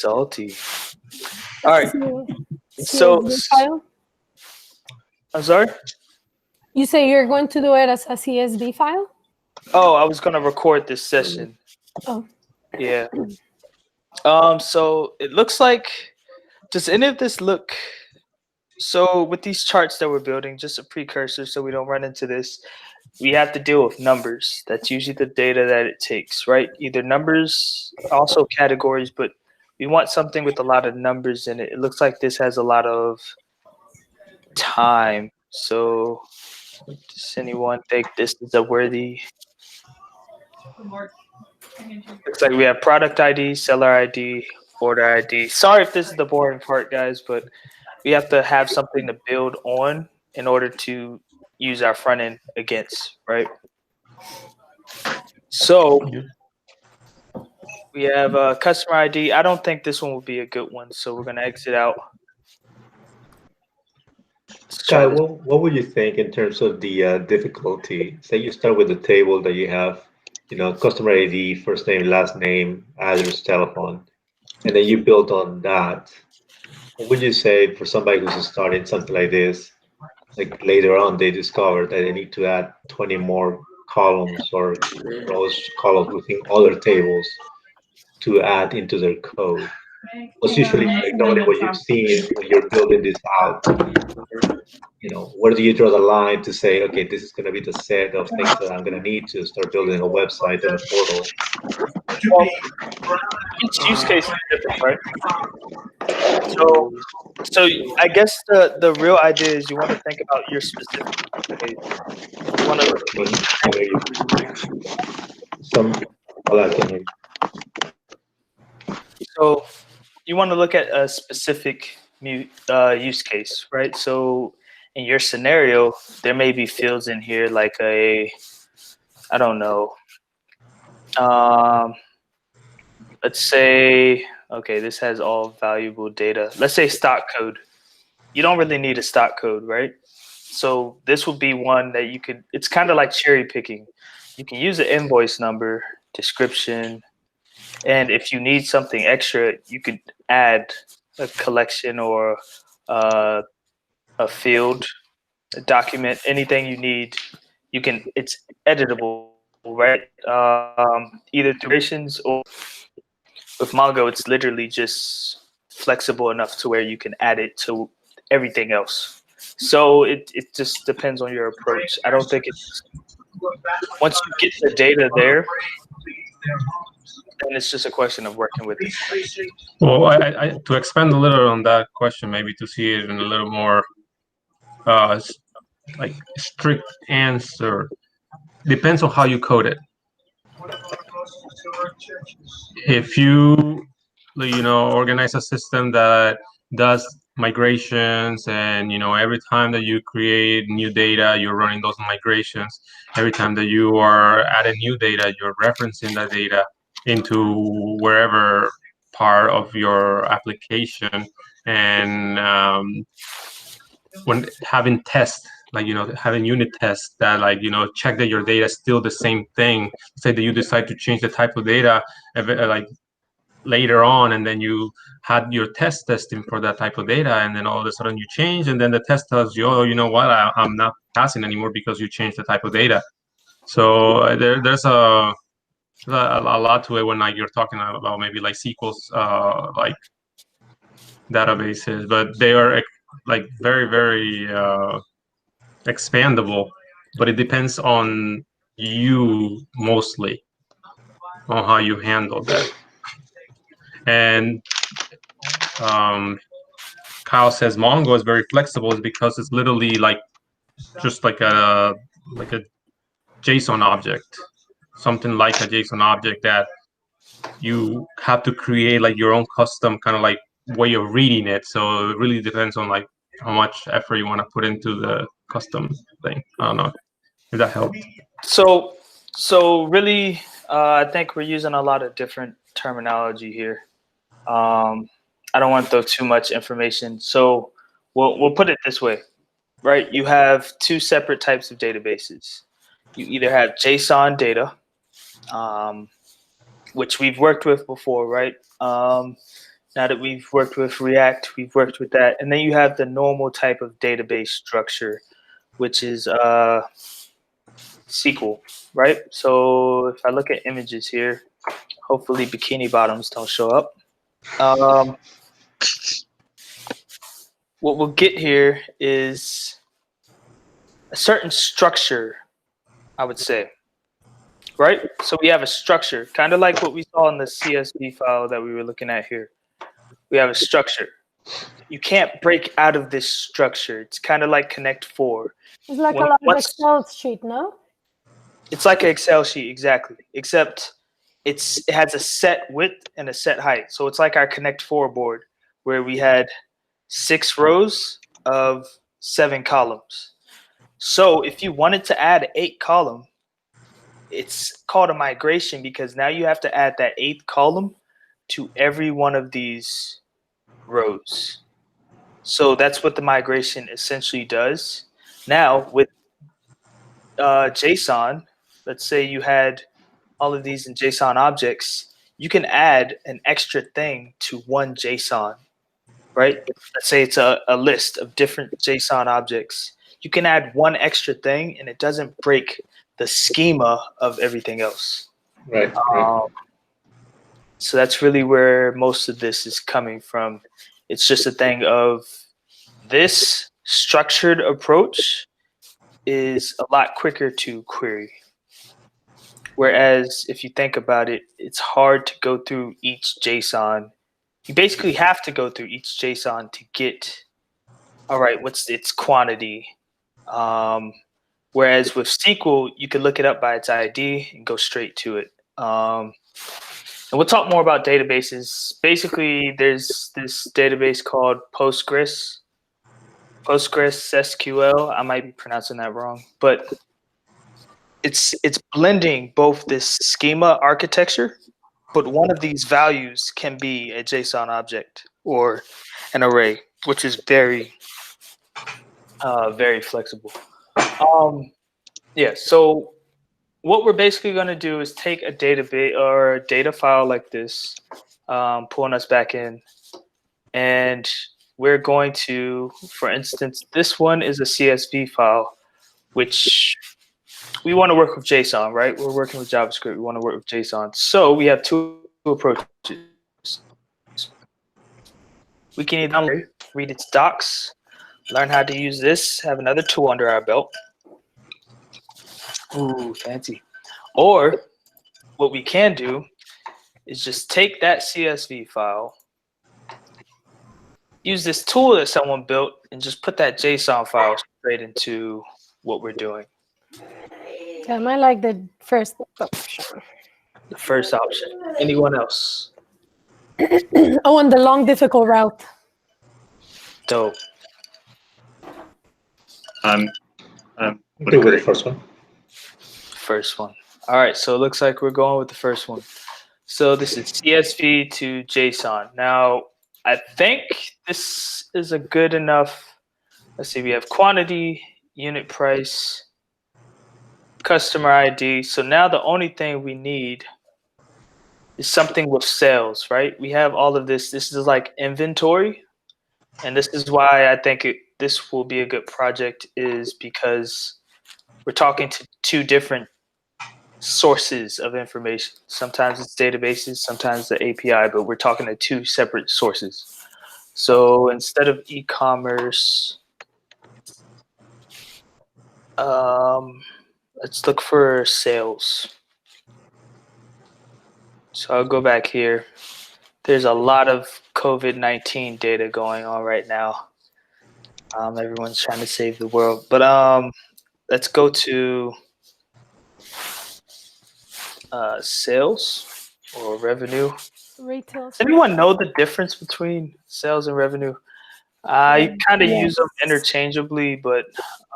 salty. All right. So, CSV file? I'm sorry? You say you're going to do it as a CSV file? Oh, I was going to record this session. Oh. Yeah. So it looks like, does any of this look, so with these charts that we're building, just a precursor so we don't run into this, we have to deal with numbers. That's usually the data that it takes, right? Either numbers, also categories, but we want something with a lot of numbers in it. It looks like this has a lot of time. So does anyone think this is a worthy? Looks like we have product ID, seller ID, order ID. Sorry if this is the boring part, guys, but we have to have something to build on in order to use our front end against, right? So we have a customer ID. I don't think this one will be a good one, so we're gonna exit out. Sky, what would you think in terms of the difficulty? Say you start with the table that you have, customer ID, first name, last name, address, telephone, and then you build on that. What would you say for somebody who's starting something like this, like later on they discover that they need to add 20 more columns or rows, columns within other tables to add into their code? What's usually like normally what you've seen when you're building this out? Where do you draw the line to say, okay, this is going to be the set of things that I'm going to need to start building a website and a portal? Well, each use case is different, right? So I guess the real idea is you want to think about your specific use case. You want to. So you want to look at a specific use case, right? So in your scenario, there may be fields in here like I don't know. Let's say, okay, this has all valuable data. Let's say stock code. You don't really need a stock code, right? So this would be one that you could, it's kind of like cherry picking. You can use an invoice number, description, and if you need something extra, you could add a collection or a field, a document, anything you need. You can, it's editable, right? Either durations or with Mongo, it's literally just flexible enough to where you can add it to everything else. So it just depends on your approach. I don't think it's, once you get the data there, then it's just a question of working with it. Well, I to expand a little on that question, maybe to see it in a little more like strict answer, depends on how you code it. If you organize a system that does migrations, and every time that you create new data, you're running those migrations. Every time that you are adding new data, you're referencing that data into wherever part of your application. And when having tests, like having unit tests that check that your data is still the same thing. Say that you decide to change the type of data like later on, and then you had your test testing for that type of data, and then all of a sudden you change, and then the test tells you, oh, you know what, I'm not passing anymore because you changed the type of data. So there's a lot to it when you're talking about maybe like SQL's like databases, but they are like very, very expandable, but it depends on you mostly on how you handle that. And Kyle says Mongo is very flexible is because it's literally just like a JSON object, something like a JSON object that you have to create like your own custom kind of like way of reading it. So it really depends on like how much effort you want to put into the custom thing. I don't know if that helped. So really, I think we're using a lot of different terminology here. I don't want to throw too much information. So we'll put it this way, right? You have two separate types of databases. You either have JSON data, which we've worked with before, right? Now that we've worked with React, we've worked with that. And then you have the normal type of database structure, which is SQL, right? So if I look at images here, hopefully bikini bottoms don't show up. What we'll get here is a certain structure, I would say, right? So we have a structure, kind of like what we saw in the CSV file that we were looking at here. We have a structure. You can't break out of this structure. It's kind of like Connect 4. It's like a lot of Excel sheet, no? It's like an Excel sheet, exactly. Except it has a set width and a set height. So it's like our Connect 4 board where we had 6 rows of 7 columns. So if you wanted to add an 8th column, it's called a migration because now you have to add that 8th column to every one of these rows. So that's what the migration essentially does. Now with JSON, let's say you had all of these in JSON objects, you can add an extra thing to one JSON, right? Let's say it's a list of different JSON objects. You can add one extra thing and it doesn't break the schema of everything else. Right. So that's really where most of this is coming from. It's just a thing of this structured approach is a lot quicker to query. Whereas if you think about it, it's hard to go through each JSON. You basically have to go through each JSON to get, all right, what's its quantity? Whereas with SQL, you can look it up by its ID and go straight to it. And we'll talk more about databases. Basically, there's this database called Postgres SQL. I might be pronouncing that wrong, but it's blending both this schema architecture, but one of these values can be a JSON object or an array, which is very, very flexible. Yeah, so what we're basically going to do is take a database or a data file like this, pulling us back in, and we're going to, for instance, this one is a CSV file, which we want to work with JSON, right? We're working with JavaScript. We want to work with JSON. So we have 2 approaches. We can either read its docs, learn how to use this, have another tool under our belt. Ooh, fancy. Or what we can do is just take that CSV file, use this tool that someone built, and just put that JSON file straight into what we're doing. I might like the first option. The first option. Anyone else? Oh, and the long, difficult route. Dope. Do with the first one. First one. All right, so it looks like we're going with the first one. So this is CSV to JSON. Now, I think this is a good enough. Let's see, we have quantity, unit price, customer ID. So now the only thing we need is something with sales, right? We have all of this. This is like inventory. And this is why I think this will be a good project, is because we're talking to 2 different sources of information. Sometimes it's databases, sometimes the API, but we're talking to 2 separate sources. So instead of e-commerce, let's look for sales. So I'll go back here. There's a lot of COVID-19 data going on right now. Everyone's trying to save the world. But let's go to sales or revenue. Retail. Does anyone know the difference between sales and revenue? I kind of use them interchangeably, but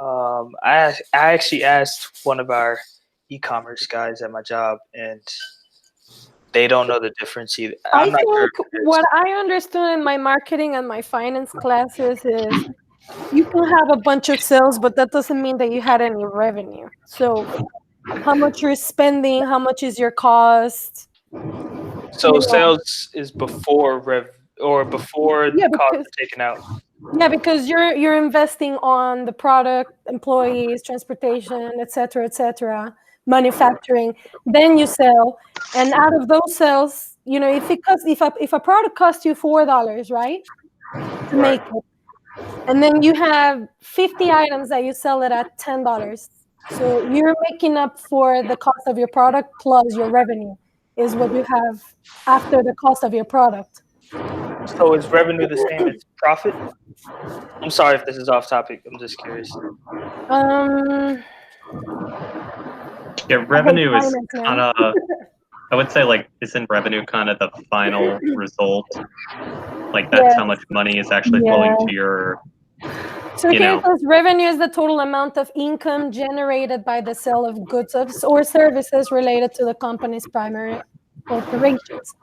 I actually asked one of our e-commerce guys at my job, and they don't know the difference either. I think what I understood in my marketing and my finance classes is you can have a bunch of sales, but that doesn't mean that you had any revenue. So how much you're spending, how much is your cost? So sales is before or before Yeah, the cost because is taken out? yeah, because you're investing on the product, employees, transportation, etc., manufacturing. Then you sell, and out of those sales, if a product costs you $4, right, to Right. make it, and then you have 50 items that you sell it at $10. So you're making up for the cost of your product plus your revenue is what you have after the cost of your product. So is revenue the same as profit? I'm sorry if this is off topic. I'm just curious. Um, Yeah, revenue is finance, man. kind of, I would say, like, isn't revenue kind of the final result? Like, that's Yes. how much money is actually Yeah. flowing to your, So here it says revenue is the total amount of income generated by the sale of goods or services related to the company's primary operations.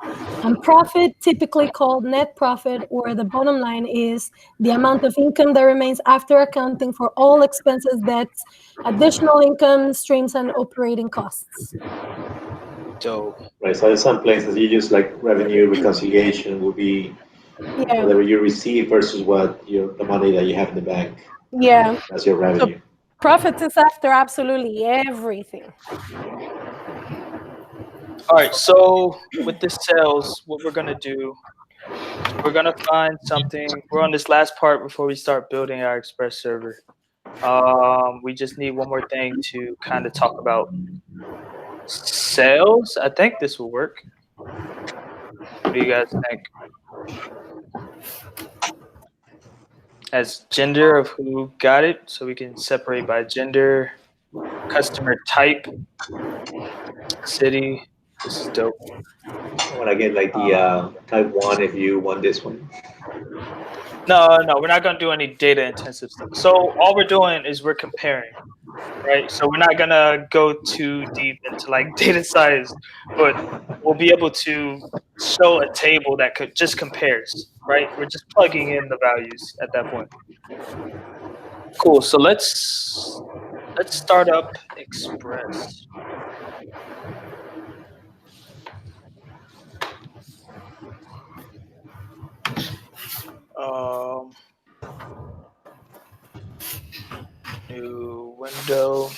And profit, typically called net profit or the bottom line, is the amount of income that remains after accounting for all expenses, debts, additional income streams, and operating costs. Dope. Right. So in some places you use like revenue reconciliation will be Yeah. whatever you receive versus the money that you have in the bank. Yeah. That's your revenue. Profit is after absolutely everything. All right. So with the sales, what we're gonna do, we're gonna find something. We're on this last part before we start building our Express server. We just need one more thing to kind of talk about sales. I think this will work. What do you guys think? As gender of who got it, so we can separate by gender, customer type, city. This is dope. I want to get like the type 1 if you want this one. No, we're not gonna do any data intensive stuff. So all we're doing is we're comparing, right? So we're not gonna go too deep into like data science, but we'll be able to show a table that could just compares, right? We're just plugging in the values at that point. Cool. So let's start up Express. New window.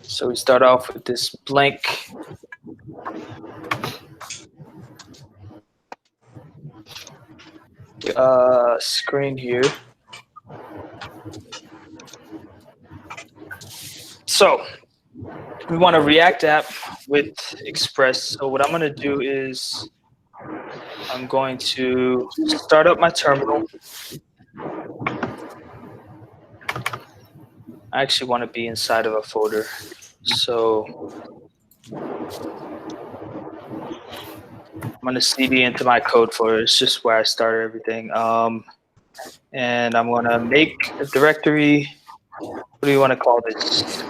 So we start off with this blank screen here. So we want a React app with Express. So what I'm going to do is I'm going to start up my terminal. I actually want to be inside of a folder. So I'm going to CD into my code folder. It's just where I started everything. And I'm going to make a directory. What do you want to call this?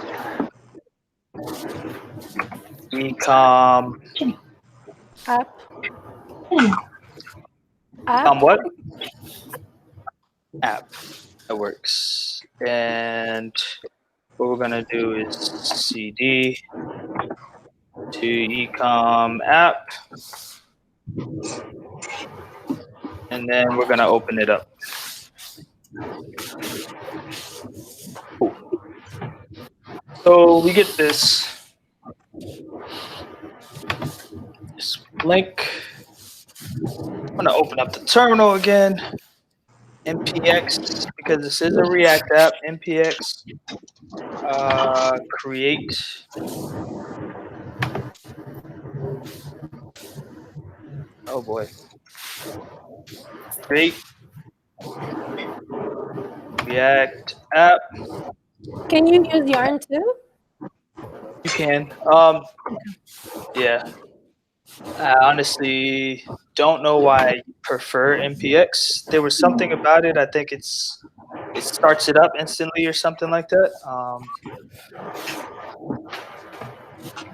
Ecom App. what? App. That works. And what we're gonna do is CD to ecom app, and then we're gonna open it up. Cool. So we get this link. I'm gonna open up the terminal again. npx, because this is a React app. npx create. Oh boy. Create React app. Can you use Yarn too? You can. Yeah. I honestly don't know why I prefer npx. There was something about it. I think it starts it up instantly or something like that.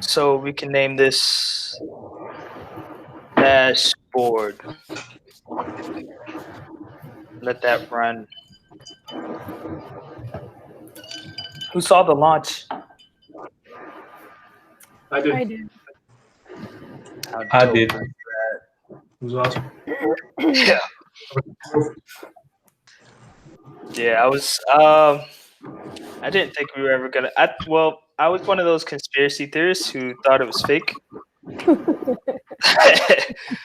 So we can name this dashboard. Let that run. Who saw the launch? I did. I do. How I dope did. is It was awesome. that? Yeah, I was. I didn't think we were ever gonna. I was one of those conspiracy theorists who thought it was fake.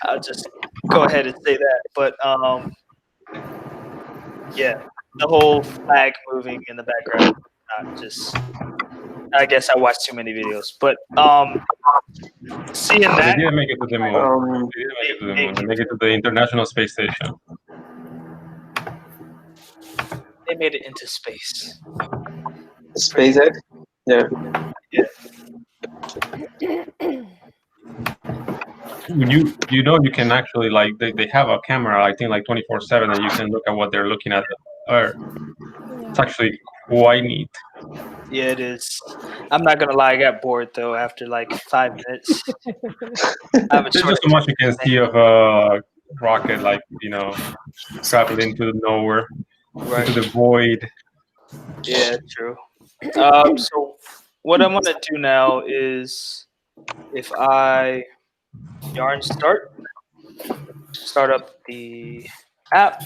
I'll just go ahead and say that. But yeah, the whole flag moving in the background, not just. I guess I watched too many videos, but seeing But they that, didn't make it to the moon. They didn't make it to the moon. They make it to the International Space Station. they made it into space. SpaceX. Yeah. You can actually they have a camera, I think, like 24/7, and you can look at what they're looking at the Earth. It's actually quite neat. Yeah, it is. I'm not gonna lie, I got bored though after like 5 minutes. I have a There's short just so much you can see of a rocket, like traveling into nowhere, right. into the void. Yeah, true. So what I'm gonna do now is if I yarn start up the app.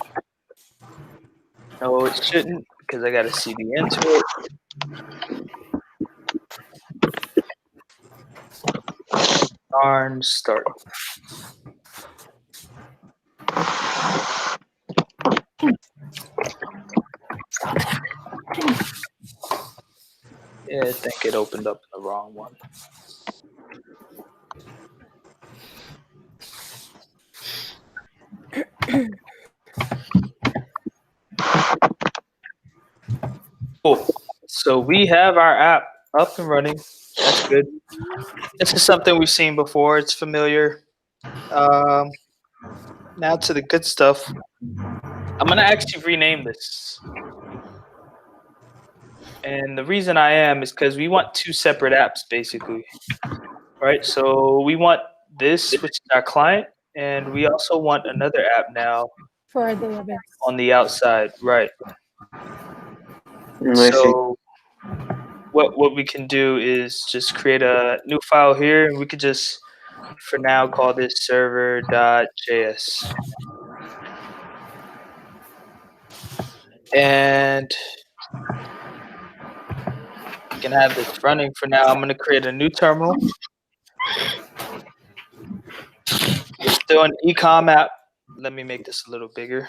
No, it shouldn't because I got a CD into it. Yarn start. Yeah, I think it opened up in the wrong one. Cool. So we have our app up and running. That's good. This is something we've seen before. It's familiar. Now to the good stuff. I'm gonna actually rename this. And the reason I am is because we want 2 separate apps basically. Right? So we want this, which is our client, and we also want another app now For our database. on the outside. Right. I see. So what we can do is just create a new file here, and we could just for now call this server.js. And you can have this running for now. I'm going to create a new terminal. We're still an ecom app. Let me make this a little bigger.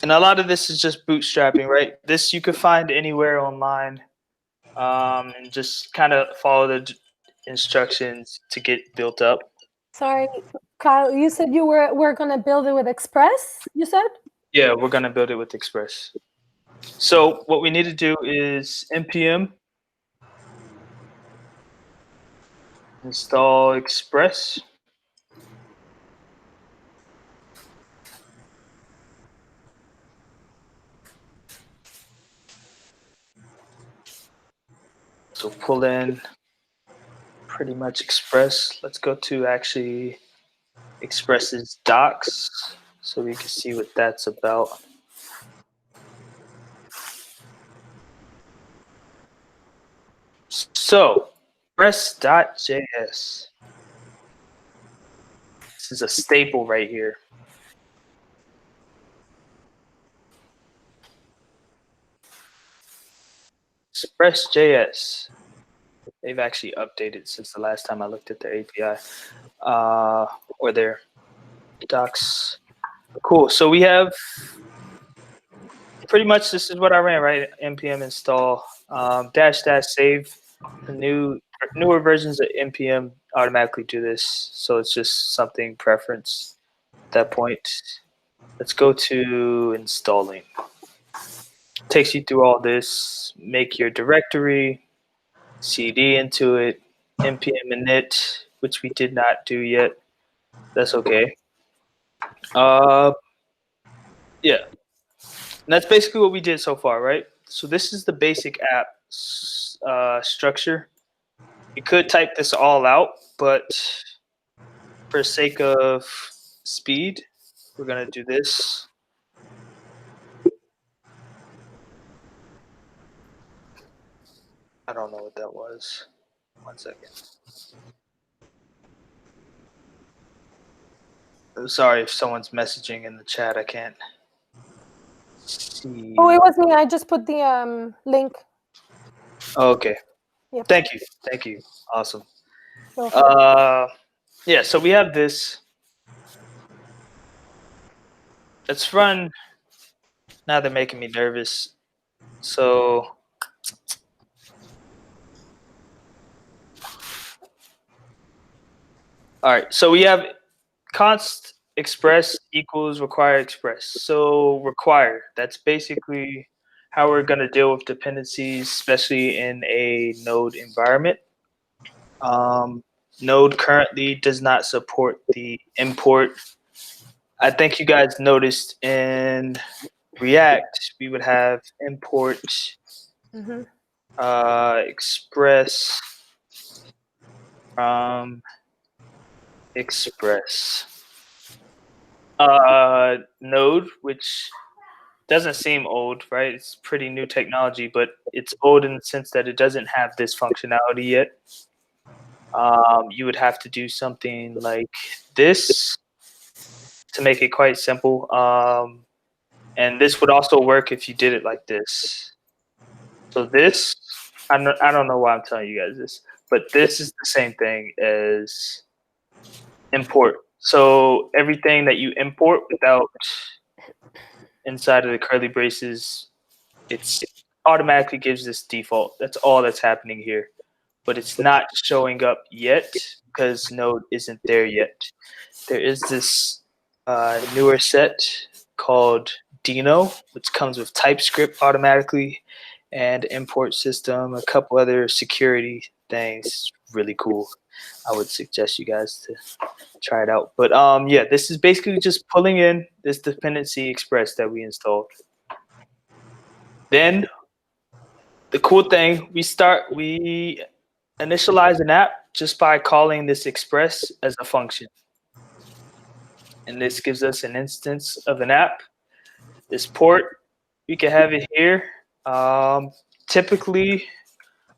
And a lot of this is just bootstrapping, right? This you could find anywhere online, and just kind of follow the instructions to get built up. Sorry, Kyle, you said we're gonna build it with Express, you said? Yeah, we're going to build it with Express. So what we need to do is npm install Express. So pull in pretty much Express. Let's go to actually Express's docs so we can see what that's about. So Express.js. This is a staple right here. Express.js. They've actually updated since the last time I looked at their API or their docs. Cool. So we have pretty much this is what I ran, right? npm install -- save. The newer versions of npm automatically do this, so it's just something preference at that point. Let's go to installing. Takes you through all this. Make your directory, cd into it, npm init, which we did not do yet. That's okay. Yeah. And that's basically what we did so far, right? So this is the basic app structure. You could type this all out, but for sake of speed, we're going to do this. I don't know what that was. 1 second. I'm sorry if someone's messaging in the chat. I can't see. Oh, it was me. I just put the link. Oh, okay. Yep. Thank you. Thank you. Awesome. Go for it. Yeah, so we have this. Let's run. Now they're making me nervous. So all right, so we have const express equals require express. So require, that's basically how we're going to deal with dependencies, especially in a node environment. Node currently does not support the import. I think you guys noticed in React, we would have import express from express node, which doesn't seem old, right? It's pretty new technology, but it's old in the sense that it doesn't have this functionality yet. You would have to do something like this to make it quite simple. And this would also work if you did it like this. So this, I don't know why I'm telling you guys this, but this is the same thing as import. So everything that you import without inside of the curly braces, it's automatically gives this default. That's all that's happening here. But it's not showing up yet because Node isn't there yet. There is this newer set called Dino, which comes with TypeScript automatically and import system, a couple other security things. Really cool. I would suggest you guys to try it out. But yeah, this is basically just pulling in this dependency express that we installed. Then the cool thing, we initialize an app just by calling this express as a function. And this gives us an instance of an app. This port, we can have it here. Typically,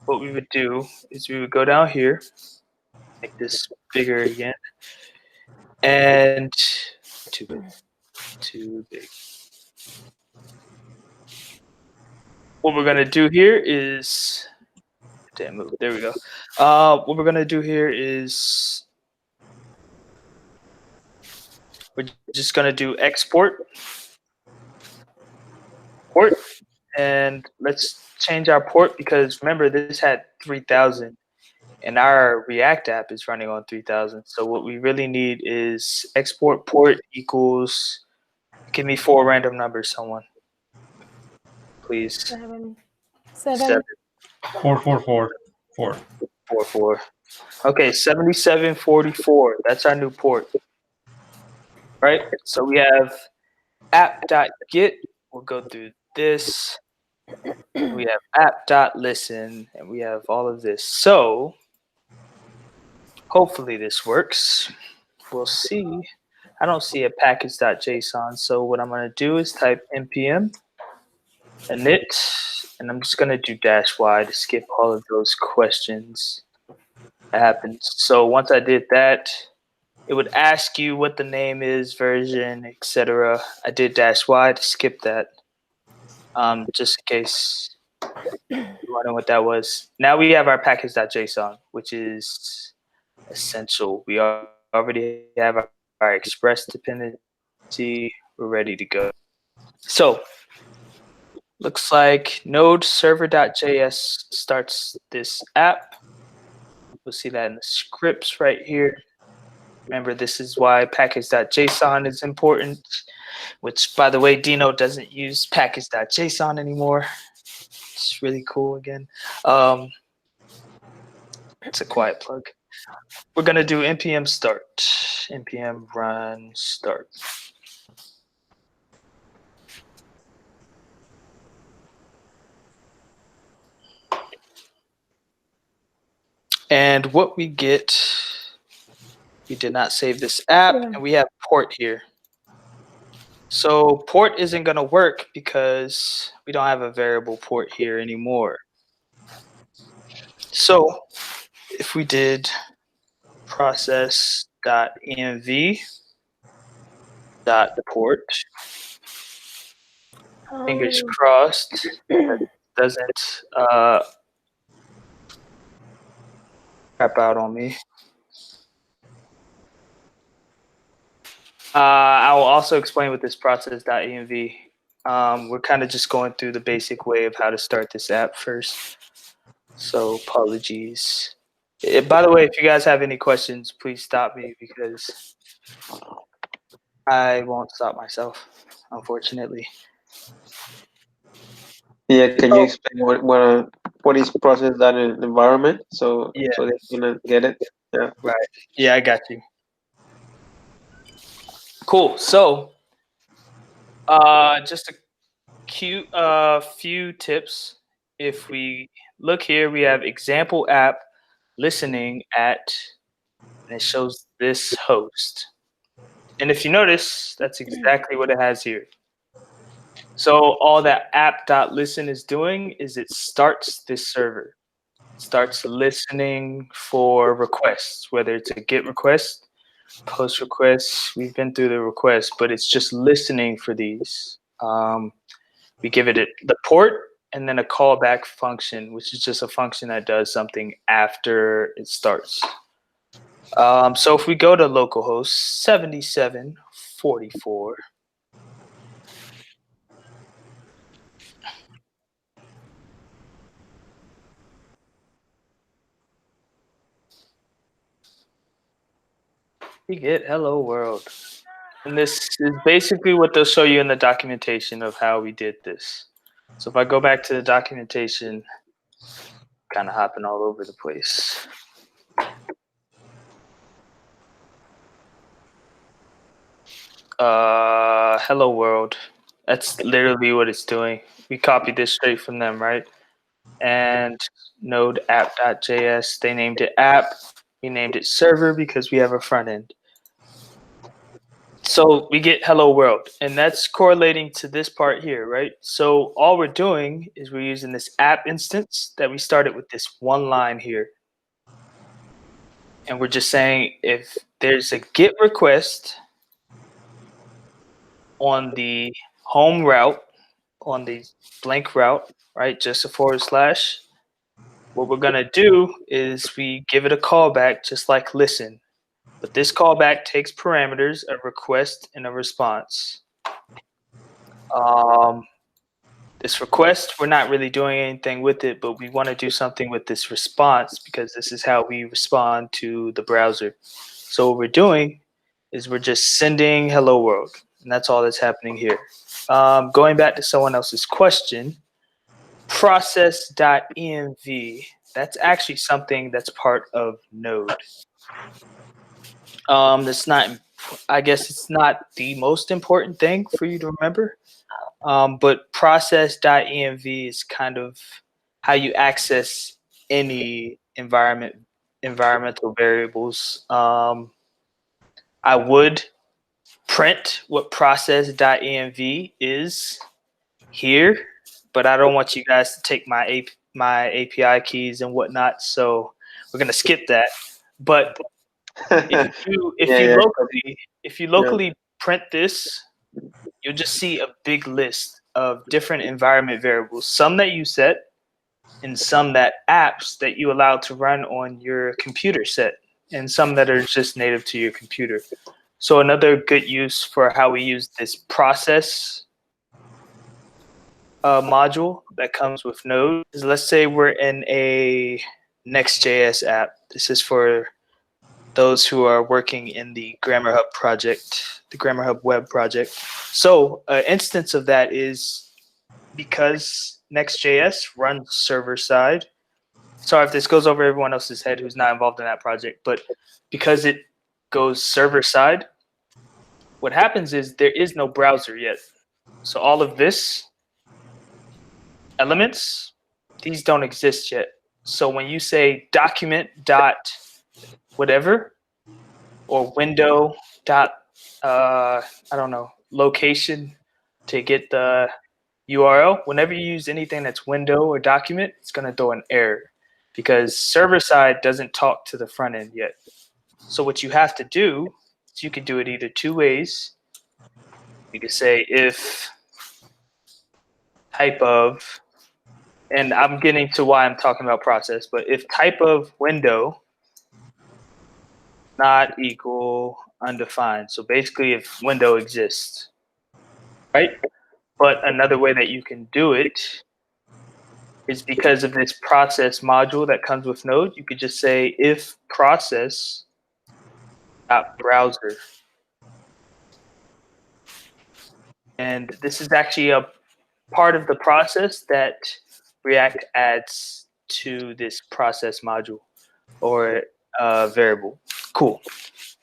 what we would do is we would go down here, make this bigger again, and too big. What we're gonna do here is, there we go. What we're gonna do here is we're just gonna do export port, and let's change our port because remember this had 3000 and our React app is running on 3000. So what we really need is export port equals, give me 4 random numbers, someone, please. 7. 444. Okay, 7744. That's our new port. Right? So we have app.get. We'll go through this. We have app.listen, and we have all of this. So hopefully this works. We'll see. I don't see a package.json. So what I'm going to do is type npm init, and I'm just going to do -y to skip all of those questions that happens. So once I did that, it would ask you what the name is, version, etc. I did -y to skip that, just in case you wonder what that was. Now we have our package.json, which is essential. We already have our express dependency. We're ready to go. So looks like node server.js starts this app. We'll see that in the scripts right here. Remember, this is why package.json is important, which, by the way, Dino doesn't use package.json anymore. It's really cool again. It's a quiet plug. We're going to do npm start, npm run start. And what we get, we did not save this app, and we have port here. So port isn't going to work because we don't have a variable port here anymore. So if we did process.env .deport, fingers crossed, that doesn't crap out on me. I will also explain with this process.env. We're kind of just going through the basic way of how to start this app first. So apologies. By the way, if you guys have any questions, please stop me because I won't stop myself, unfortunately. Yeah, can you explain what is process that in environment so Yeah. so they can get it? Yeah. Right. Yeah, I got you. Cool. So, just a cute few tips. If we look here, we have example app listening at, and it shows this host. And if you notice, that's exactly what it has here. So all that app.listen is doing is it starts this server. It starts listening for requests, whether it's a GET request, post requests. We've been through the requests, but it's just listening for these. We give it the port and then a callback function, which is just a function that does something after it starts. So if we go to localhost 7744, we get hello world. And this is basically what they'll show you in the documentation of how we did this. So if I go back to the documentation, kind of hopping all over the place. Hello world. That's literally what it's doing. We copied this straight from them, right? And node app.js, they named it app. We named it server because we have a front end. So we get hello world, and that's correlating to this part here, right? So all we're doing is we're using this app instance that we started with this one line here. And we're just saying if there's a GET request on the home route, on the blank route, right, just a /, what we're going to do is we give it a callback just like listen. But this callback takes parameters, a request and a response. This request, we're not really doing anything with it, but we want to do something with this response because this is how we respond to the browser. So what we're doing is we're just sending hello world, and that's all that's happening here. Going back to someone else's question, process.env, that's actually something that's part of Node. That's not, I guess it's not the most important thing for you to remember. But process.env is kind of how you access any environmental variables. I would print what process.env is here, but I don't want you guys to take my API keys and whatnot, so we're gonna skip that. But if you locally print this, you'll just see a big list of different environment variables, some that you set and some that apps that you allow to run on your computer set, and some that are just native to your computer. So another good use for how we use this process module that comes with Node is, let's say we're in a Next.js app. This is for those who are working in the Grammerhub project, the Grammerhub web project. So an instance of that is because Next.js runs server side. Sorry if this goes over everyone else's head who's not involved in that project, but because it goes server side, what happens is there is no browser yet. So all of this elements, these don't exist yet. So when you say document dot whatever or window dot I don't know, location to get the URL, whenever you use anything that's window or document, it's going to throw an error. because server side doesn't talk to the front end yet. So what you have to do is you can do it either two ways. You could say if type of, and I'm getting to why I'm talking about process, but if type of window not equal undefined. So basically if window exists, right? But another way that you can do it is because of this process module that comes with Node, you could just say if process browser. And this is actually a part of the process that React adds to this process module or variable. Cool.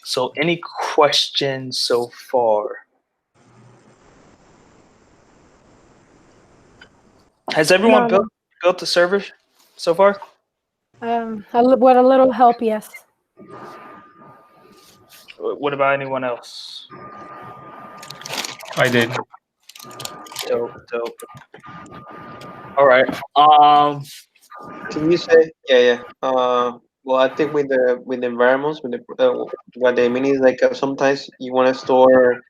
So any questions so far? Has everyone built the server so far? With a little help, yes. What about anyone else? I did. Dope. All right. Can you say well, I think with the environments, with the what they mean is like sometimes you want to store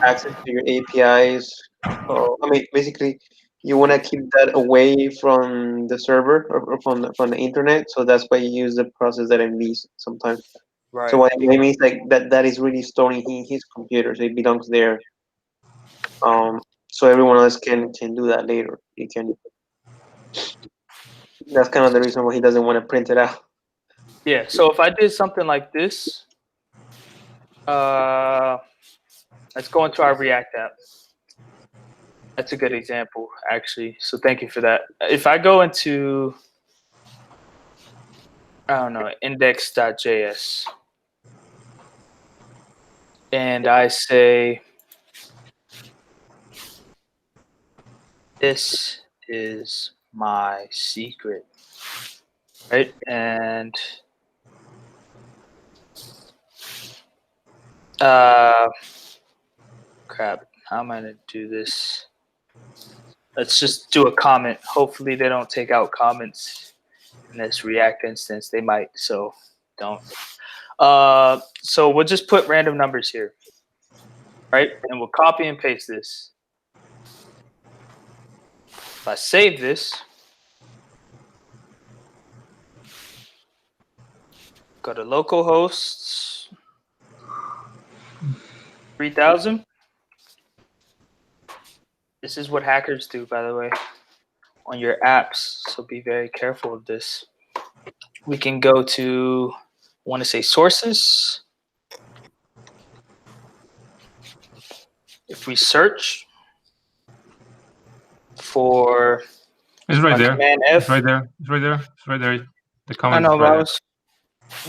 access to your APIs. I mean, basically, you want to keep that away from the server or from the internet. So that's why you use the process that MVs sometimes. Right. So what it means like that is really storing in his computer, so it belongs there. So everyone else can do that later. He can. That's kind of the reason why he doesn't want to print it out. Yeah. So if I did something like this, let's go into our React app. That's a good example, actually. So thank you for that. If I go into, I don't know, index.js, and I say, this is my secret, right? And crap, how am I gonna do this? Let's just do a comment. Hopefully they don't take out comments in this React instance. They might, so don't. So we'll just put random numbers here, right? And we'll copy and paste this. If I save this, go to localhost 3000. This is what hackers do, by the way, on your apps. So be very careful of this. We can go to, I want to say sources. If we search for, It's right there. Command F. It's right there. It's right there. It's right there. The I comment. know,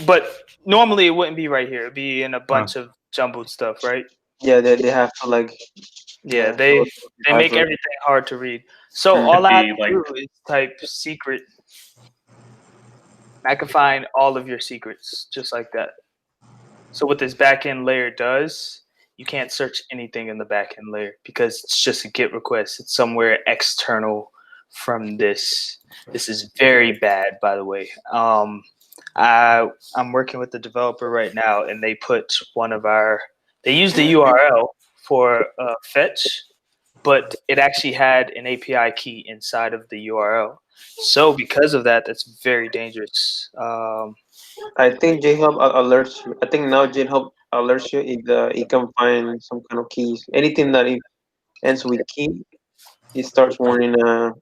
but normally it wouldn't be right here. It'd be in a bunch of jumbled stuff, right? Yeah, they have to like. Yeah, they make everything hard to read. So all I have to do is type secret. I can find all of your secrets just like that. So what this backend layer does, you can't search anything in the backend layer because it's just a GET request. It's somewhere external from this. This is very bad, by the way. I'm working with the developer right now, and they put they used the URL for fetch, but it actually had an API key inside of the URL. So because of that, that's very dangerous. I think GitHub alerts you. I think now GitHub alerts you if it can find some kind of keys. Anything that it ends with key, it starts warning the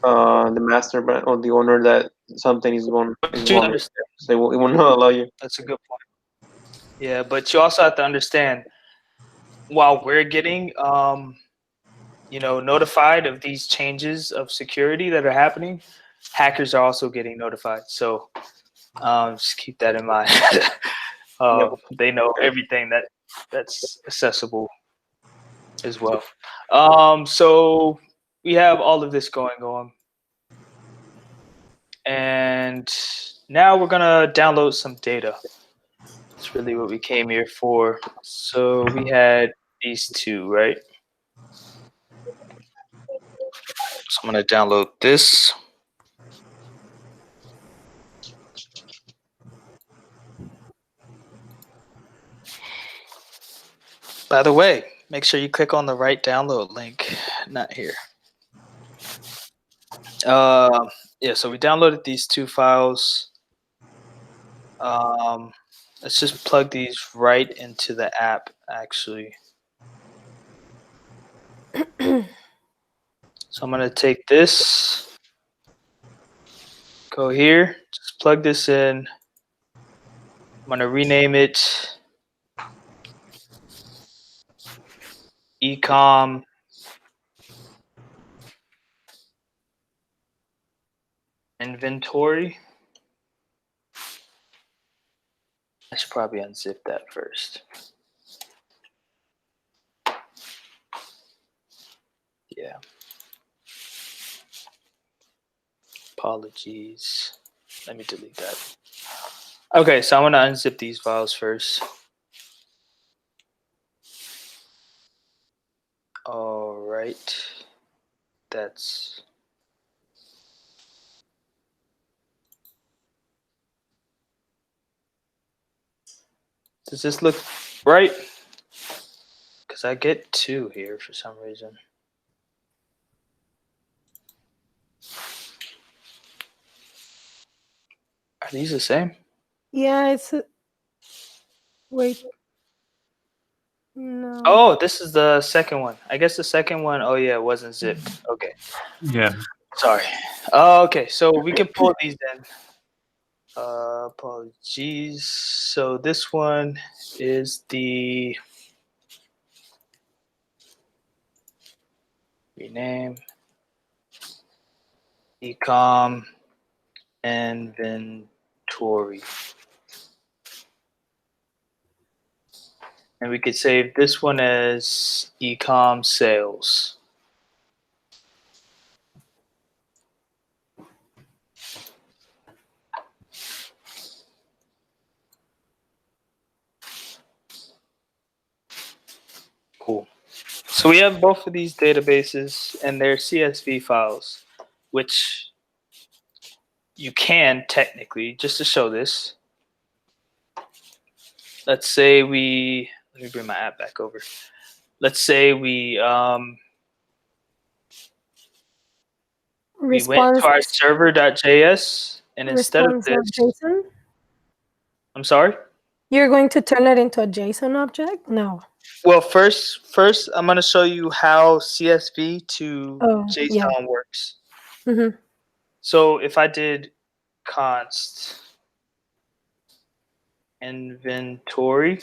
master brand or the owner that something is wrong. So it will not allow you. That's a good point. Yeah, but you also have to understand, while we're getting notified of these changes of security that are happening, hackers are also getting notified. So just keep that in mind. They know everything that's accessible as well. So we have all of this going on. And now we're gonna download some data. That's really what we came here for. So we had these two, right? So I'm gonna download this. By the way, make sure you click on the right download link, not here. Yeah, so we downloaded these 2 files. Let's just plug these right into the app, actually. So I'm gonna take this, go here, just plug this in. I'm gonna rename it ecom inventory. I should probably unzip that first. Yeah. Apologies. Let me delete that. Okay, so I'm gonna unzip these files first. All right. That's Does this look right? Because I get 2 here for some reason. Are these the same? Yeah, it's wait. No. Oh, this is the second one. I guess the second one, oh yeah, it wasn't zipped. Okay. Yeah. Sorry. Okay, so we can pull these in. Apologies. So this one is the rename ecom inventory. And we could save this one as ecom sales. Cool. So we have both of these databases and their CSV files, which you can technically, just to show this. Let's say let me bring my app back over. Let's say we went to our server.js and instead of this, JSON? I'm sorry? You're going to turn it into a JSON object? No. Well, first I'm going to show you how CSV to JSON works. Mm-hmm. So if I did const inventory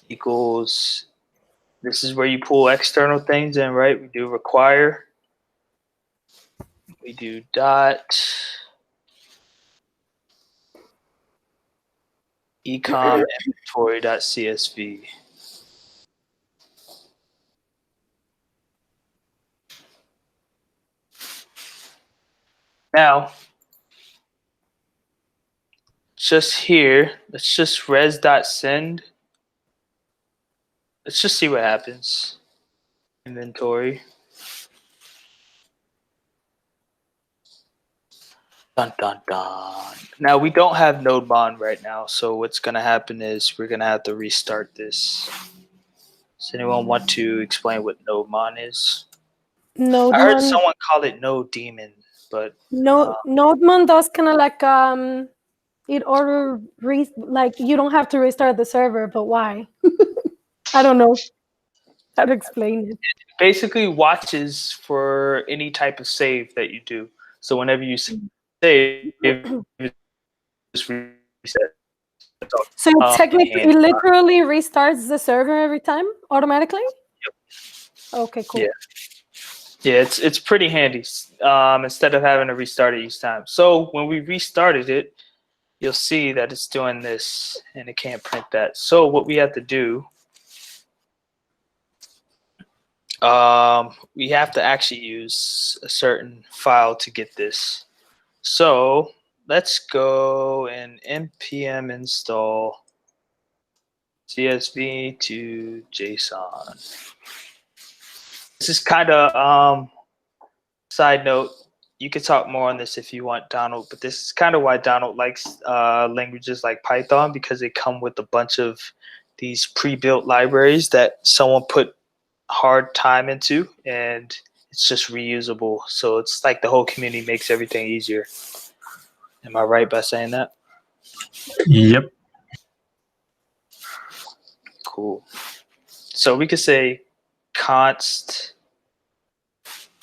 equals, this is where you pull external things in, right? We do require, we do dot ecom inventory.csv. Now, just here, let's just res.send. Let's just see what happens. Inventory. Dun, dun, dun. Now, we don't have NodeMon right now, so what's going to happen is we're going to have to restart this. Does anyone want to explain what NodeMon is? NodeMon. I heard someone call it Node Daemon, but NodeMon does kind of like it like you don't have to restart the server, but why? I don't know how to explain it. It basically watches for any type of save that you do. So whenever you save, just reset. So technically, it literally restarts the server every time automatically? Yep. Okay, cool. Yeah. Yeah, it's pretty handy instead of having to restart it each time. So when we restarted it, you'll see that it's doing this and it can't print that. So what we have to do, we have to actually use a certain file to get this. So let's go and npm install CSV to JSON. This is kind of side note. You could talk more on this if you want, Donald, but this is kind of why Donald likes languages like Python, because they come with a bunch of these pre-built libraries that someone put hard time into, and it's just reusable. So it's like the whole community makes everything easier. Am I right by saying that? Yep. Cool. So we could say const.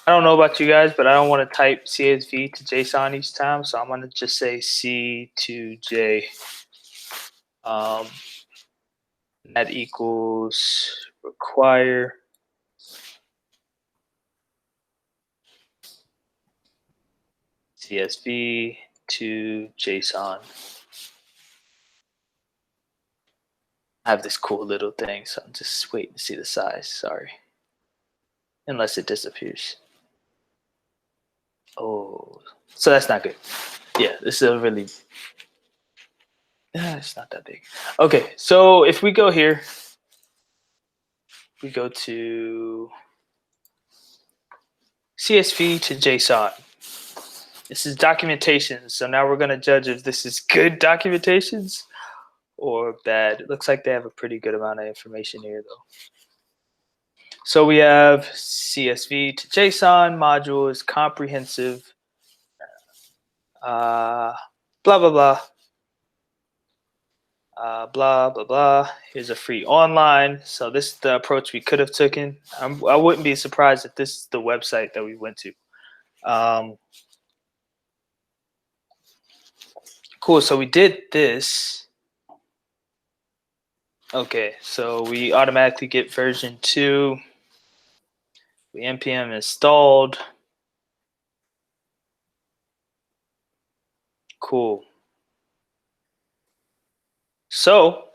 I don't know about you guys, but I don't want to type CSV to JSON each time, so I'm going to just say C to J. That equals require CSV to JSON. I have this cool little thing, so I'm just waiting to see the size. Sorry. Unless it disappears. Oh, so that's not good. Yeah, this is a really, it's not that big. Okay, so if we go here, we go to CSV to JSON. This is documentation. So now we're going to judge if this is good documentations or bad. It looks like they have a pretty good amount of information here, though. So we have CSV to JSON module is comprehensive. Blah, blah, blah. Blah, blah, blah. Here's a free online. So this is the approach we could have taken. I wouldn't be surprised if this is the website that we went to. Cool, so we did this. Okay, so we automatically get version 2. We npm installed. Cool. So,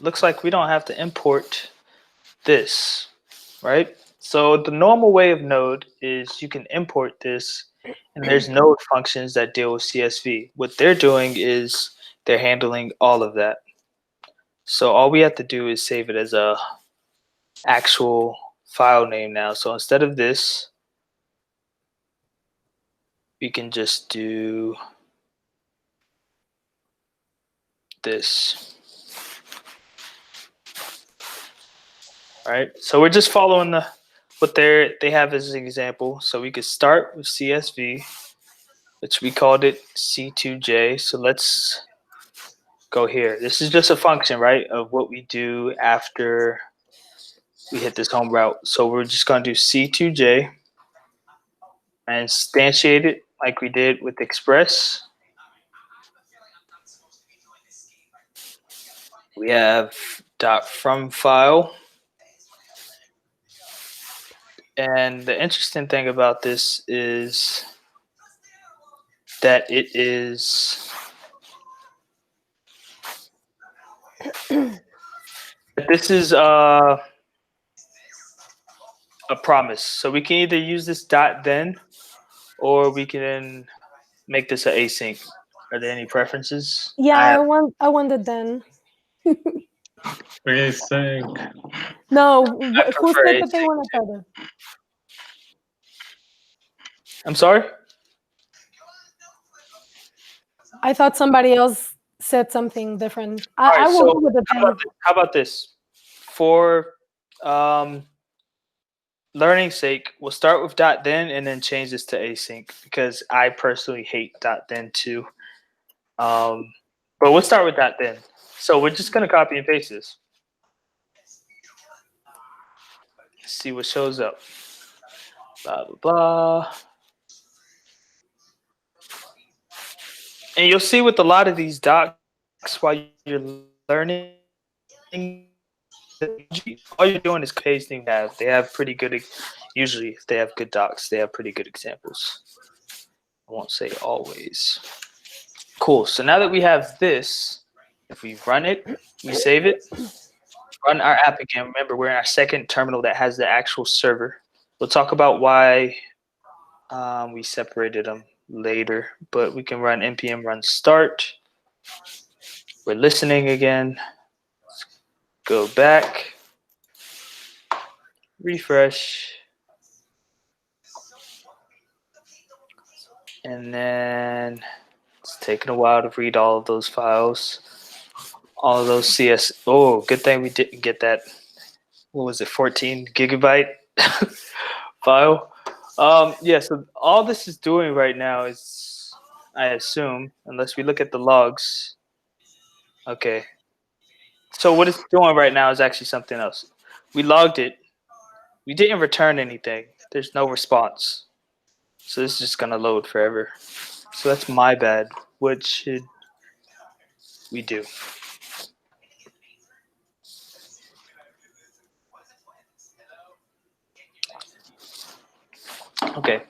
looks like we don't have to import this, right? So the normal way of Node is you can import this, and there's Node functions that deal with CSV. What they're doing is they're handling all of that. So all we have to do is save it as a actual file name now. So instead of this, we can just do this. All right. So we're just following what they have as an example. So we could start with CSV, which we called it C2J. So let's go here. This is just a function, right, of what we do after we hit this home route. So we're just going to do C2J and instantiate it like we did with Express. We have .from file. And the interesting thing about this is that it is a promise. So we can either use this .then or we can make this an async. Are there any preferences? Yeah, I want the then. Async. No, I who prefer said that they async want a then? I'm sorry? I thought somebody else said something different. All right, I will so go with the then. how about this? For learning sake, we'll start with .then and then change this to async because I personally hate .then too. But we'll start with .then. So we're just gonna copy and paste this. See what shows up. Blah blah blah. And you'll see with a lot of these docs while you're learning, all you're doing is pasting. They have pretty good. Usually, if they have good docs, they have pretty good examples. I won't say always. Cool. So now that we have this, if we run it, we save it, run our app again. Remember, we're in our second terminal that has the actual server. We'll talk about why we separated them later, but we can run npm run start. We're listening again. Let's go back. Refresh. And then it's taking a while to read all of those files. all of those CS. Oh, good thing we didn't get that. What was it? 14 gigabyte file. Yeah. So all this is doing right now is, I assume, unless we look at the logs. Okay. So what it's doing right now is actually something else. We logged it. We didn't return anything. There's no response. So this is just gonna load forever. So that's my bad. What should we do? Okay.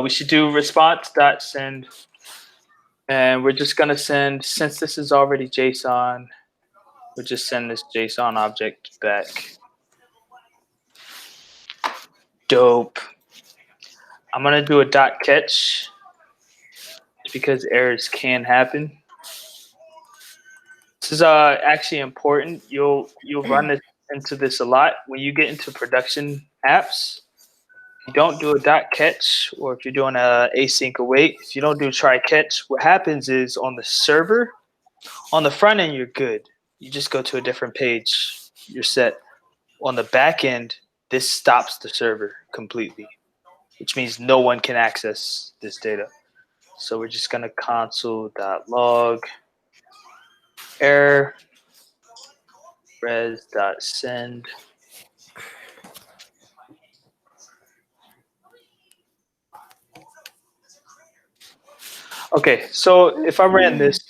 We should do response.send. And we're just gonna send, since this is already JSON, we'll just send this JSON object back. Dope. I'm gonna do a dot catch because errors can happen. This is actually important. You'll run into this a lot when you get into production apps. If you don't do a dot catch, or if you're doing a async await, if you don't do try catch, what happens is on the server, on the front end, you're good. You just go to a different page. You're set. On the back end, this stops the server completely, which means no one can access this data. So we're just gonna console.log error res.send. Okay, so if I ran this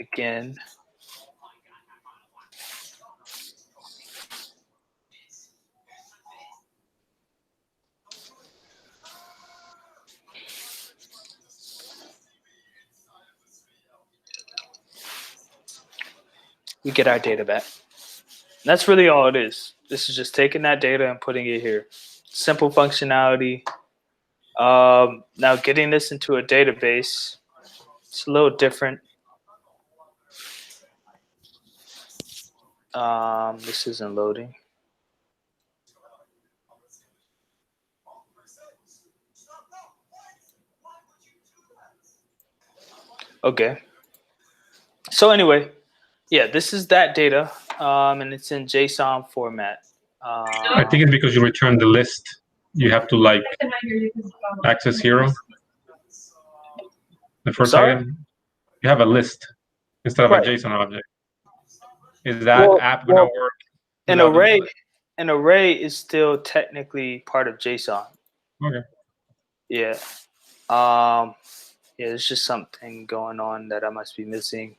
again, we get our data back. And that's really all it is. This is just taking that data and putting it here. Simple functionality. Now getting this into a database, it's a little different. This isn't loading. Okay. So anyway, yeah, this is that data, and it's in JSON format. I think it's because you returned the list. You have to like access hero. The first item, you have a list instead of a JSON object. Is that app gonna work? An array is still technically part of JSON. Okay. Yeah. Yeah, there's just something going on that I must be missing.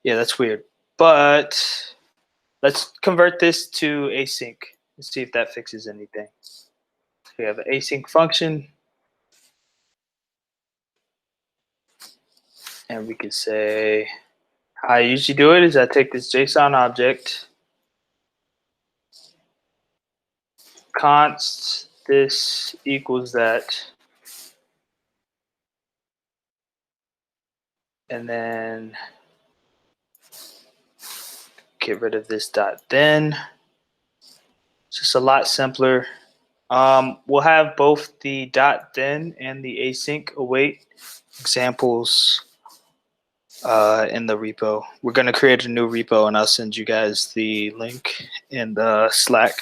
Yeah, that's weird. But let's convert this to async and see if that fixes anything. We have an async function. And we could say, how I usually do it is I take this JSON object, const this equals that, and then get rid of this dot then. It's just a lot simpler. We'll have both the dot then and the async await examples in the repo. We're going to create a new repo, and I'll send you guys the link in the Slack.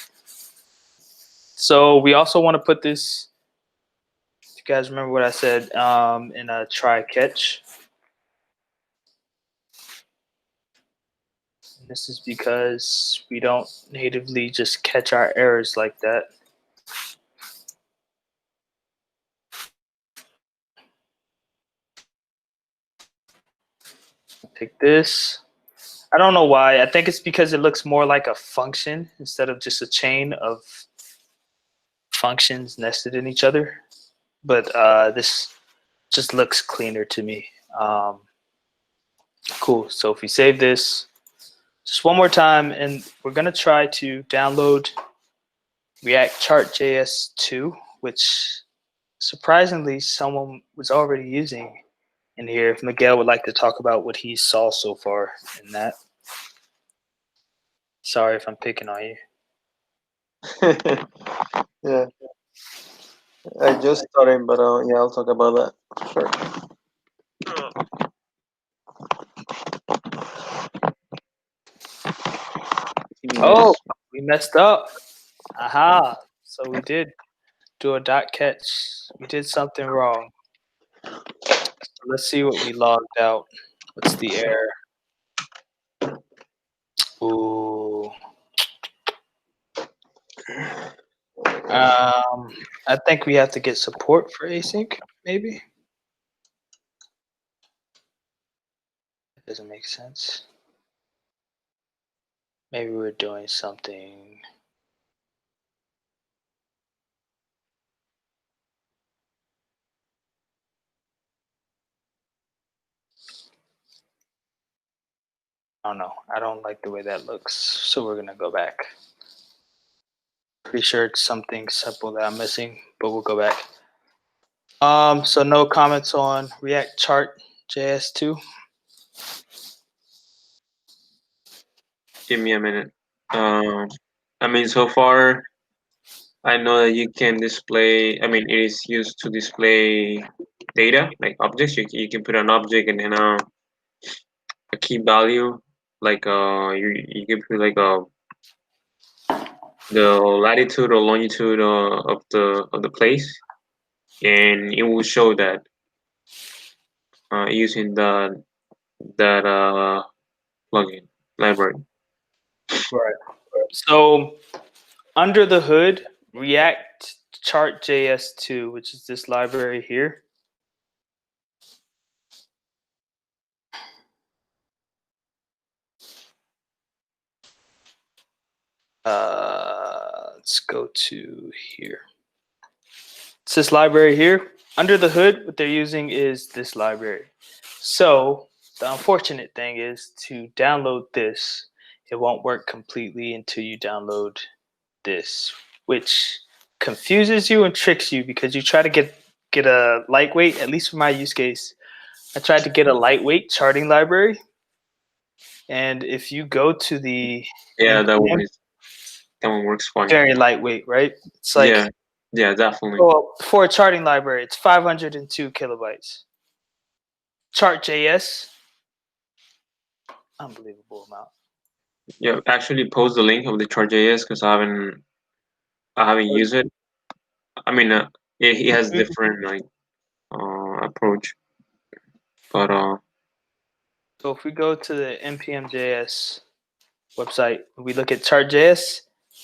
So we also want to put this, if you guys remember what I said, in a try catch. This is because we don't natively just catch our errors like that. Take this. I don't know why. I think it's because it looks more like a function instead of just a chain of functions nested in each other. But this just looks cleaner to me. Cool. So if we save this, just one more time, and we're going to try to download React Chart.js 2, which surprisingly someone was already using in here. If Miguel would like to talk about what he saw so far in that. Sorry if I'm picking on you. Yeah. I just started, but yeah, I'll talk about that. Sure. Oh, we messed up. Aha. So we did do a dot catch. We did something wrong. Let's see what we logged out. What's the error? Ooh. I think we have to get support for async, maybe. That doesn't make sense. Maybe we're doing something. I don't know. I don't like the way that looks. So we're gonna go back. Pretty sure it's something simple that I'm missing, but we'll go back. So no comments on React Chart JS2. Give me a minute. I mean, so far, I know that you can display. I mean, it is used to display data like objects. You can put an object and then a key value, like you can put like the latitude or longitude of the place, and it will show that using that plugin library. Right. So under the hood, React Chart JS2, which is this library here. Let's go to here. It's this library here. Under the hood, what they're using is this library. So the unfortunate thing is to download this, it won't work completely until you download this, which confuses you and tricks you because you try to get a lightweight, at least for my use case, I tried to get a lightweight charting library. And if you go to the That one works fine. Very lightweight, right? It's like yeah, definitely. Well, for a charting library, it's 502 kilobytes. Chart.js, unbelievable amount. Yeah, actually post the link of the Chart.js because I haven't used it. I mean, it has different like approach, but So if we go to the npm.js website, we look at Chart.js,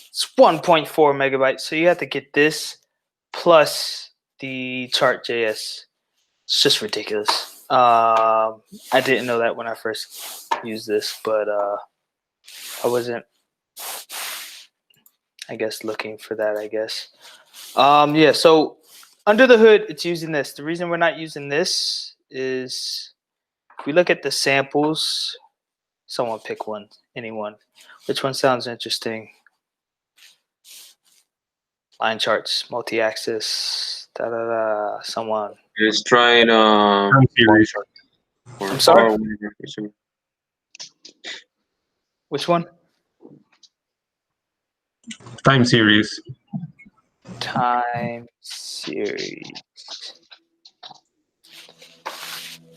it's 1.4 megabytes. So you have to get this plus the Chart.js. It's just ridiculous. I didn't know that when I first used this, but I wasn't, I guess, looking for that, I guess. Yeah, so under the hood, it's using this. The reason we're not using this is if we look at the samples, someone pick one, anyone. Which one sounds interesting? Line charts, multi-axis, da-da-da, someone. let's try it. I'm sorry? Which one? Time series. Time series.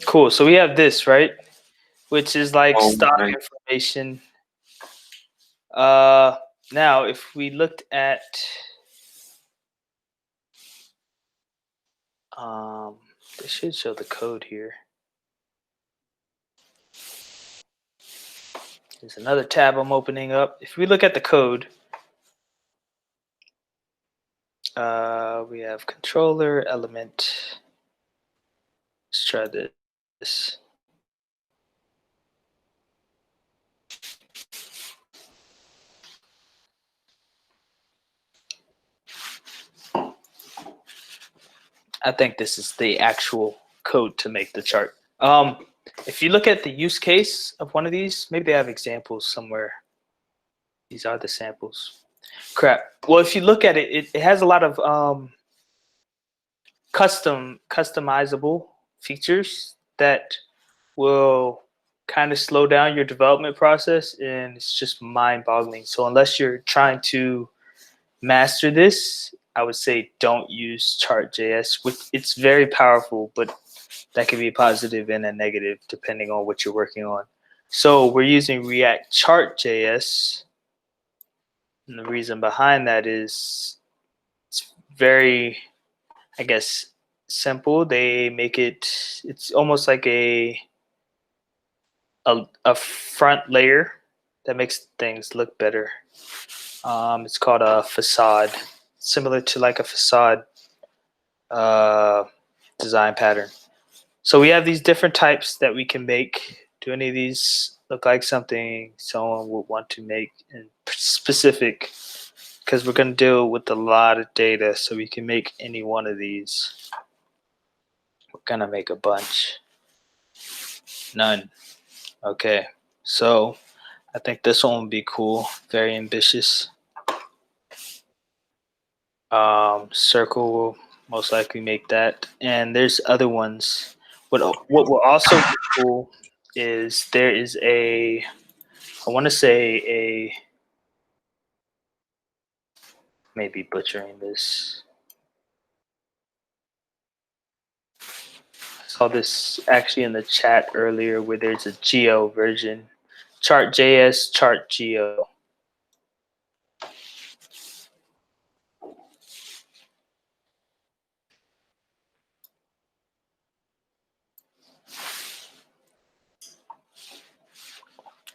Cool. So we have this, right? Which is like stock information. Now, if we looked at this should show the code here. There's another tab I'm opening up. If we look at the code, we have controller element. Let's try this. I think this is the actual code to make the chart. If you look at the use case of one of these, maybe they have examples somewhere. These are the samples. Crap. Well, if you look at it, it has a lot of customizable features that will kind of slow down your development process, and it's just mind-boggling. So unless you're trying to master this, I would say don't use Chart.js. It's very powerful, but that can be positive and a negative depending on what you're working on. So we're using React Chart.js. And the reason behind that is it's very, I guess, simple. They make it's almost like a front layer that makes things look better. It's called a facade, similar to like a facade design pattern. So we have these different types that we can make. Do any of these look like something someone would want to make in specific? Because we're going to deal with a lot of data, so we can make any one of these. We're going to make a bunch. None. Okay. So I think this one would be cool. Very ambitious. Circle will most likely make that. And there's other ones. What will also be cool is there is I want to say maybe butchering this. I saw this actually in the chat earlier where there's a Geo version. Chart.js, Chart Geo.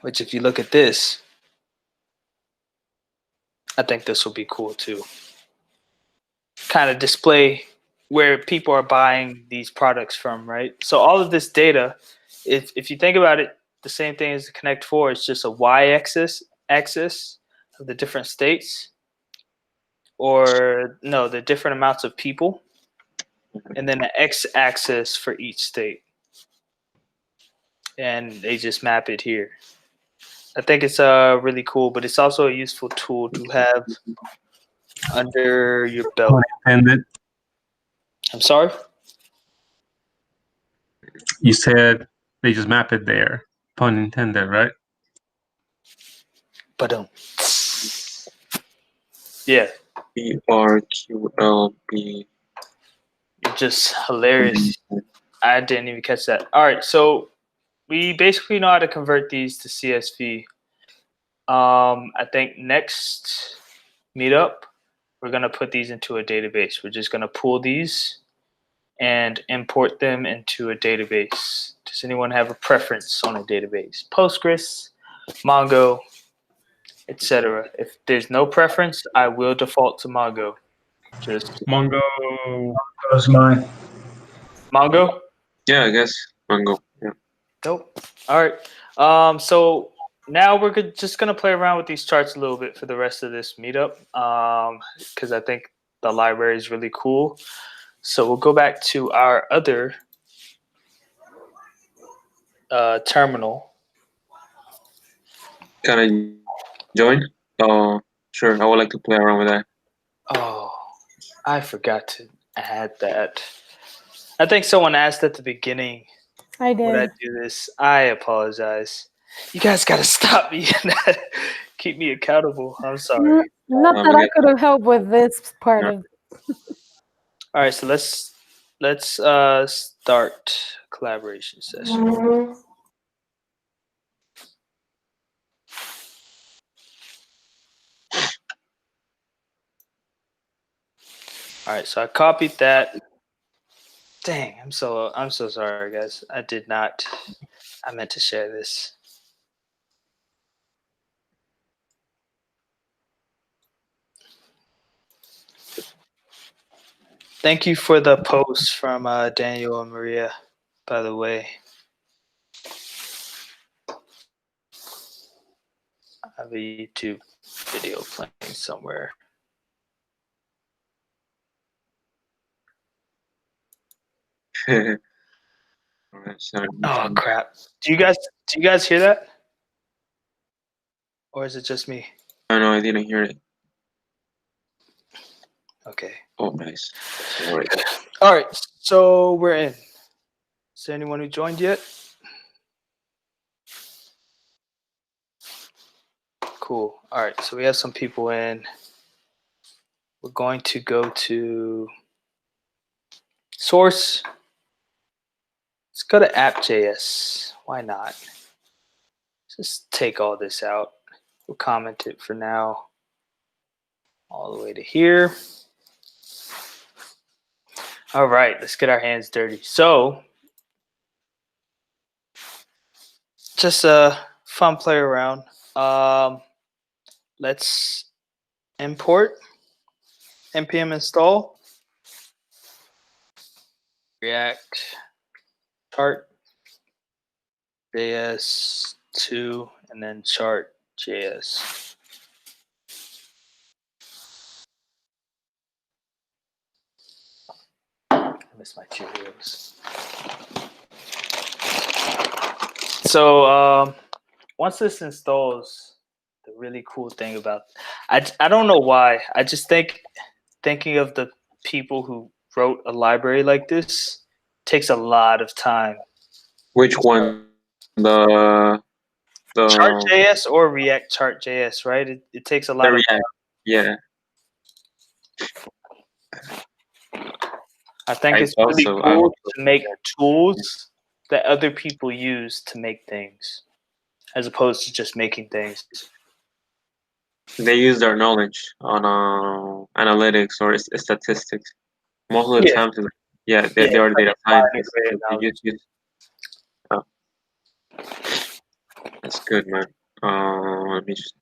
Which if you look at this, I think this will be cool too. Kind of display where people are buying these products from, right? So all of this data, if you think about it, the same thing as the Connect 4, it's just a y-axis of the different states, or no, the different amounts of people, and then an x-axis for each state. And they just map it here. I think it's really cool, but it's also a useful tool to have under your belt. Intended. I'm sorry? You said they just map it there. Pun intended, right? But yeah. BRQLB. You're just hilarious. I didn't even catch that. All right, so we basically know how to convert these to CSV. I think next meetup, we're gonna put these into a database. We're just gonna pull these and import them into a database. Does anyone have a preference on a database? Postgres, Mongo, etc. If there's no preference, I will default to Mongo. Just Mongo. That mine. Mongo? Yeah, I guess Mongo. Yeah. Nope. All right. So now we're just gonna play around with these charts a little bit for the rest of this meetup, because I think the library is really cool. So we'll go back to our other terminal. Can I join? Sure. I would like to play around with that. Oh, I forgot to add that. I think someone asked at the beginning. I did. Would I do this? I apologize. You guys gotta stop me and keep me accountable. I'm sorry. Not that I could have helped with this part of. All right, so let's start collaboration session. All right, so I copied that. Dang, I'm so sorry, guys. I did not. I meant to share this. Thank you for the post from Daniel and Maria, by the way. I have a YouTube video playing somewhere. Oh crap! Do you guys hear that? Or is it just me? No, I didn't hear it. Okay. Oh, nice. All right. All right, so we're in. Is there anyone who joined yet? Cool. All right, so we have some people in. we're going to go to source. Let's go to app.js. Why not? Just take all this out. We'll comment it for now all the way to here. All right, let's get our hands dirty. So just a fun play around. Let's import npm install React chart JS2 and then chart JS. I miss my Cheerios. So once this installs, the really cool thing about I don't know why, I just thinking of the people who wrote a library like this takes a lot of time. Which one? The Chart.js or React Chart.js, right? It takes a lot of React. Yeah. I think I it's thought really so. cool to make tools that other people use to make things, as opposed to just making things. They use their knowledge on analytics or statistics. Most of the Yeah. time, they are it's data like scientists. integrated They knowledge. oh. That's good, man. Let me just.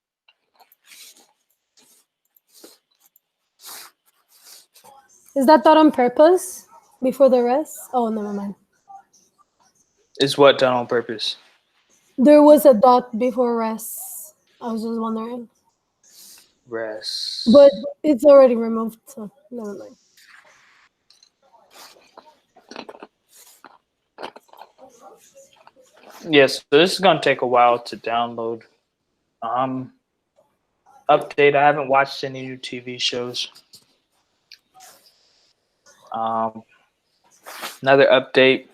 Is that done on purpose before the rest? Oh, never mind. Is what done on purpose? There was a dot before rest. I was just wondering. Rest. But it's already removed, so never mind. Yes, so this is gonna take a while to download. Update. I haven't watched any new TV shows. Another update.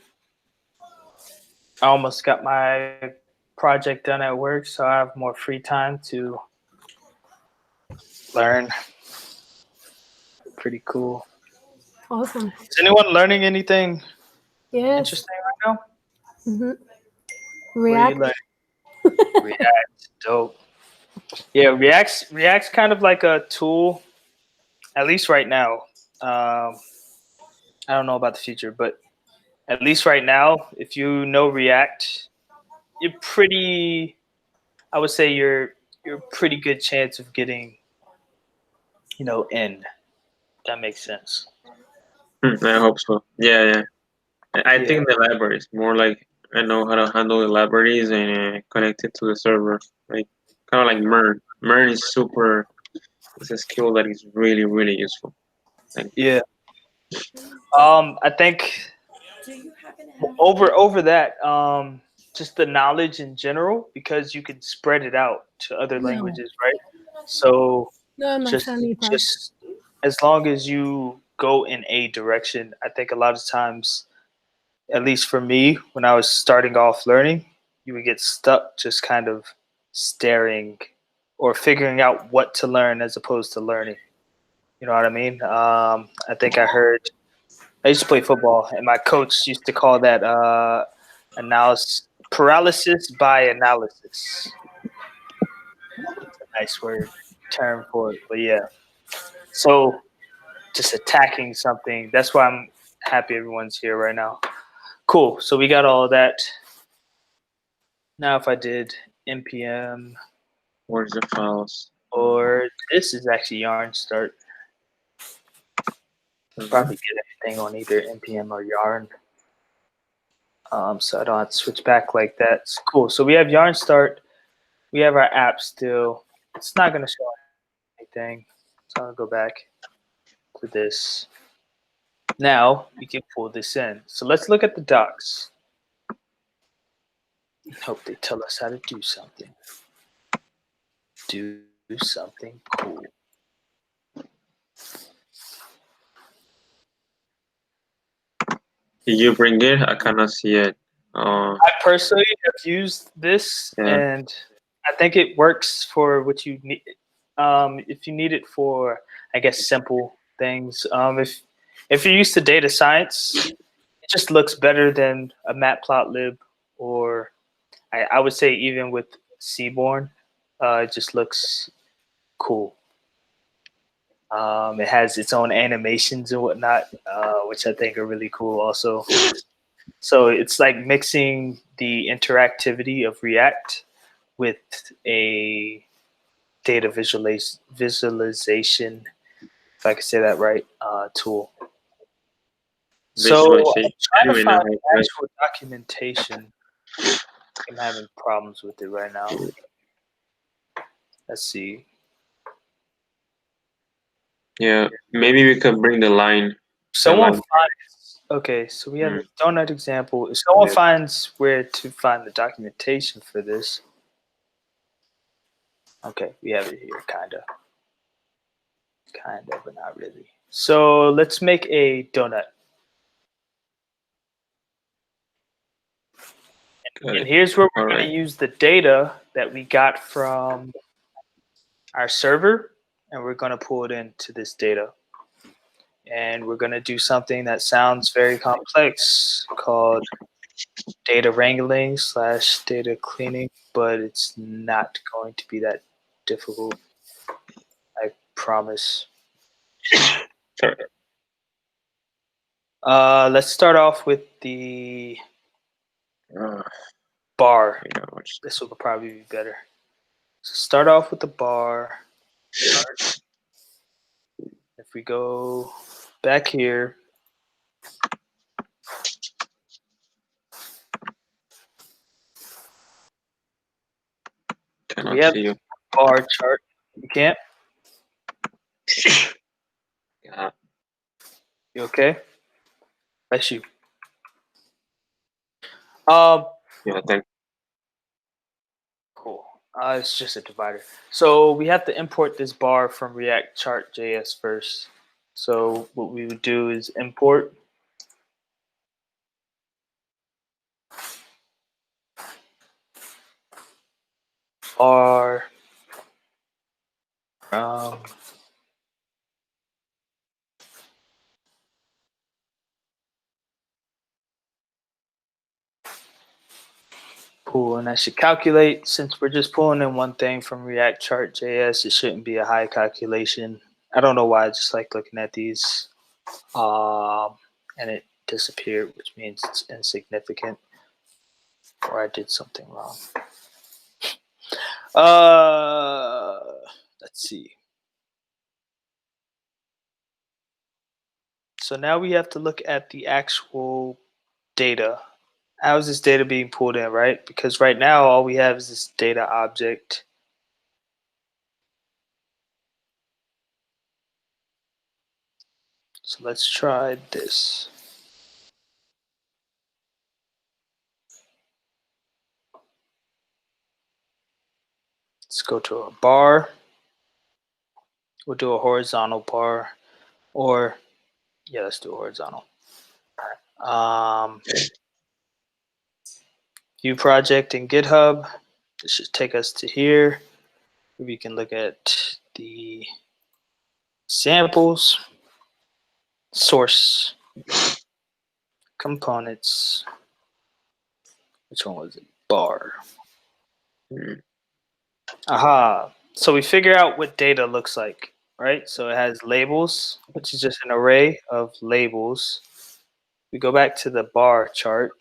I almost got my project done at work, so I have more free time to learn. Pretty cool. Awesome. Is anyone learning anything Yes. interesting right now? Mm-hmm. What are you React. learning? React. Dope. Yeah, React's kind of like a tool, at least right now. I don't know about the future, but at least right now, if you know React, you're pretty. I would say you're pretty good chance of getting, in. That makes sense. I hope so. Yeah. I Yeah. think the library is more like I know how to handle the libraries and connect it to the server. Like kind of like MERN. MERN is super. It's a skill that is really really useful. Yeah. I think over that, just the knowledge in general, because you can spread it out to other languages, right? So No, my just family part. just as long as you go in a direction, I think a lot of times, at least for me, when I was starting off learning, you would get stuck just kind of staring or figuring out what to learn as opposed to learning. You know what I mean? I think I used to play football, and my coach used to call that paralysis by analysis. It's a nice term for it, but yeah. So just attacking something. That's why I'm happy everyone's here right now. Cool. So we got all of that. Now if I did npm, Where's the files? or this is actually yarn start. Probably get everything on either npm or yarn. So I don't have to switch back like that. It's cool. So we have yarn start. We have our app still. It's not going to show anything. So I'll go back to this. Now we can pull this in. So let's look at the docs. Hope they tell us how to do something. Do something cool. Did you bring it? I cannot see it. I personally have used this, Yeah. and I think it works for what you need. If you need it for, I guess, simple things. If you're used to data science, it just looks better than a matplotlib, or I would say even with Seaborn, it just looks cool. It has its own animations and whatnot, which I think are really cool also. So it's like mixing the interactivity of React with a data visualization, if I could say that right, tool. So I'm Visualization. trying to Anyway, find now the actual documentation. I'm having problems with it right now. Let's see. yeah, maybe we could bring the line. Someone line. finds. Okay, so we have a donut example. If someone finds where to find the documentation for this. Okay, we have it here, kinda, but not really. So let's make a donut. And here's where we're going to use the data that we got from our server, and we're going to pull it into this data. And we're going to do something that sounds very complex called data wrangling / data cleaning, but it's not going to be that difficult. I promise. Sorry. Let's start off with the bar. This will probably be better. So start off with the bar. If we go back here, Cannot we have see you. bar chart. You can't? Yeah. You okay? Bless you. Yeah, thank Cool. It's just a divider. So we have to import this bar from React Chart.js first. So what we would do is import bar pool, and that should calculate. Since we're just pulling in one thing from React Chart.js, it shouldn't be a high calculation. I don't know why I just like looking at these. And it disappeared, which means it's insignificant, or I did something wrong. Let's see. So now we have to look at the actual data. How is this data being pulled in, right? Because right now all we have is this data object. So let's try this. Let's go to a bar. We'll do a horizontal bar, or yeah, let's do a horizontal. View project in GitHub. This should take us to here. We can look at the samples, source, components. Which one was it? Bar. Aha. So we figure out what data looks like, right? So it has labels, which is just an array of labels. We go back to the bar chart.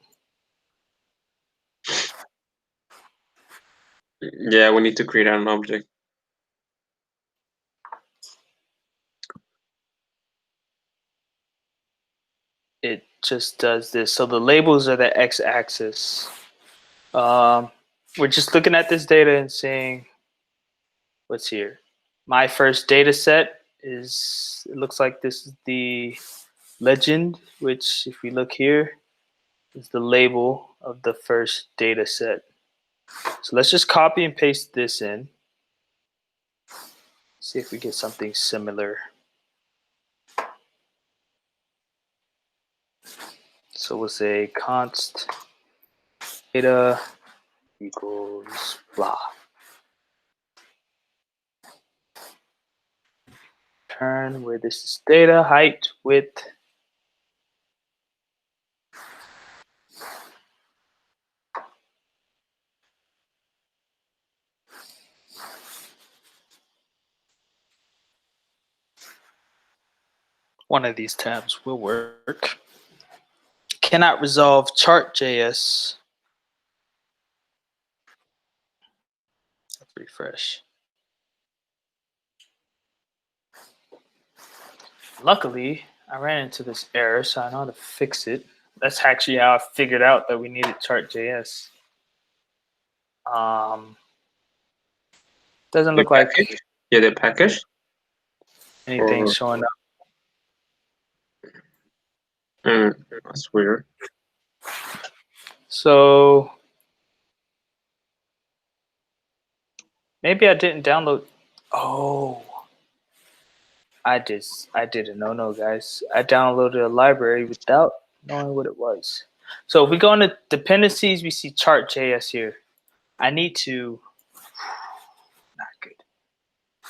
Yeah, we need to create an object. It just does this. So the labels are the x-axis. We're just looking at this data and saying, what's here? My first data set is, it looks like this is the legend, which if we look here, is the label of the first data set. So let's just copy and paste this in. See if we get something similar. So we'll say const data equals blah. return where this is data, height, width. One of these tabs will work. Cannot resolve chart.js. Let's refresh. Luckily, I ran into this error, so I know how to fix it. That's actually how I figured out that we needed chart.js. Doesn't look like the package. anything's showing up. That's weird. So maybe I didn't download. Oh, I did a no, guys. I downloaded a library without knowing what it was. So if we go into dependencies, we see chart.js here. I need to not good.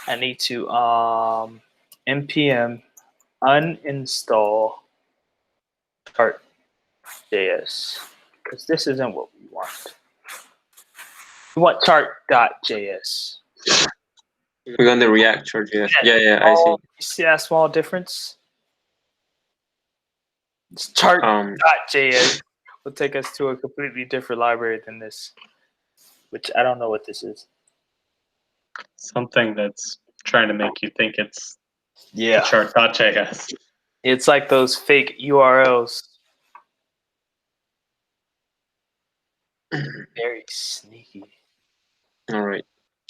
I need to npm uninstall chart.js because this isn't what we want. We want chart.js. We're going to React chart.js. Yeah, I see. You see that small difference? It's chart.js will take us to a completely different library than this, which I don't know what this is. Something that's trying to make you think it's Yeah. chart.js. It's like those fake URLs. Very sneaky. All right.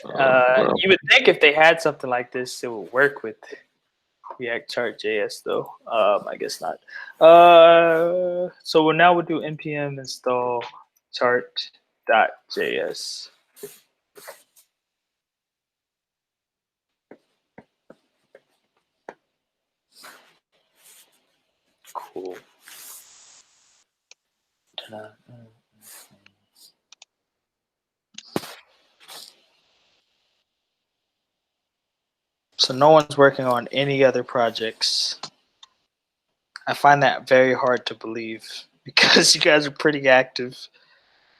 You would think if they had something like this, it would work with React chart.js, though. I guess not. So now we'll do npm install chart.js. Cool. So no one's working on any other projects. I find that very hard to believe because you guys are pretty active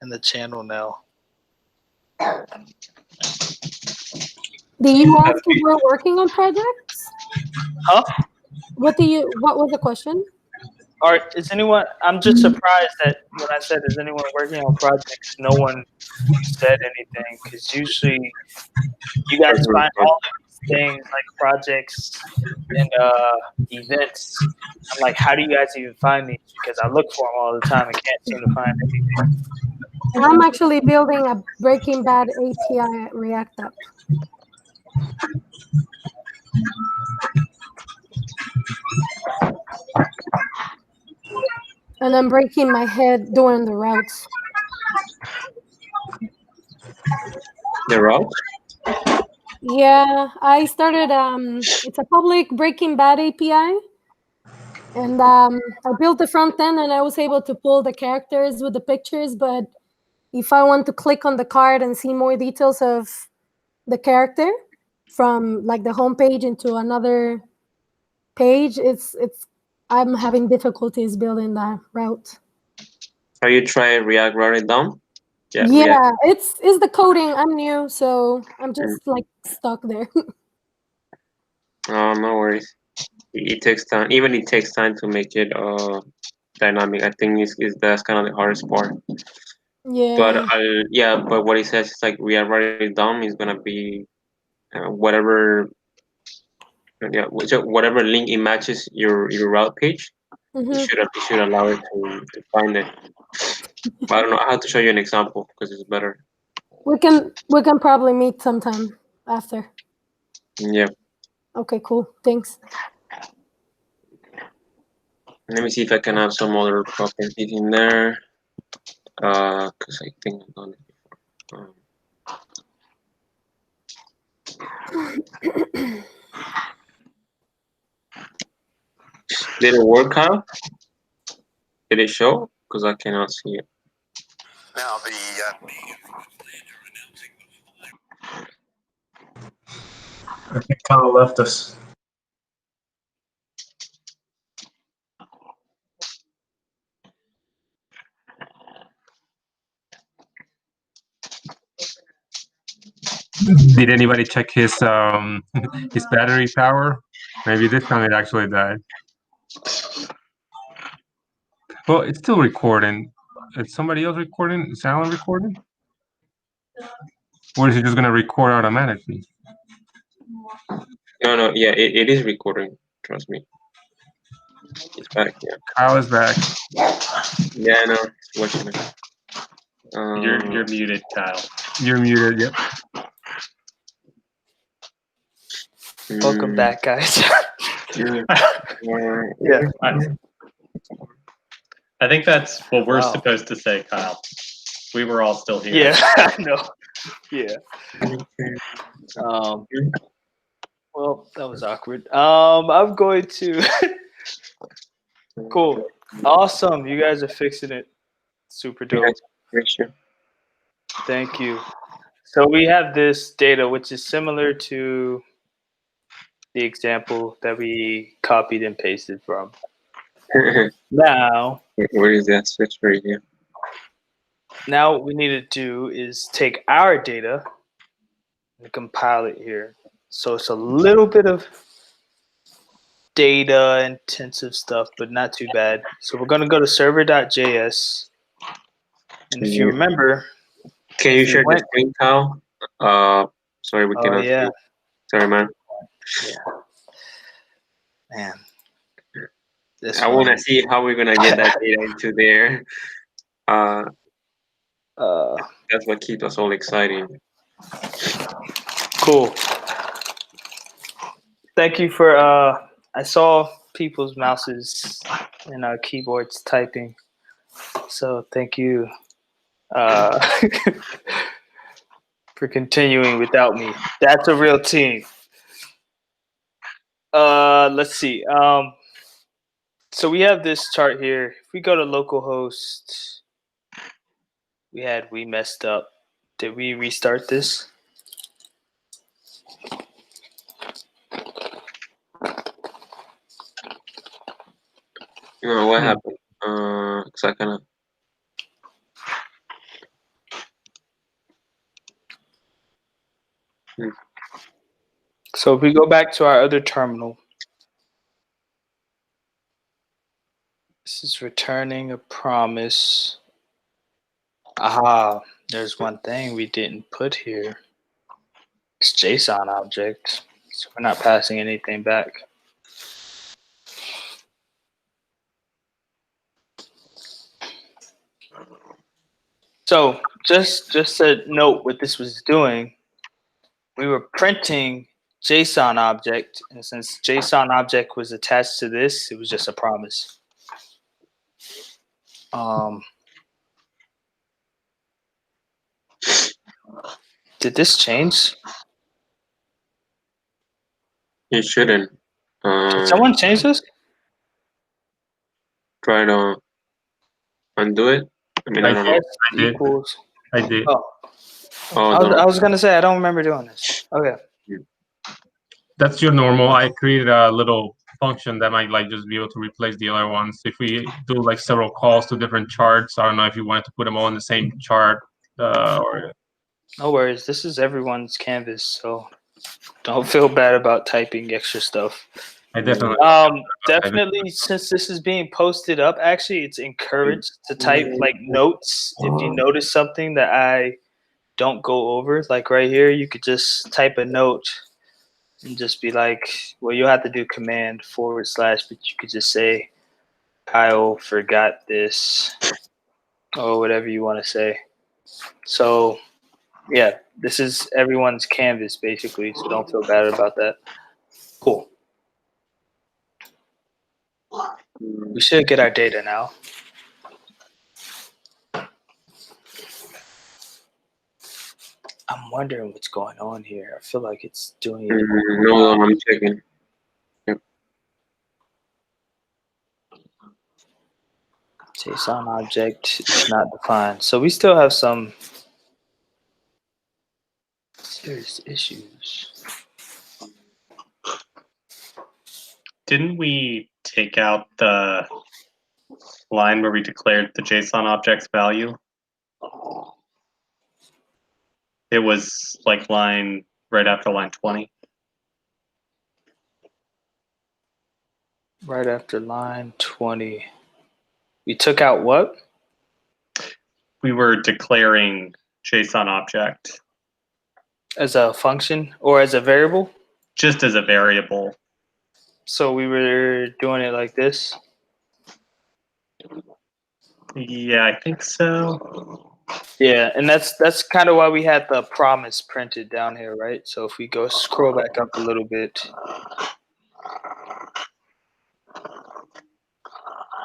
in the channel now. Do you ask if we're working on projects? Huh? What was the question? Or is anyone? I'm just surprised that when I said, "Is anyone working on projects?" No one said anything because usually you guys find all of these things like projects and events. I'm like, how do you guys even find these? Because I look for them all the time and can't seem to find anything. I'm actually building a Breaking Bad API React app. And I'm breaking my head doing the routes. The routes? Yeah, I started, it's a public Breaking Bad API. And I built the front end and I was able to pull the characters with the pictures. But if I want to click on the card and see more details of the character from like the home page into another page, I'm having difficulties building that route. Have you tried React Routing Down? Yeah, it's the coding. I'm new, so I'm just like stuck there. No worries. It takes time. Even it takes time to make it dynamic. I think that's kind of the hardest part. Yeah. But what it says is like React Routing Down is gonna be whatever link it matches your route page. It should allow it to find it. But I don't know. I have to show you an example because it's better. We can probably meet sometime after. Yeah. Okay, cool. Thanks. Let me see if I can have some other properties in there. Because I think I've done it before. Did it work out? Did it show? Because I cannot see it. Now I think Kyle left us. Did anybody check his his battery power? Maybe this time it actually died. Well, it's still recording. Is somebody else recording? Is Alan recording? Or is it just gonna record automatically? No, yeah, it is recording. Trust me. It's back. Yeah. Kyle is back. Yeah, I know. It's watching it. You're muted, Kyle. You're muted. Yep. Welcome back, guys. Yeah. I think that's what we're Wow. supposed to say, Kyle. We were all still here. Yeah, I know. Yeah. Well, that was awkward. I'm going to. Cool. Awesome. You guys are fixing it. Super dope. Thank you. So we have this data, which is similar to the example that we copied and pasted from. Now, Where is that switch right here? now what we need to do is take our data and compile it here. So it's a little bit of data intensive stuff, but not too bad. So we're going to go to server.js. And if you remember, Can you share the screen, Kyle? Sorry, we cannot. yeah. Sorry, man. Yeah. Man. I want to see how we're gonna get that data into there. That's what keeps us all excited. Cool. Thank you for. I saw people's mouses and keyboards typing, so thank you for continuing without me. That's a real team. Let's see. So we have this chart here. If we go to localhost, we messed up. Did we restart this? No, what happened? Cause I kind of. So if we go back to our other terminal, this is returning a promise. Aha, there's one thing we didn't put here. It's JSON object, so we're not passing anything back. So just to note what this was doing, we were printing JSON object, and since JSON object was attached to this, it was just a promise. Did this change? It shouldn't. Did someone change this? Try to undo it. I mean, I don't know. I did. Equals. I did. I was gonna say I don't remember doing this. Okay. That's your normal. I created a little function that might just be able to replace the other ones. If we do several calls to different charts, I don't know if you wanted to put them all in the same chart or. No worries. This is everyone's canvas, so don't feel bad about typing extra stuff. I definitely. Definitely, since this is being posted up, actually, it's encouraged to type notes. If you notice something that I don't go over, like right here, you could just type a note and just be like, well, you'll have to do command / but you could just say, Kyle forgot this, or whatever you want to say. So, yeah, this is everyone's canvas, basically, so don't feel bad about that. Cool. We should get our data now. I'm wondering what's going on here. I feel like it's doing it. No, I'm checking. Yep. JSON object is not defined. So we still have some serious issues. Didn't we take out the line where we declared the JSON object's value? It was like line right after line 20. Right after line 20. We took out what? We were declaring JSON object. As a function or as a variable? Just as a variable. So we were doing it like this? Yeah, I think so. Yeah, and that's kind of why we had the promise printed down here, right? So if we go scroll back up a little bit,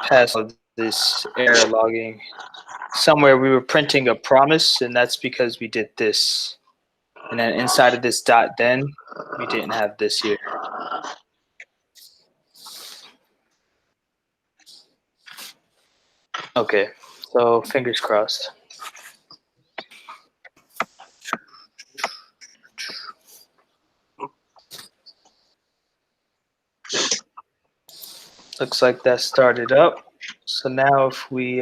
past this error logging, somewhere we were printing a promise, and that's because we did this. And then inside of this dot then, we didn't have this here. Okay, so fingers crossed. Looks like that started up. So now if we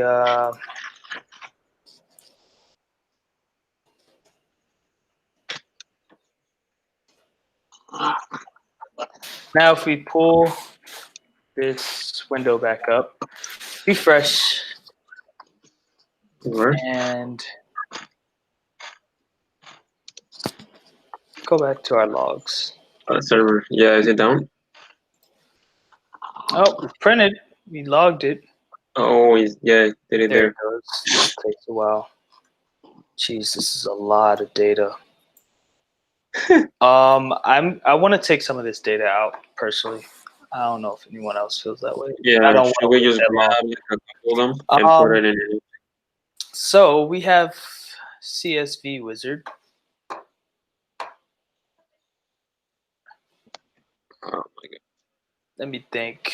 pull this window back up, refresh, and go back to our logs. Server, yeah, is it down? Oh, we printed. We logged it. Oh, yeah, did it There there. it goes. It takes a while. Jeez, this is a lot of data. I want to take some of this data out personally. I don't know if anyone else feels that way. Yeah, I don't should want we to just wait that long. grab like, a couple of them and put it in? So we have CSV wizard. Oh my god. Let me think.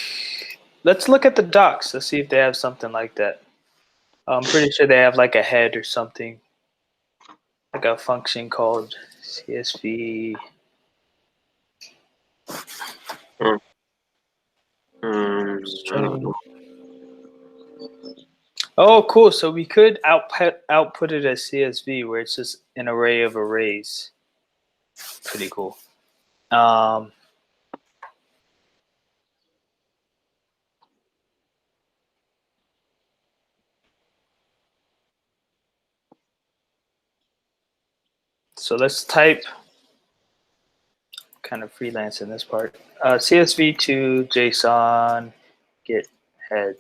Let's look at the docs. Let's see if they have something like that. I'm pretty sure they have like a head or something, like a function called CSV. I don't know. Oh, cool. So we could output it as CSV, where it's just an array of arrays. Pretty cool. So let's type, kind of freelance in this part, CSV to JSON get head.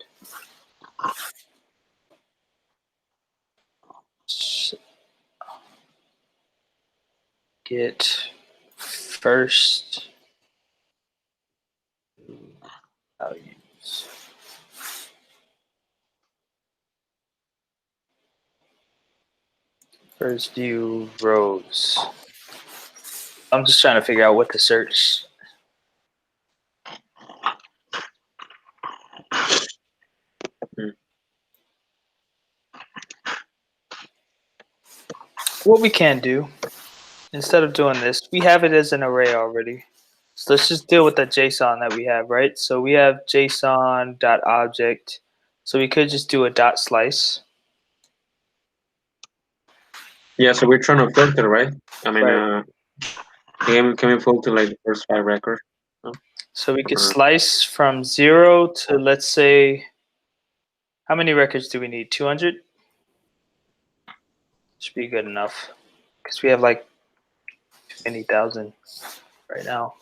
Get first values. First view rows. I'm just trying to figure out what to search. What we can do, instead of doing this, we have it as an array already. So let's just deal with the JSON that we have, right? So we have JSON.object. So we could just do a dot slice. Yeah, so we're trying to filter, right? I mean, Right. can we filter like the first 5 records? No? So we could slice from 0 to, let's say, how many records do we need? 200? Should be good enough because we have like 20,000 right now.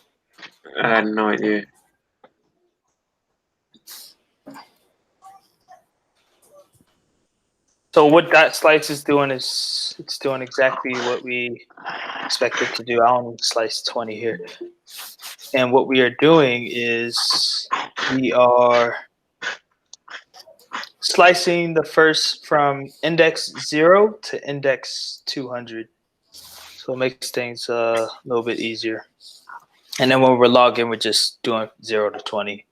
I had no idea. So what dot slice is doing is it's doing exactly what we expect it to do. I only slice 20 here. And what we are doing is we are slicing the first from index 0 to index 200. So it makes things a little bit easier. And then when we're logging, we're just doing 0 to 20.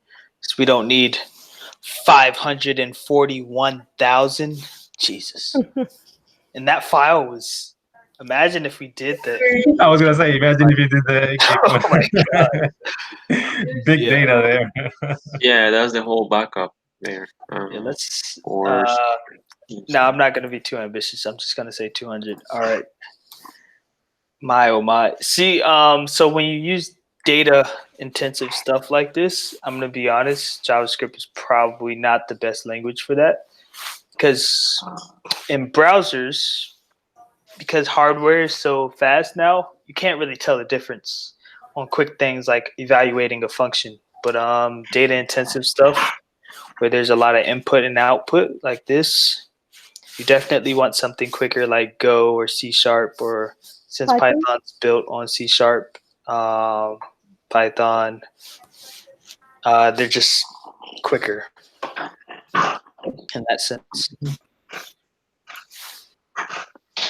So we don't need 541,000. Jesus. And that file was, imagine if we did that. I was gonna say, imagine if you did the Oh my God. big Yeah. data there. Yeah, that's the whole backup there. Yeah, let's, Or no, I'm not going to be too ambitious. I'm just going to say 200. All right. My oh my. See, so when you use data intensive stuff like this, I'm gonna be honest, JavaScript is probably not the best language for that. Because in browsers, because hardware is so fast now, you can't really tell the difference on quick things like evaluating a function. But data intensive stuff where there's a lot of input and output like this, you definitely want something quicker like Go or C Sharp, or since Python? Python's built on C Sharp, Python, they're just quicker in that sense.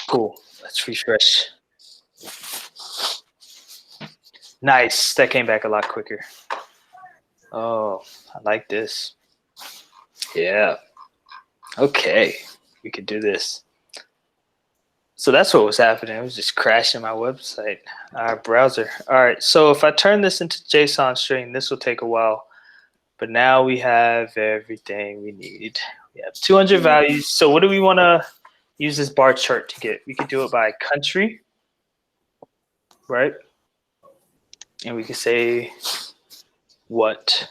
Cool. Let's refresh. Nice. That came back a lot quicker. Oh, I like this. Yeah. Okay. We could do this. So that's what was happening. It was just crashing my website, our browser. All right. So if I turn this into JSON string, this will take a while. But now we have everything we need. We have 200 values. So what do we want to use this bar chart to get? We could do it by country, right? And we could say what?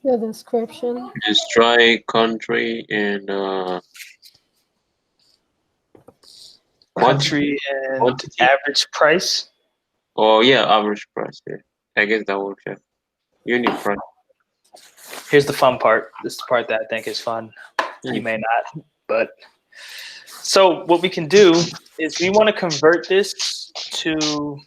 The description. Just try country and Country and quantity. average price. Oh yeah, average price. Yeah, I guess that works. Yeah, unit price. Here's the fun part. This is the part that I think is fun. You may not, but so what we can do is we want to convert this to,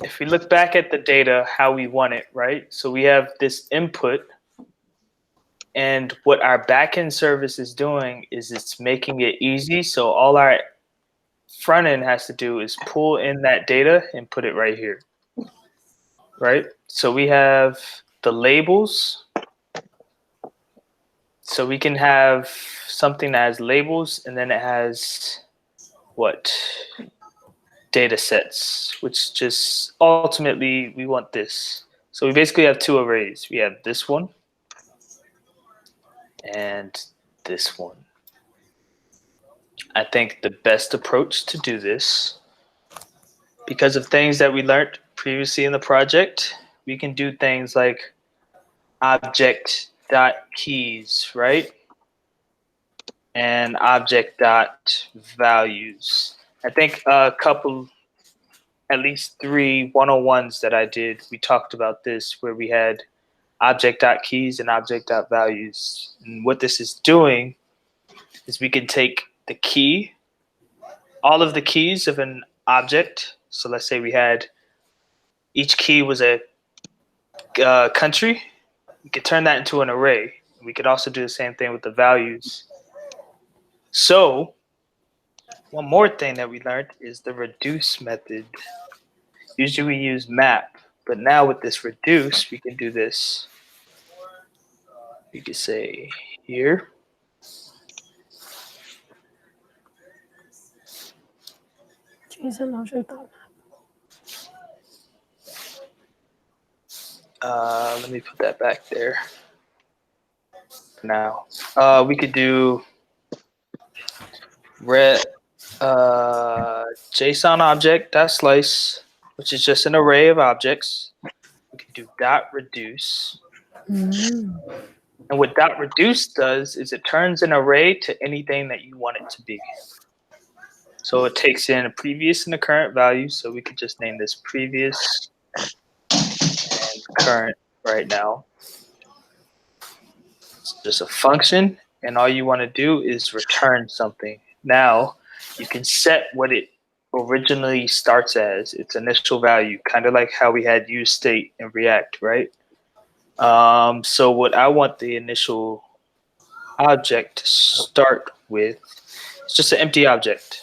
if we look back at the data, how we want it, right? So we have this input, and what our backend service is doing is it's making it easy. So all our front end has to do is pull in that data and put it right here, right? So we have the labels. So we can have something that has labels, and then it has what? Data sets, which just ultimately we want this. So we basically have two arrays. We have this one and this one. I think the best approach to do this, because of things that we learned previously in the project, we can do things like object.keys, right? And object.values. I think a couple, at least 3 101s that I did, we talked about this, where we had object.keys and object.values. And what this is doing is we can take the key, all of the keys of an object. So let's say we had, each key was a country. We could turn that into an array. We could also do the same thing with the values. So one more thing that we learned is the reduce method. Usually we use map, but now with this reduce, we can do this. We could say here. Let me put that back there for now. We could do JSON object.slice, which is just an array of objects. We could do dot reduce. And what dot reduce does is it turns an array to anything that you want it to be. So it takes in a previous and a current value. So we could just name this previous and current right now. It's just a function, and all you want to do is return something. Now you can set what it originally starts as, its initial value, kind of like how we had use state in React, right? So what I want the initial object to start with is just an empty object.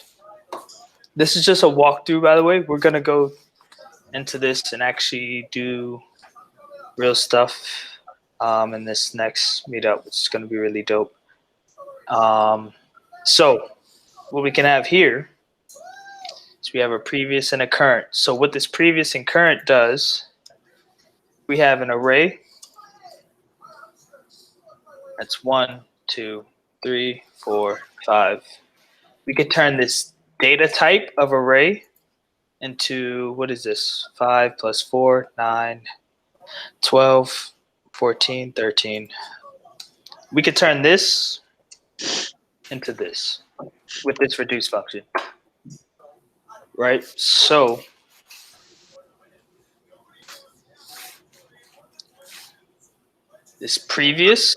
This is just a walkthrough, by the way. We're going to go into this and actually do real stuff in this next meetup, which is going to be really dope. So what we can have here is we have a previous and a current. So what this previous and current does, we have an array. That's 1, 2, 3, 4, 5. We could turn this data type of array into, what is this? 5 plus 4, 9, 12, 14, 13. We could turn this into this with this reduce function, right? So this previous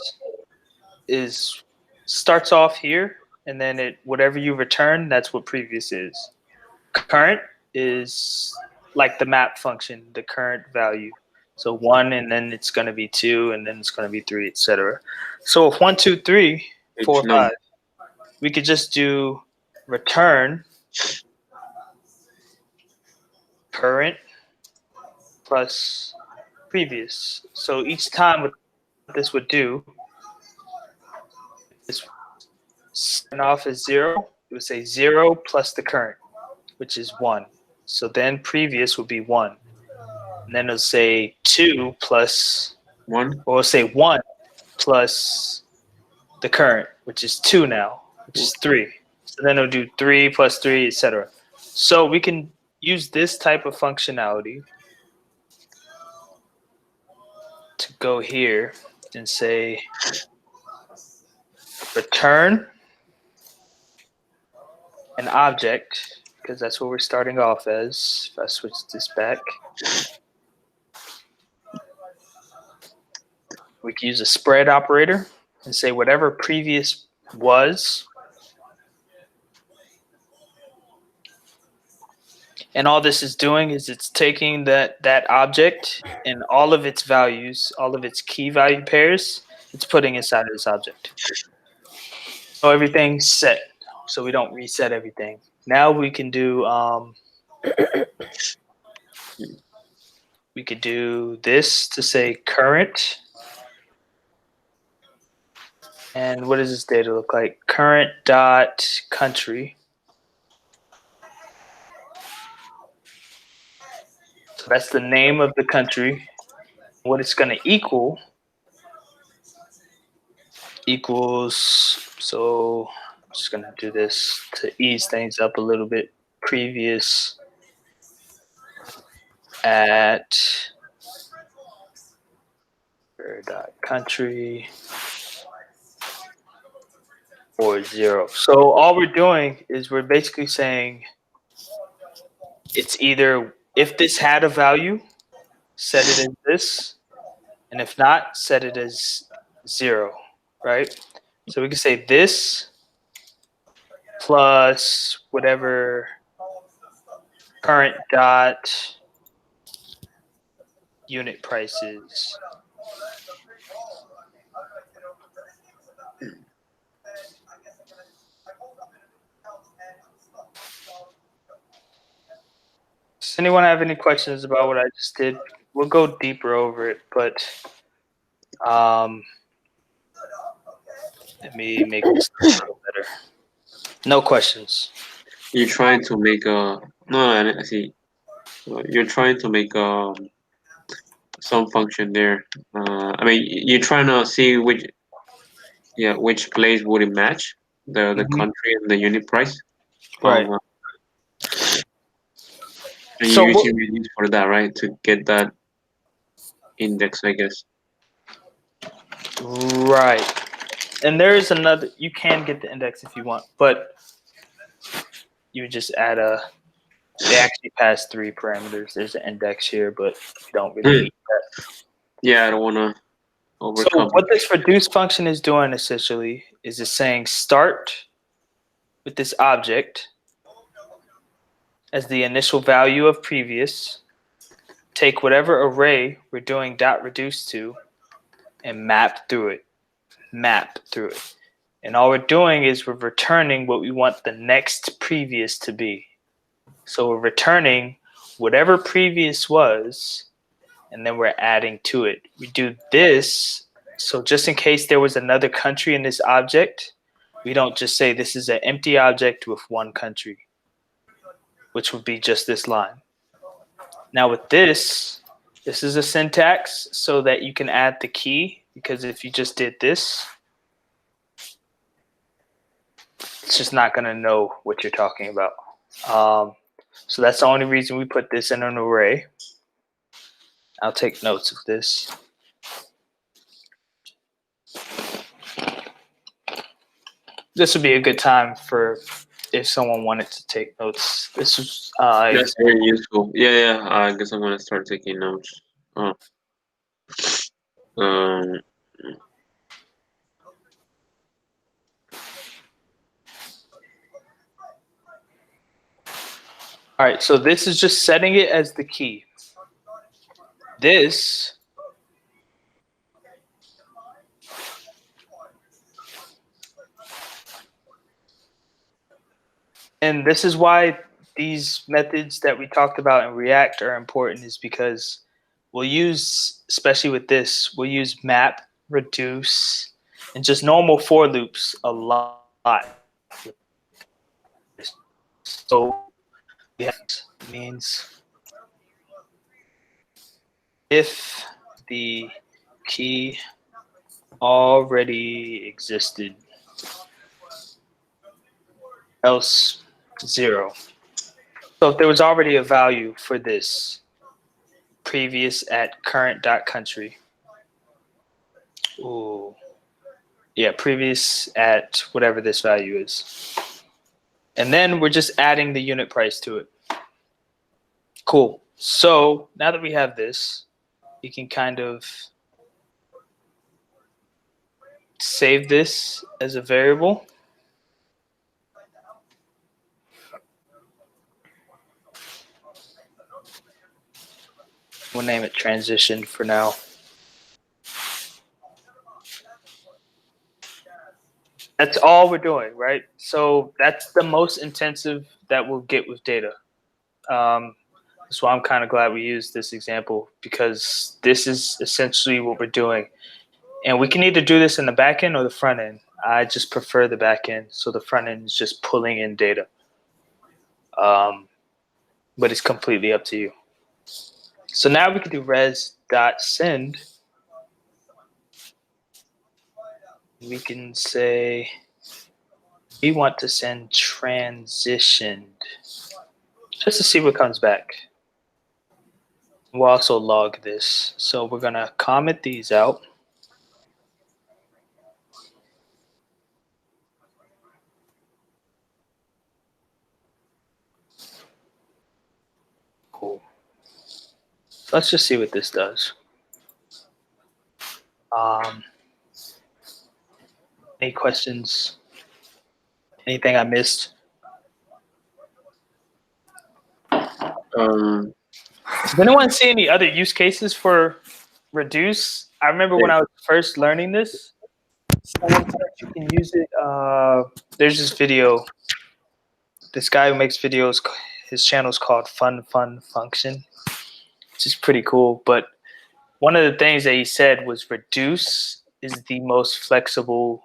starts off here, and then whatever you return, that's what previous is. Current is like the map function, the current value. So 1, and then it's going to be 2, and then it's going to be 3, etc. So if 1, 2, 3, 4, 5, we could just do return current plus previous. So each time what this would do is start off as 0. It would say 0 plus the current, which is 1. So then previous would be 1. And then it'll say 2 plus 1. Or it'll say 1 plus the current, which is 2 now, which is 3. So then it'll do 3 plus 3, etc. So we can use this type of functionality to go here and say return an object, because that's what we're starting off as. If I switch this back, we can use a spread operator and say whatever previous was, and all this is doing is it's taking that object and all of its values, all of its key value pairs, it's putting inside of this object. So everything's set, so we don't reset everything. Now we can do we could do this to say current. And what does this data look like? Current dot country. So that's the name of the country. What it's going to equals, so I'm just going to do this to ease things up a little bit. Previous at dot country or 0. So all we're doing is we're basically saying it's either, if this had a value, set it as this, and if not, set it as 0, right? So we can say this plus whatever current dot unit price is. Does anyone have any questions about what I just did? We'll go deeper over it, but let me make this a little better. No questions. You're trying to make a I see. You're trying to make some function there. I mean, you're trying to see which place would it match the country and the unit price. Right. And So you're using reduce for that, right? To get that index, I guess. Right. And there is another, you can get the index if you want, but you just add they actually pass 3 parameters. There's an index here, but you don't really need that. Yeah, I don't want to overcome. So what this reduce function is doing essentially is it's saying start with this object as the initial value of previous, take whatever array we're doing dot reduce to, and map through it. And all we're doing is we're returning what we want the next previous to be. So we're returning whatever previous was, and then we're adding to it. We do this, so just in case there was another country in this object, we don't just say this is an empty object with 1 country, which would be just this line. Now with this is a syntax so that you can add the key, because if you just did this, it's just not going to know what you're talking about. So that's the only reason we put this in an array. I'll take notes of this. This would be a good time for if someone wanted to take notes. This is That's very useful. Yeah. I guess I'm gonna start taking notes. Oh. Um. all right. So this is just setting it as the key. This and this is why these methods that we talked about in React are important, is because we'll use, especially with this, we'll use map, reduce, and just normal for loops a lot. So that means if the key already existed, else 0. So if there was already a value for this, previous at current.country. Ooh. Yeah, previous at whatever this value is. And then we're just adding the unit price to it. Cool. So now that we have this, you can kind of save this as a variable. We'll name it transition for now. That's all we're doing, right? So that's the most intensive that we'll get with data. That's why I'm kind of glad we used this example, because this is essentially what we're doing. And we can either do this in the back end or the front end. I just prefer the back end. So the front end is just pulling in data. But it's completely up to you. So now we can do res.send. We can say we want to send transitioned, just to see what comes back. We'll also log this. So we're gonna comment these out. Cool. Let's just see what this does. Any questions? Anything I missed? Does anyone see any other use cases for reduce? I remember when I was first learning this, someone said you can use it. There's this video. This guy who makes videos, his channel is called Fun Function, which is pretty cool. But one of the things that he said was reduce is the most flexible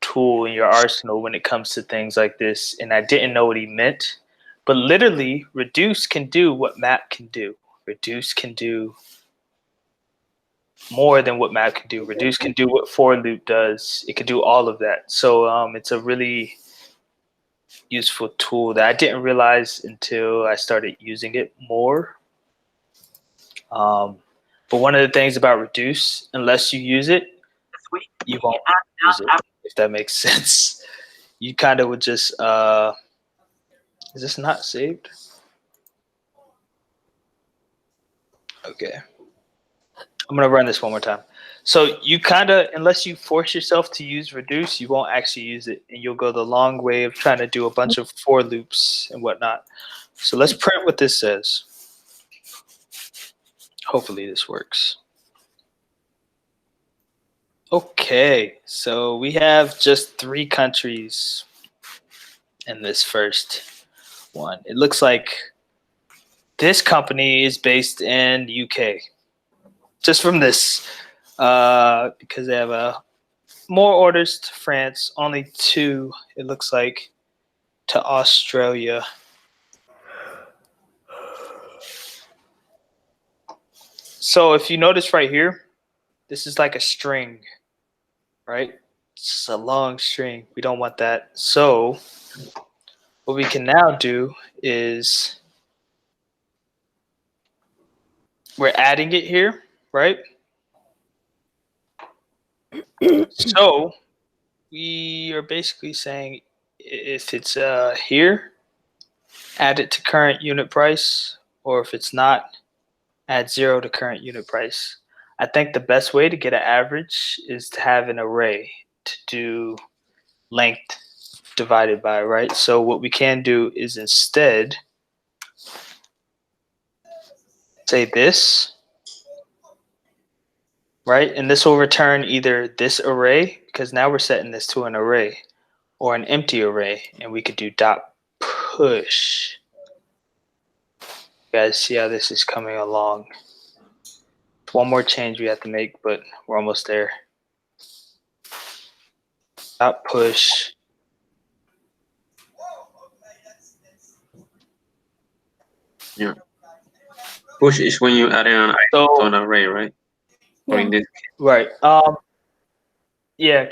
tool in your arsenal when it comes to things like this. And I didn't know what he meant. But literally, reduce can do what map can do. Reduce can do more than what map can do. Reduce can do what for loop does. It can do all of that. So it's a really useful tool that I didn't realize until I started using it more. But one of the things about reduce, unless you use it, you won't use it, if that makes sense. You kind of would just, is this not saved? Okay. I'm going to run this one more time. So you kind of, unless you force yourself to use reduce, you won't actually use it. And you'll go the long way of trying to do a bunch of for loops and whatnot. So let's print what this says. Hopefully this works. Okay, so we have just 3 countries in this first one. It looks like this company is based in the UK. Just from this, because they have more orders to France, only 2, it looks like, to Australia. So if you notice right here, this is like a string, right? It's a long string. We don't want that. So what we can now do is we're adding it here, right? So we are basically saying if it's here, add it to current unit price, or if it's not, add 0 to current unit price. I think the best way to get an average is to have an array to do length divided by, right? So what we can do is instead say this, right? And this will return either this array, because now we're setting this to an array, or an empty array, and we could do dot push. You guys see how this is coming along? One more change we have to make, but we're almost there. Dot push. Yeah. Push is when you add in an item to an array, right? Or in this case. Right. Yeah.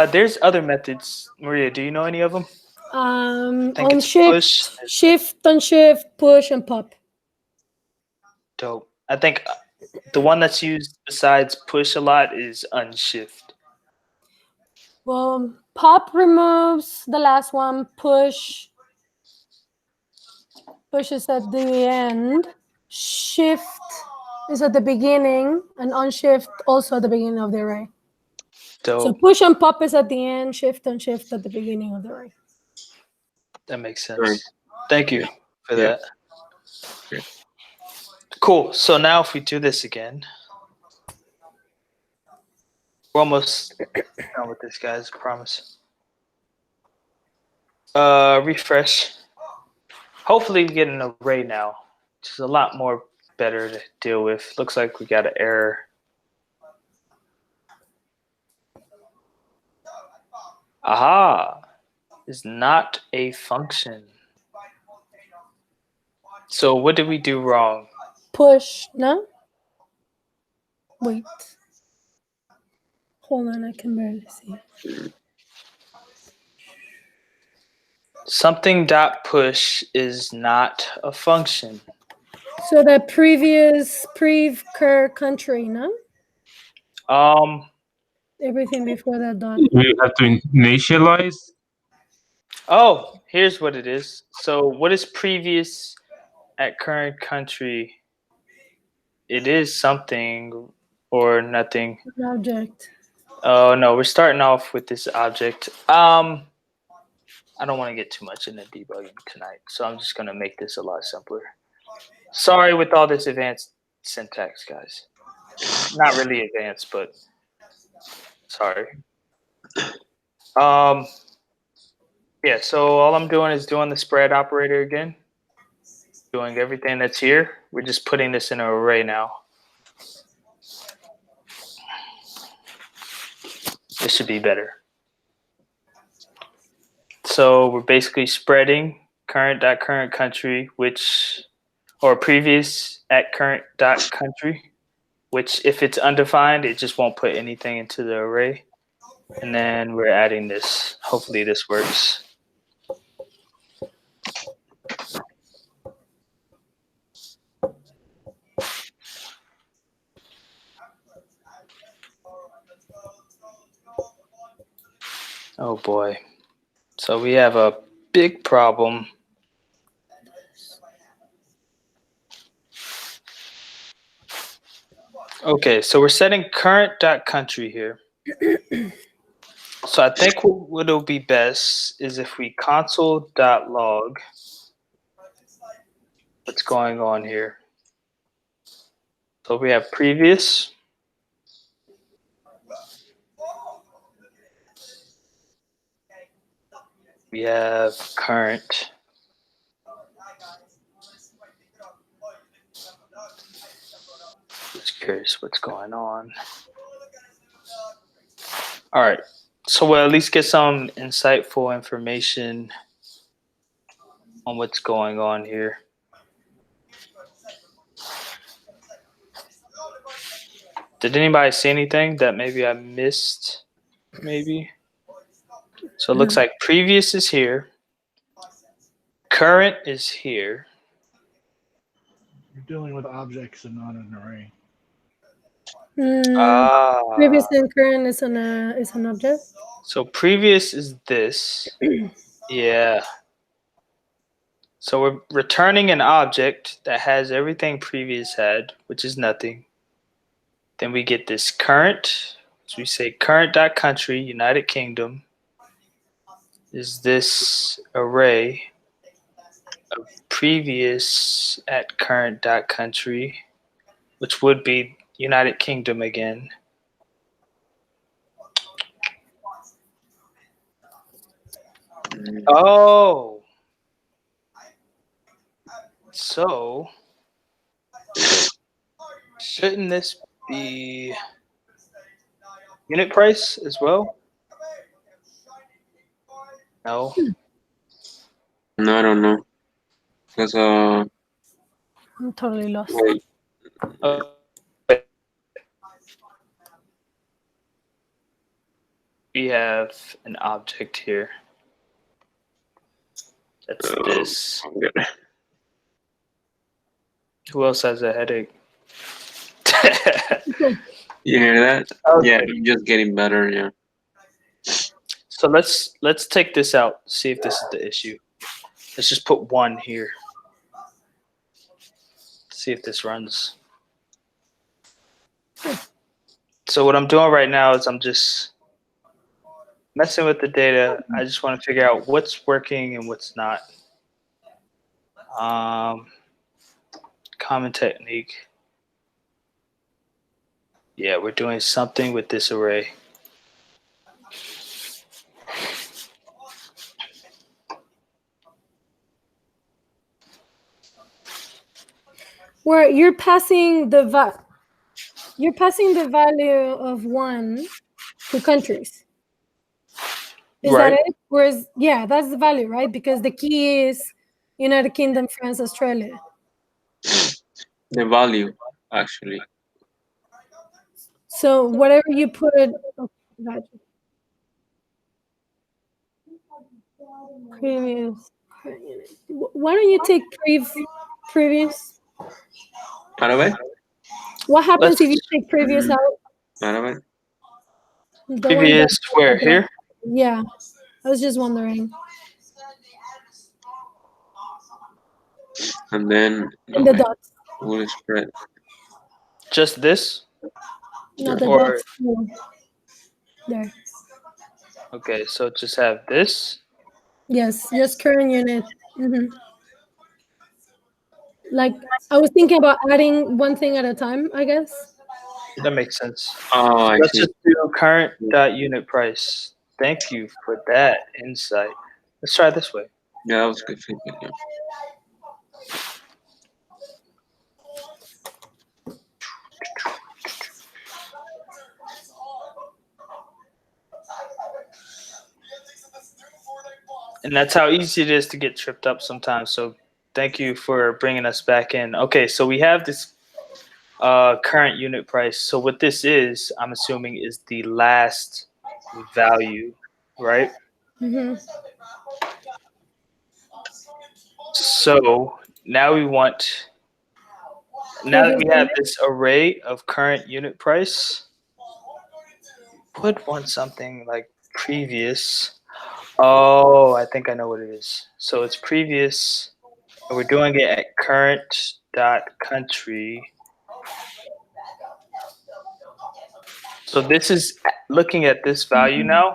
There's other methods. Maria, do you know any of them? On it's shift, push. unshift, push, and pop. Dope. I think the one that's used besides push a lot is unshift. Well, pop removes the last one. Push is at the end. Shift is at the beginning, and unshift also at the beginning of the array. Dope. So push and pop is at the end. Shift and shift at the beginning of the array. That makes sense. Right. Thank you for that. Yeah. Cool. So now if we do this again, we're almost done with this, guys. I promise. Refresh. Hopefully we get an array now, which is a lot more better to deal with. Looks like we got an error. Aha. Is not a function. So what did we do wrong? Push, no? Wait. Hold on, I can barely see. Something dot push is not a function. So the previous pre-cur country, no? Everything before that dot. We have to initialize. Oh, here's what it is. So what is previous at current country? It is something or nothing. An object. Oh no, we're starting off with this object. I don't want to get too much into debugging tonight, so I'm just gonna make this a lot simpler. Sorry with all this advanced syntax, guys. Not really advanced, but sorry. Yeah, so all I'm doing is doing the spread operator again. Doing everything that's here. We're just putting this in an array now. This should be better. So we're basically spreading current country, or previous at current country, which if it's undefined, it just won't put anything into the array. And then we're adding this. Hopefully this works. Oh boy. So we have a big problem. Okay, so we're setting current.country here. So I think what will be best is if we console.log what's going on here. So we have previous. We have current. Just curious what's going on. All right. So we'll at least get some insightful information on what's going on here. Did anybody see anything that maybe I missed? Maybe. So it looks like previous is here. current is here. You're dealing with objects and not an array. Previous and current is an object. So previous is this. Yeah. So we're returning an object that has everything previous had, which is nothing. Then we get this current. So we say current.country, United Kingdom, is this array of previous at current.country, which would be United Kingdom again. Oh. So shouldn't this be unit price as well? No. No, I don't know. Because I'm totally lost. wait, We have an object here. That's this. I'm good. Who else has a headache? You hear that? Okay. Yeah, I'm just getting better. Yeah. So let's take this out. See if this is the issue. Let's just put 1 here. See if this runs. So what I'm doing right now is I'm just messing with the data. I just want to figure out what's working and what's not. Common technique. Yeah, we're doing something with this array. Where you're passing the value of 1 to countries. Is Right. that it? Whereas, yeah, that's the value, right? Because the key is United Kingdom, France, Australia. The value, actually. So whatever you put, oh, gotcha. Previous. Why don't you take previous? Para ver. What happens if you take previous out? Para ver. The one Previous where? Here? Yeah, I was just wondering. And then And the dots. will spread. Just this? No, the Or- dots. No. There. Okay, so just have this. Yes, just current unit. Like, I was thinking about adding one thing at a time, I guess. That makes sense. Oh, I Let's see. just do current dot unit price. Thank you for that insight. Let's try this way. Yeah, that was good thinking. Yeah. And that's how easy it is to get tripped up sometimes. So thank you for bringing us back in. Okay, so we have this current unit price. So what this is, I'm assuming, is the last value, right? So now we want, now that we have this array of current unit price, would want something like previous. Oh, I think I know what it is. So it's previous, and we're doing it at current dot country. So this is looking at this value now.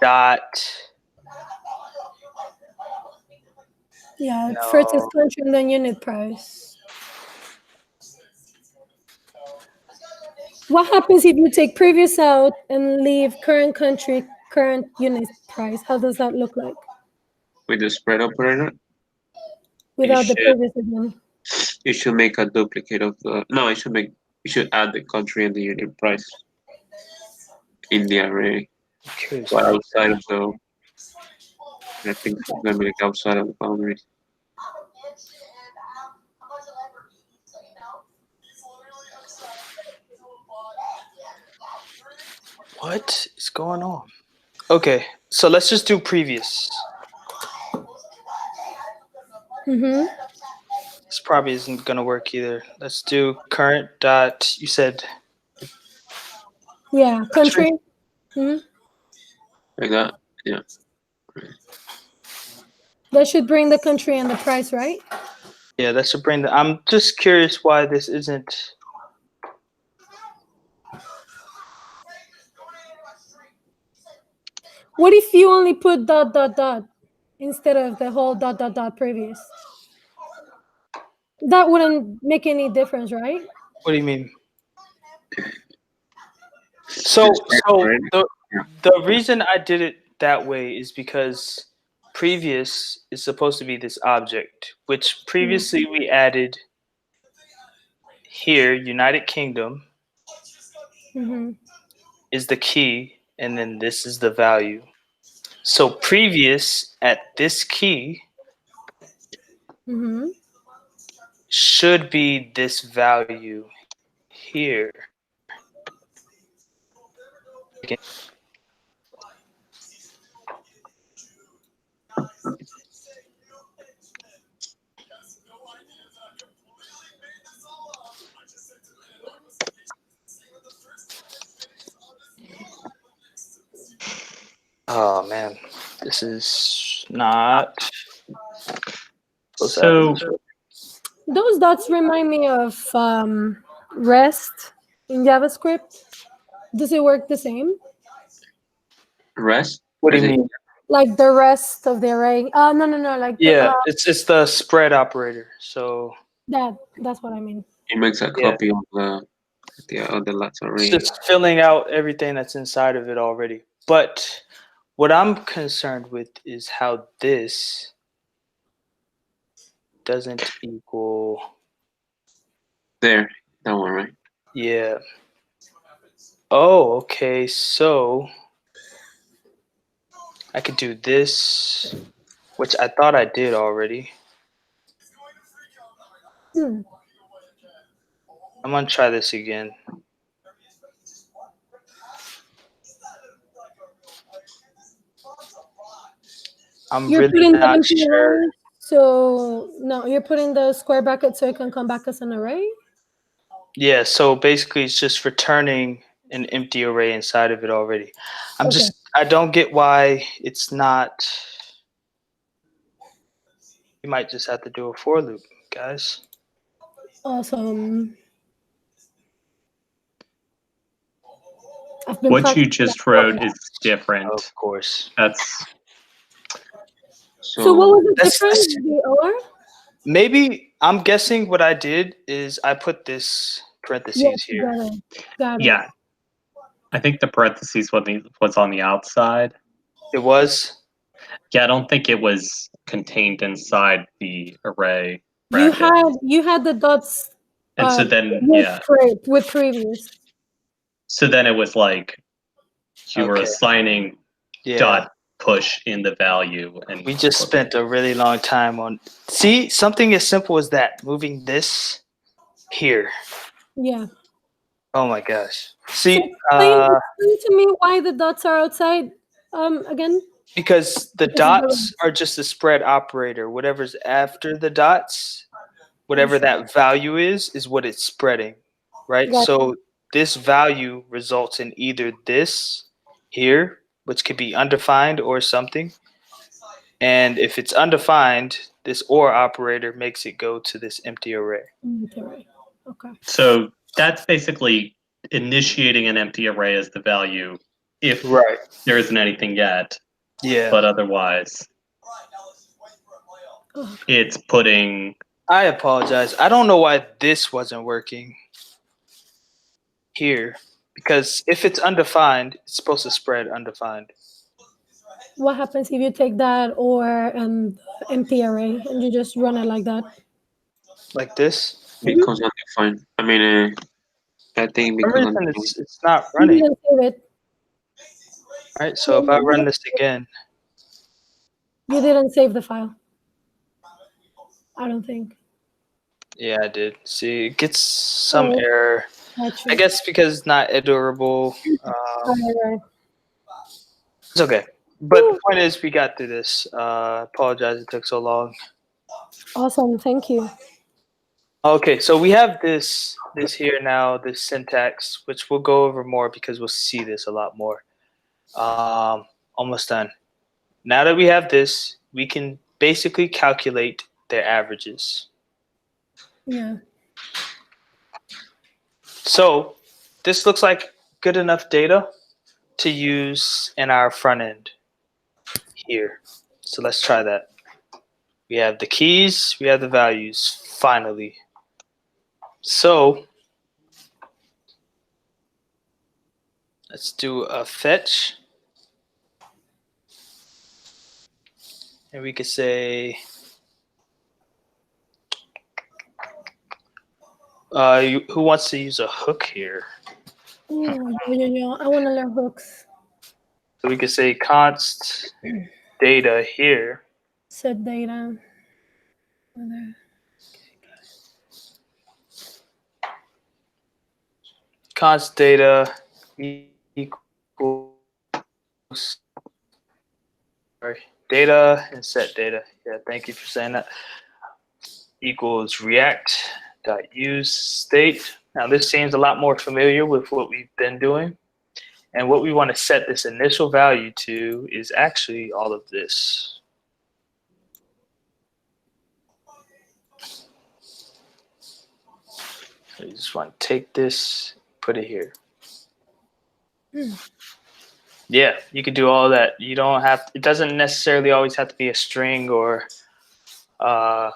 Dot. Yeah, No. first is country and then unit price. What happens if you take previous out and leave current country, current unit price? How does that look like? With the spread operator, Without the should- previous again. you should make a duplicate of the. No, you should add the country and the unit price in the array. Curious. But outside of the, I think it's gonna be like outside of the boundaries. What is going on? Okay, so let's just do previous. Mm-hmm. This probably isn't gonna work either. Let's do current dot. You said Yeah, country. Mm-hmm. Like that. Yeah. That should bring the country and the price, right? yeah. That should bring the. I'm just curious why this isn't. What if you only put dot dot dot instead of the whole dot dot dot previous? That wouldn't make any difference, right? What do you mean? So Just right? the reason I did it that way is because previous is supposed to be this object, which previously we added here. United Kingdom Mm-hmm. is the key, and then this is the value. So previous at this key Mm-hmm. should be this value here. Oh man, this is not. So Those dots remind me of REST in JavaScript. Does it work the same? Rest. What do Is you it- mean? Like the rest of the array? No. Like Yeah, it's the spread operator. So that's what I mean. It makes a Yeah. copy of the last it's array. just filling out everything that's inside of it already. But what I'm concerned with is how this doesn't equal. There, that one, right? Yeah. Oh, okay. So I could do this, which I thought I did already. Hmm. I'm gonna try this again. I'm You're really putting the not empty sure. array, so no, you're putting the square bracket so it can come back as an array. Yeah, so basically it's just returning an empty array inside of it already. Okay. I don't get why it's not. You might just have to do a for loop, guys. Awesome. I've been what you practicing just that. wrote is different. Of course. That's So what was the That's- difference? The or? Maybe I'm guessing what I did is I put this parentheses Yes, here. got it. yeah. I think the parentheses was on the outside. It was. Yeah, I don't think it was contained inside the array bracket. You had the dots. And so then with previous. So then it was like you were Okay. assigning Yeah. dot push in the value, and We just spent a really long time on. See, something as simple as that, moving this here. Yeah. Oh my gosh. See, Explain to me why the dots are outside. Again. because the This is dots are just a spread operator. Whatever's after the dots, whatever that value is what it's spreading, right? Gotcha. So this value results in either this here, which could be undefined or something. And if it's undefined, this or operator makes it go to this empty array. Okay. so that's basically initiating an empty array as the value if Right. there isn't anything yet. Yeah. But otherwise, it's putting. I apologize. I don't know why this wasn't working here. Because if it's undefined, it's supposed to spread undefined. What happens if you take that or empty array and you just run it like that? Like this? It becomes undefined. I mean, I think it For some becomes reason, undefined. it's not You running. didn't save it. Right? So if I run this again, You didn't save the file. I don't think. yeah, I did. See, it gets some Oh. error. Gotcha. I guess because it's not editable. Right. It's okay. But the point is, we got through this. Apologize it took so long. Awesome. Thank you. Okay, so we have this here now, this syntax, which we'll go over more because we'll see this a lot more. Almost done. Now that we have this, we can basically calculate their averages. Yeah. So this looks like good enough data to use in our front end here. So let's try that. We have the keys, we have the values, finally. So let's do a fetch. And we could say, who wants to use a hook here? Ooh, yeah. I want to learn hooks. So we could say const data here. Set data. Const data equals data and set data. Yeah, thank you for saying that. Equals react.use state. Now this seems a lot more familiar with what we've been doing. And what we want to set this initial value to is actually all of this. So you just want to take this, put it here. Yeah, you could do all that. You don't have, it doesn't necessarily always have to be a string or array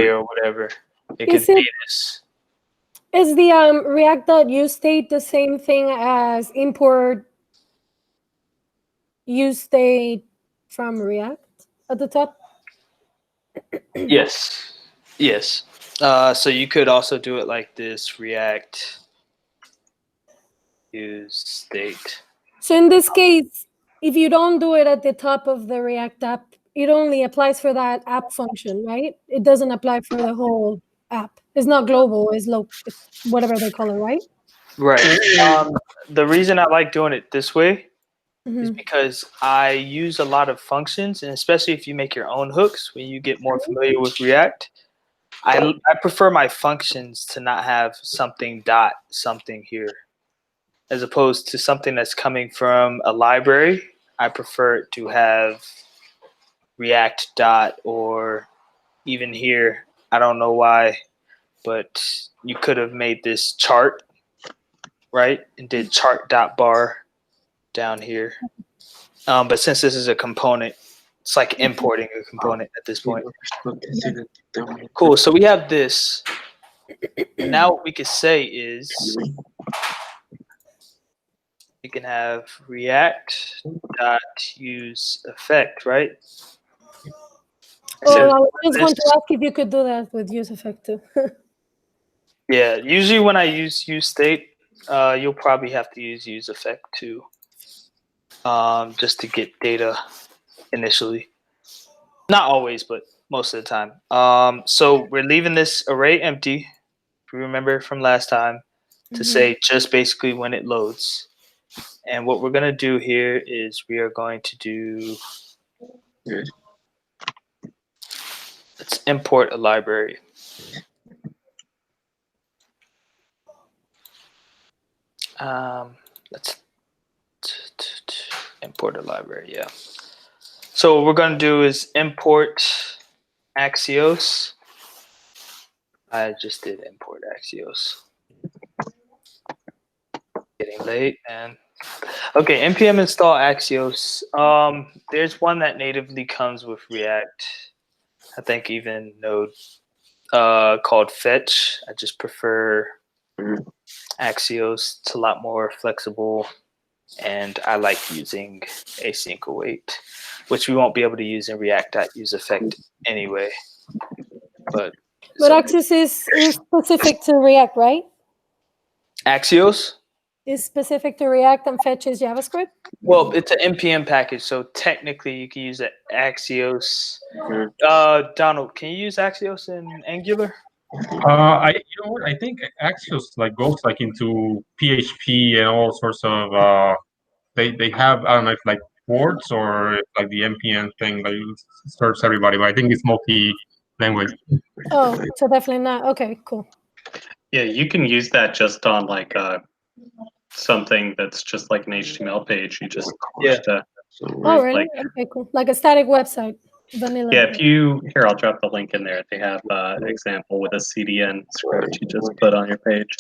or whatever. It could be this. Is the react.use state the same thing as import use state from React at the top? Yes. Yes. So you could also do it like this, react use state. So in this case, if you don't do it at the top of the React app, it only applies for that app function, right? It doesn't apply for the whole app. It's not global, it's local, it's whatever they call it, right? Right. The reason I like doing it this way is because I use a lot of functions, and especially if you make your own hooks, when you get more familiar with React, I prefer my functions to not have something dot something here, as opposed to something that's coming from a library. I prefer it to have React dot, or even here, I don't know why, but you could have made this chart, right? And did chart dot bar down here. But since this is a component, it's like importing a component at this point. Cool. So we have this. Now what we could say is we can have react dot use effect, right? Oh, I was just going to ask if you could do that with use effect too. Yeah, usually when I use state, you'll probably have to use effect too, just to get data initially. Not always, but most of the time. So we're leaving this array empty, if you remember from last time, to say just basically when it loads. And what we're going to do here is we are going to do, let's import a library. Let's import a library, yeah. So what we're going to do is import Axios. I just did import Axios. Getting late, and okay, npm install Axios. There's one that natively comes with React. I think even Node, called Fetch. I just prefer Axios. It's a lot more flexible, and I like using async await, which we won't be able to use in React.useEffect anyway. But Axios is specific to React, right? Axios is specific to React and Fetch is JavaScript? Well, it's an npm package, so technically you can use Axios. Donald, can you use Axios in Angular? I think Axios goes into PHP and all sorts of. They have, I don't know if ports, or like the NPM thing that serves everybody? But I think it's multi-language. Oh, so definitely not. Okay, cool. Yeah, you can use that just on like something that's just like an HTML page. You just push that. Oh, really? Like, Okay, cool. Like a static website, vanilla. yeah, if you here, I'll drop the link in there. They have example with a CDN script you just put on your page.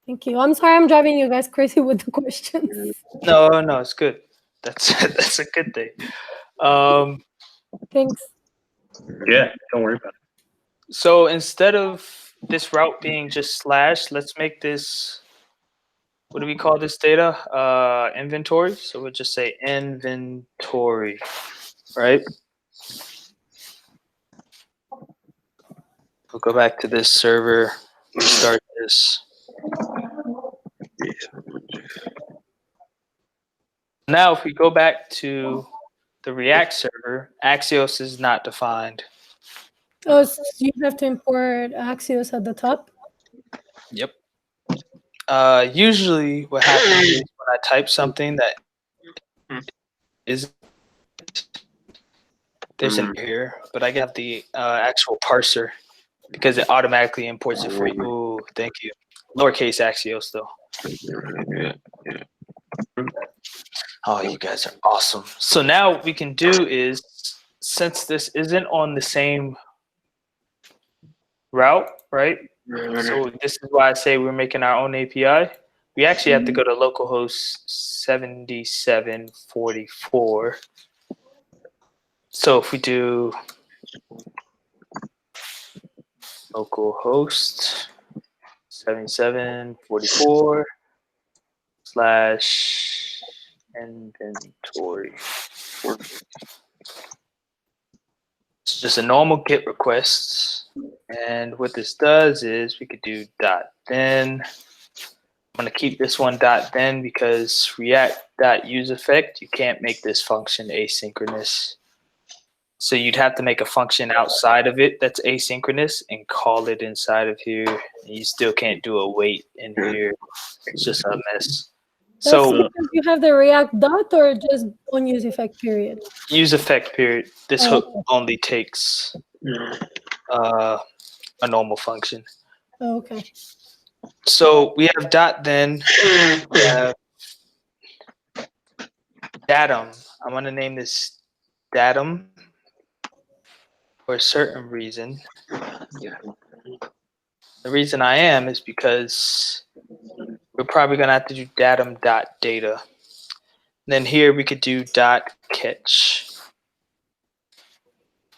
Thank you. I'm sorry I'm driving you guys crazy with the questions. No, it's good. That's a good thing. Thanks. Yeah, don't worry about it. So instead of this route being just slash, let's make this, what do we call this data? Inventory. So we'll just say inventory, right? We'll go back to this server, restart this. Now, if we go back to the React server, Axios is not defined. Oh, so you have to import Axios at the top? Yep. Usually what happens is when I type something that is there's an here, but I got the actual parser because it automatically imports it for you. Ooh, thank you. Lowercase Axios though. Oh, you guys are awesome. So now what we can do is, since this isn't on the same route, right? So this is why I say we're making our own API. We actually have to go to localhost 7744. So if we do localhost 7744 / inventory. It's just a normal GET request. And what this does is we could do .then. I'm going to keep this one .then because React.useEffect, you can't make this function asynchronous. So you'd have to make a function outside of it that's asynchronous and call it inside of here. And you still can't do a wait in here. It's just a mess. That's So because you have the React dot or just on use effect period? use effect period. This hook only takes a normal function. Oh, okay. So we have .then. We have datum. I want to name this datum for a certain reason. The reason I am is because we're probably going to have to do datum.data. Then here we could do .catch.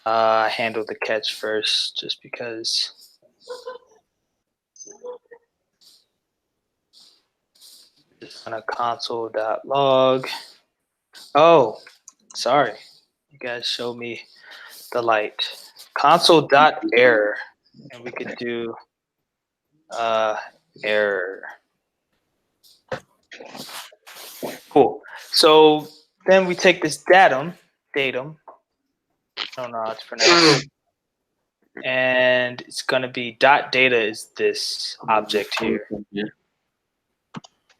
Handle the catch first just because. Just on a console.log. Oh, sorry. You guys showed me the light. Console.error. And we could do error. Cool. So then we take this datum. I don't know how it's pronounced. And it's going to be .data is this object here.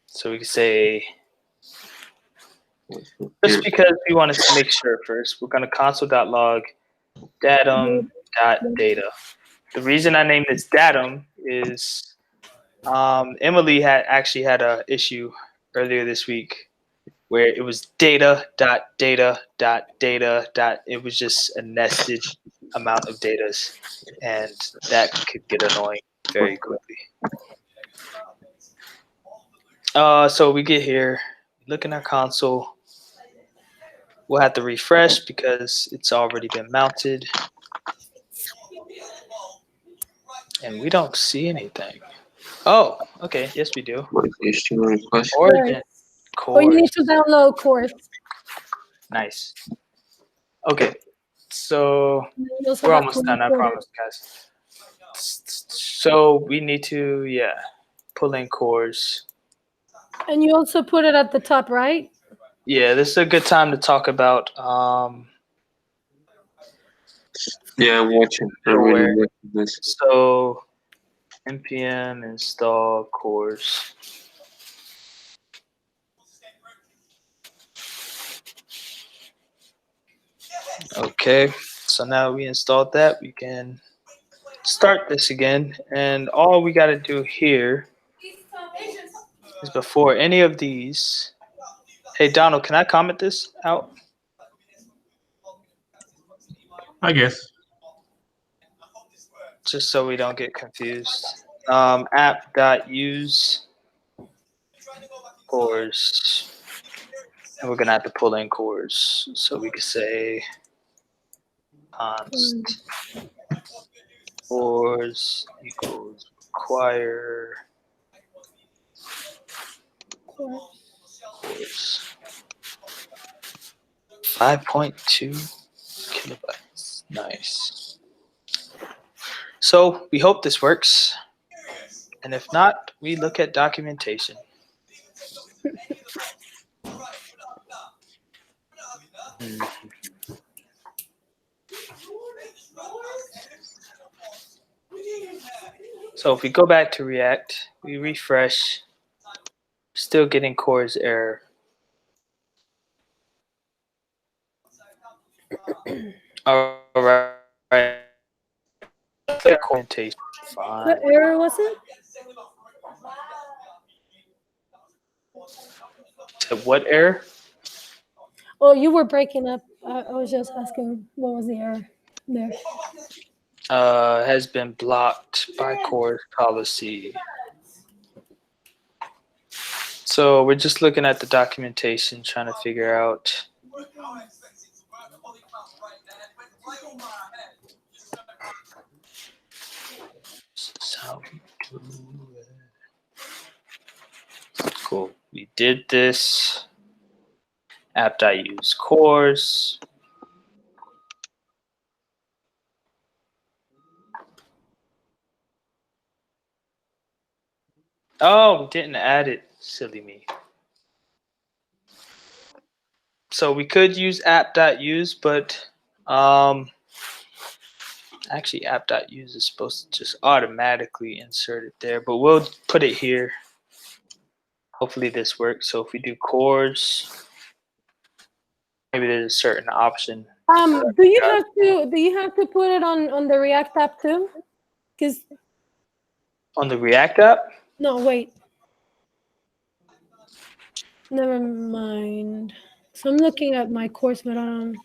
So we can say, just because we wanted to make sure first, we're going to console.log datum.data. The reason I named this datum is Emily actually had an issue earlier this week where it was data.data.data. It was just a nested amount of datas, and that could get annoying very quickly. So we get here, look in our console. We'll have to refresh because it's already been mounted. And we don't see anything. Oh, okay. Yes, we do. Origin. Oh, you need to download course. Nice. Okay. So we're almost done, I promise, guys. So we need to, pull in cores. And you also put it at the top, right? Yeah, this is a good time to talk about I'm watching. I'm really watching this. So npm install cores. Okay, so now we installed that, we can start this again. And all we got to do here is before any of these. Hey, Donald, can I comment this out? I guess. Just so we don't get confused. App.use cores. And we're going to have to pull in cores. So we could say const cores equals require cores 5.2 kilobytes. Nice. So we hope this works. And if not, we look at documentation. So if we go back to React, we refresh, still getting cores error. All right. Documentation. Fine. What error was it? What error? Oh, you were breaking up. I was just asking what was the error there. Has been blocked by cores policy. So we're just looking at the documentation, trying to figure out. This is how we do it. Cool. We did this. App.use cores. Oh, we didn't add it. Silly me. So we could use app.use, but actually app.use is supposed to just automatically insert it there, but we'll put it here. Hopefully this works. So if we do cores, maybe there's a certain option. Do you have to put it on the React app too? Because on the React app? No, wait. Never mind. So I'm looking at my course, but I don't.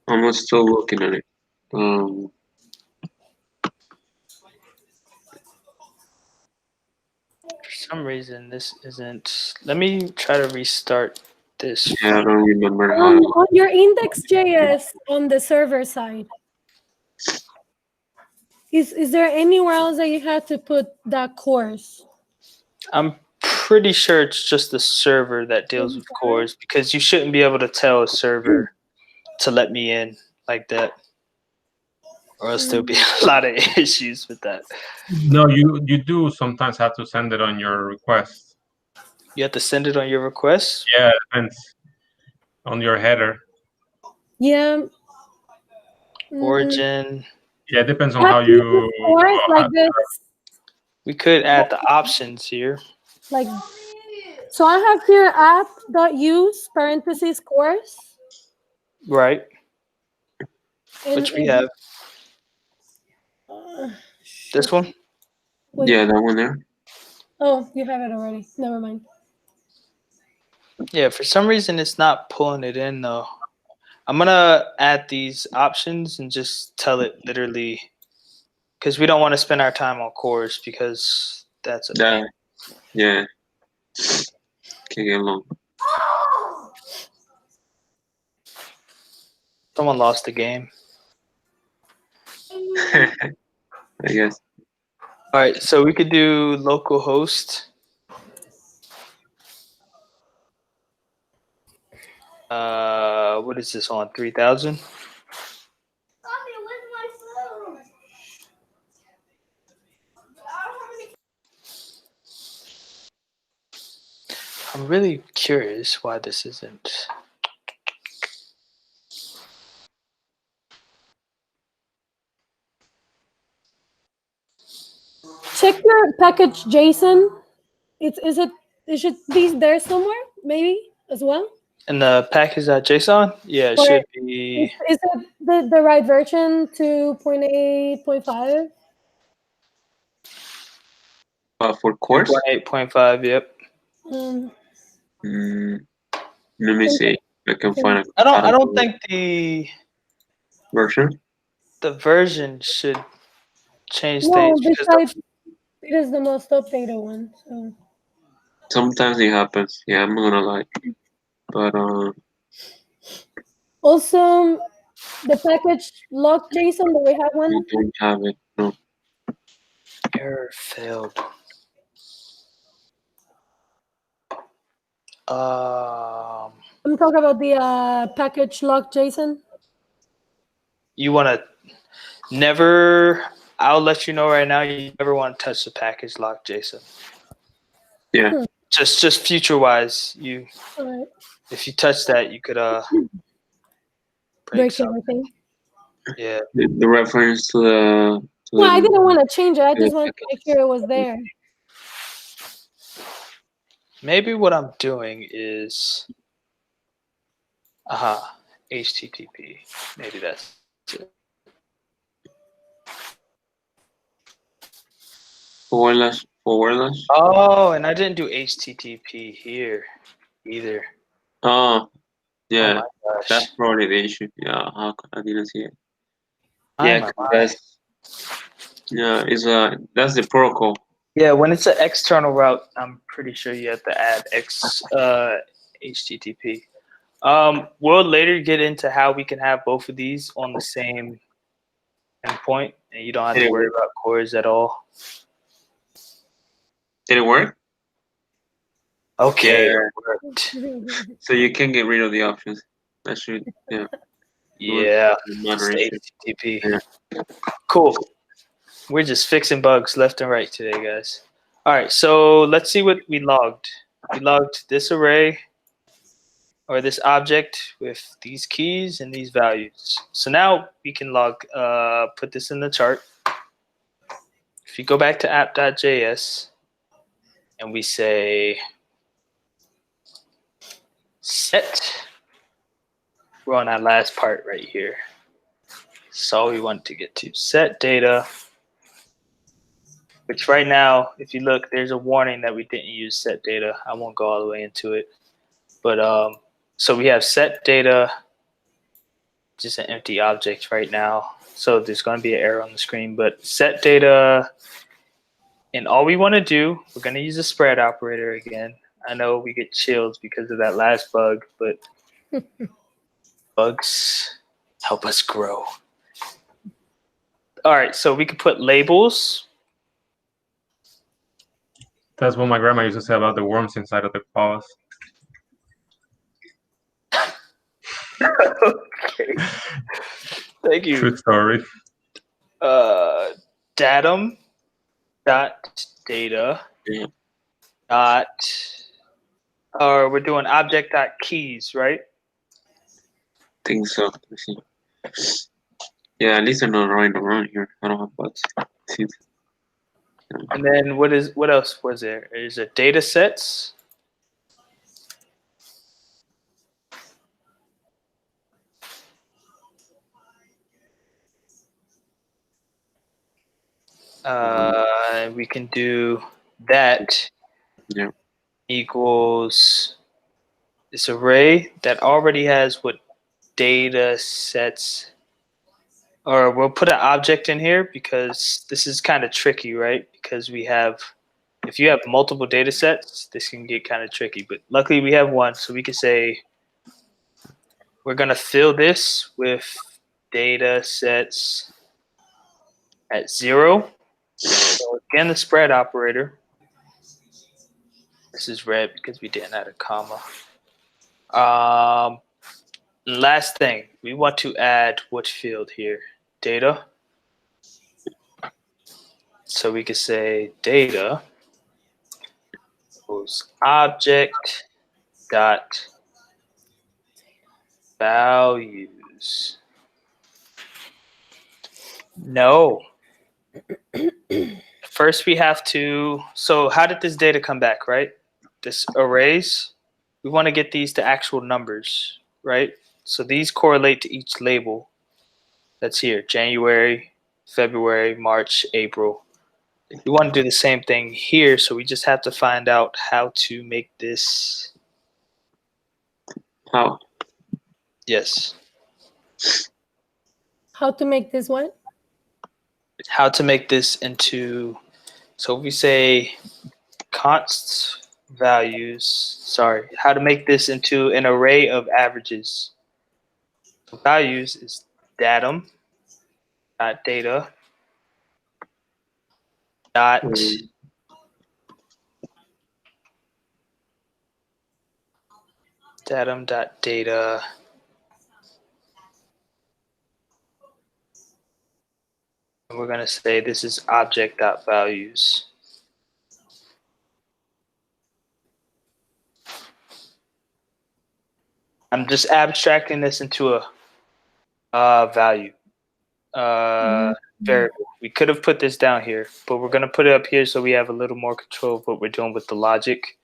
I'm still looking at it. For some reason, this isn't. Let me try to restart this. Yeah, I don't remember how. On your index.js on the server side, is there anywhere else that you had to put that course? I'm pretty sure it's just the server that deals with cores, because you shouldn't be able to tell a server to let me in like that, or else there'll be a lot of issues with that. No, you do sometimes have to send it on your request. You have to send it on your request? Yeah, it depends on your header. Yeah. Origin. Yeah, it depends on how you. Like this. We could add the options here. Like, so I have here app.use parentheses course. Right. And, which we have. This one? Wait. Yeah, that one there. Oh, you have it already. Never mind. Yeah, for some reason it's not pulling it in though. I'm gonna add these options and just tell it literally, because we don't want to spend our time on cores, because that's a that. Yeah. Can get long. Someone lost the game. I guess. All right, so we could do localhost. What is this on? 3000? I'm really curious why this isn't. Check your package JSON. It should be there somewhere, maybe as well. And the package.json, yeah, it Or should be. is it the right version, 2.8.5? For course, 2.8.5. Yep. Um, let me see. I can find a I don't think the version. version should change no, things because besides, it is the most updated one. So Sometimes it happens. Yeah, I'm not gonna lie. But also the package lock JSON, do we have I one? don't have it. No. error failed. I'm talking about the package lock JSON. You want to never. I'll let you know right now. You never want to touch the package lock JSON. Yeah. Just future wise, you All right. if you touch that, you could Break something. everything. Yeah. The reference to the. Well, I didn't want to change it. I just wanted to make sure it was there. Maybe what I'm doing is, HTTP. Maybe that's it. Forward slash. Oh, and I didn't do HTTP here either. Oh, yeah. Oh my gosh. That's probably the issue. Yeah, I didn't see it. Oh Yeah, my 'cause that's the protocol. Yeah, when it's an external route, I'm pretty sure you have to add HTTP. We'll later get into how we can have both of these on the same endpoint, and you don't have to worry about cores at all. Did it work? Okay. Yeah. It worked. So you can get rid of the options. That should, yeah. Yeah. Moderation. HTTP. Yeah. Cool. We're just fixing bugs left and right today, guys. All right, so let's see what we logged. We logged this array or this object with these keys and these values. So now we can put this in the chart. If you go back to app.js and we say set, we're on that last part right here. That's all we want to get to. Set data, which right now, if you look, there's a warning that we didn't use set data. I won't go all the way into it. But so we have set data, just an empty object right now. So there's going to be an error on the screen, but set data. And all we want to do, we're going to use a spread operator again. I know we get chills because of that last bug, but bugs help us grow. All right, so we can put labels. That's what my grandma used to say about the worms inside of the paws. Okay. Thank you. True story. Datum dot data dot, or we're doing object dot keys, right? Think so. Let's see. Yeah, at least I'm not running around here. I don't have bugs. And then what else was there? Is it data sets? We can do that equals this array that already has what data sets, or we'll put an object in here because this is kind of tricky, right? Because we have, if you have multiple data sets, this can get kind of tricky, but luckily we have one. So we can say, we're going to fill this with data sets at 0. So again, the spread operator. This is red because we didn't add a comma. Last thing, we want to add which field here? Data. So we could say data equals object dot values. No. First we have to, so how did this data come back, right? This arrays. we want to get these to actual numbers, right? So these correlate to each label that's here: January, February, March, April. We want to do the same thing here, so we just have to find out how to make this. How? Yes. How to make this what? How to make this into, so if we say const values, sorry, how to make this into an array of averages. So values is datum dot data dot datum dot data and we're going to say this is object dot values. I'm just abstracting this into a value variable. We could have put this down here, but we're going to put it up here so we have a little more control of what we're doing with the logic.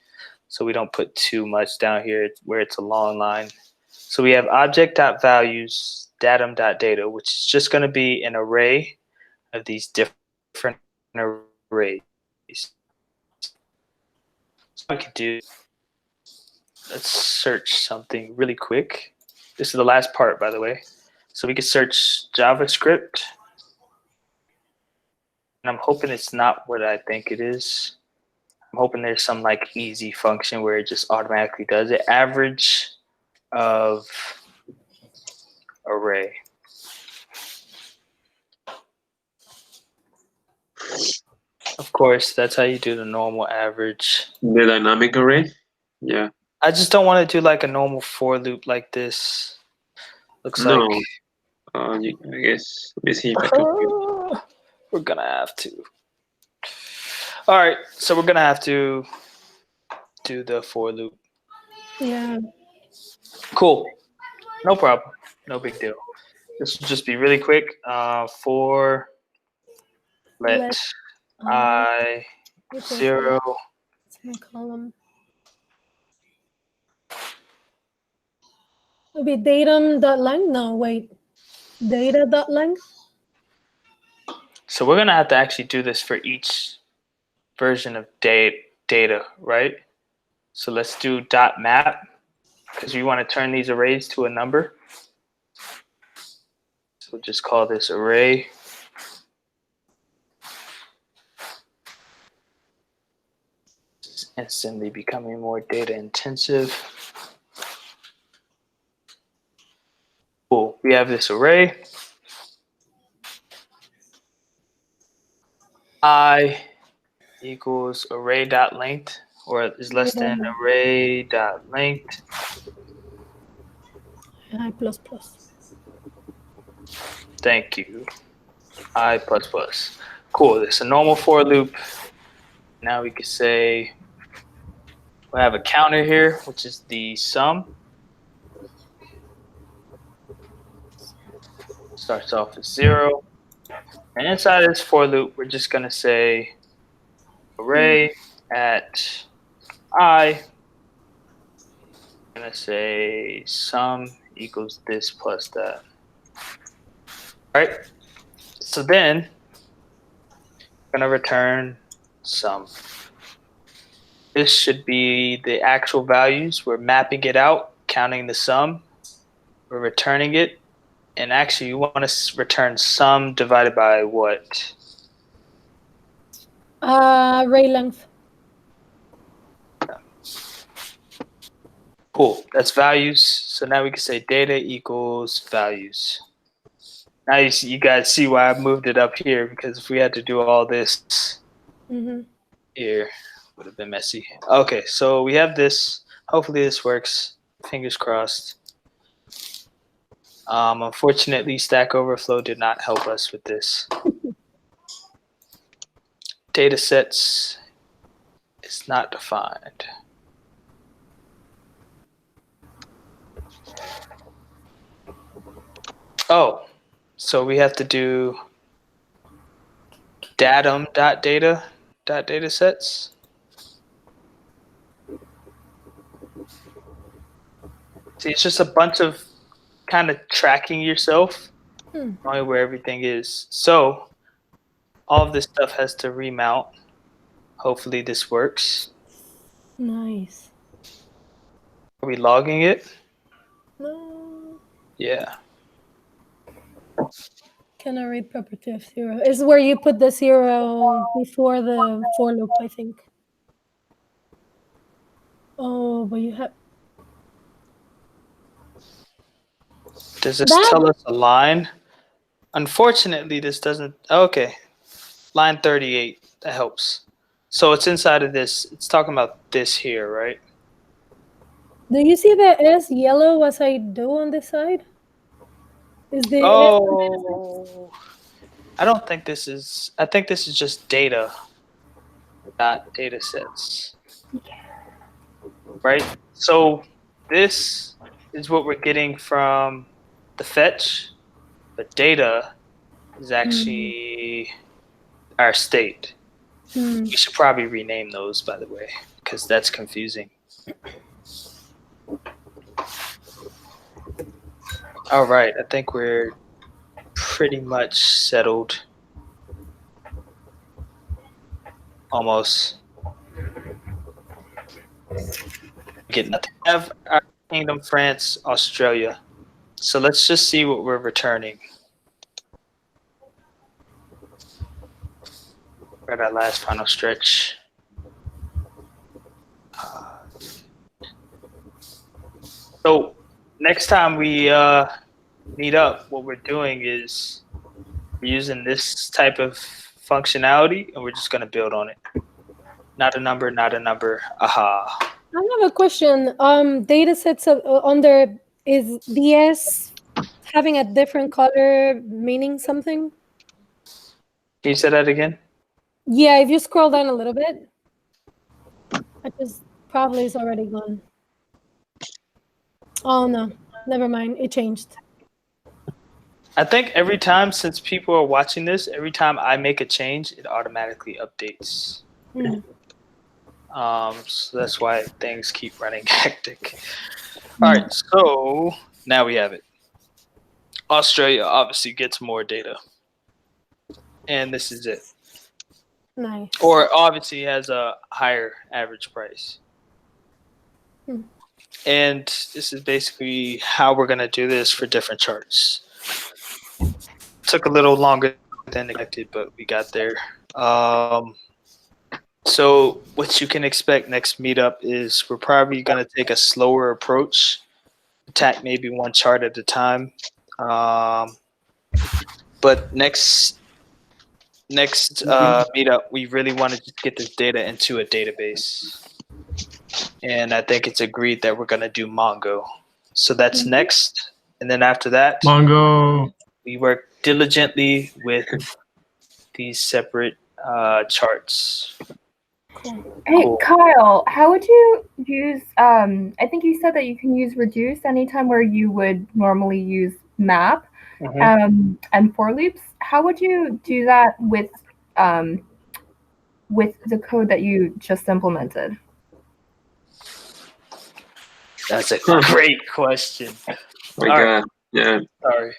So we don't put too much down here where it's a long line. So we have object.values, datum.data, which is just going to be an array of these different arrays. So I could do, let's search something really quick. This is the last part, by the way. So we could search JavaScript. And I'm hoping it's not what I think it is. I'm hoping there's some like easy function where it just automatically does it. Average of array. Of course, that's how you do the normal average. The dynamic array? Yeah. I just don't want to do like a normal for loop like this. Looks No. like I guess. Let me see if I can. we're gonna have to. All right, so we're gonna have to do the for loop. Yeah. Cool. No problem. No big deal. This will just be really quick. For let I 0. Column. It'll be datum.length. No, wait. Data.length. So we're gonna have to actually do this for each version of data, right? So let's do dot map because we want to turn these arrays to a number. So we'll just call this array. This is instantly becoming more data intensive. Cool. We have this array. I equals array.length, or is less than array.length. I plus plus. Thank you. I plus plus. Cool. It's a normal for loop. Now we could say we have a counter here, which is the sum. Starts off as 0. And inside of this for loop, we're just going to say array at I. I'm going to say sum equals this plus that. All right. So then we're going to return sum. This should be the actual values. We're mapping it out, counting the sum. We're returning it. And actually, you want to return sum divided by what? Array length. Cool. That's values. So now we can say data equals values. Now you guys see why I moved it up here, because if we had to do all this here, it would have been messy. Okay, so we have this. Hopefully this works. Fingers crossed. Unfortunately, Stack Overflow did not help us with this. Data sets is not defined. Oh, so we have to do datum.data.datasets. See, it's just a bunch of kind of tracking yourself, knowing where everything is. So all of this stuff has to remount. Hopefully this works. Nice. Are we logging it? No. Yeah. Can I read property of 0? Is where you put the 0 before the for loop, I think. Oh, but you have. Does this tell us a line? Unfortunately, this doesn't. Okay. Line 38. That helps. So it's inside of this. It's talking about this here, right? Do you see the S yellow as I do on this side? Is the Oh, I don't think this is. I think this is just data, not data sets. Right? So this is what we're getting from the fetch, but data is actually our state. We should probably rename those, by the way, because that's confusing. All right, I think we're pretty much settled. Almost. Get nothing. Have our Kingdom, France, Australia. So let's just see what we're returning. We're at our last final stretch. So next time we meet up, what we're doing is we're using this type of functionality, and we're just going to build on it. Not a number, not a number. Aha. I have a question. Data sets under is DS having a different color meaning something? Can you say that again? Yeah, if you scroll down a little bit. I just probably is already gone. Oh no, never mind. It changed. I think every time, since people are watching this, every time I make a change, it automatically updates. So that's why things keep running hectic. All right, so now we have it. Australia obviously gets more data. And this is it. Nice. Or obviously has a higher average price. And this is basically how we're going to do this for different charts. Took a little longer than expected, but we got there. So what you can expect next meetup is we're probably going to take a slower approach, attack maybe one chart at a time. But next meetup, we really want to get this data into a database. And I think it's agreed that we're going to do Mongo. So that's next. And then after that, Mongo. We work diligently with these separate charts. Hey, cool. Kyle, how would you use, I think you said that you can use reduce anytime where you would normally use map and for loops. How would you do that with the code that you just implemented? That's a great question. My God. Yeah. Sorry.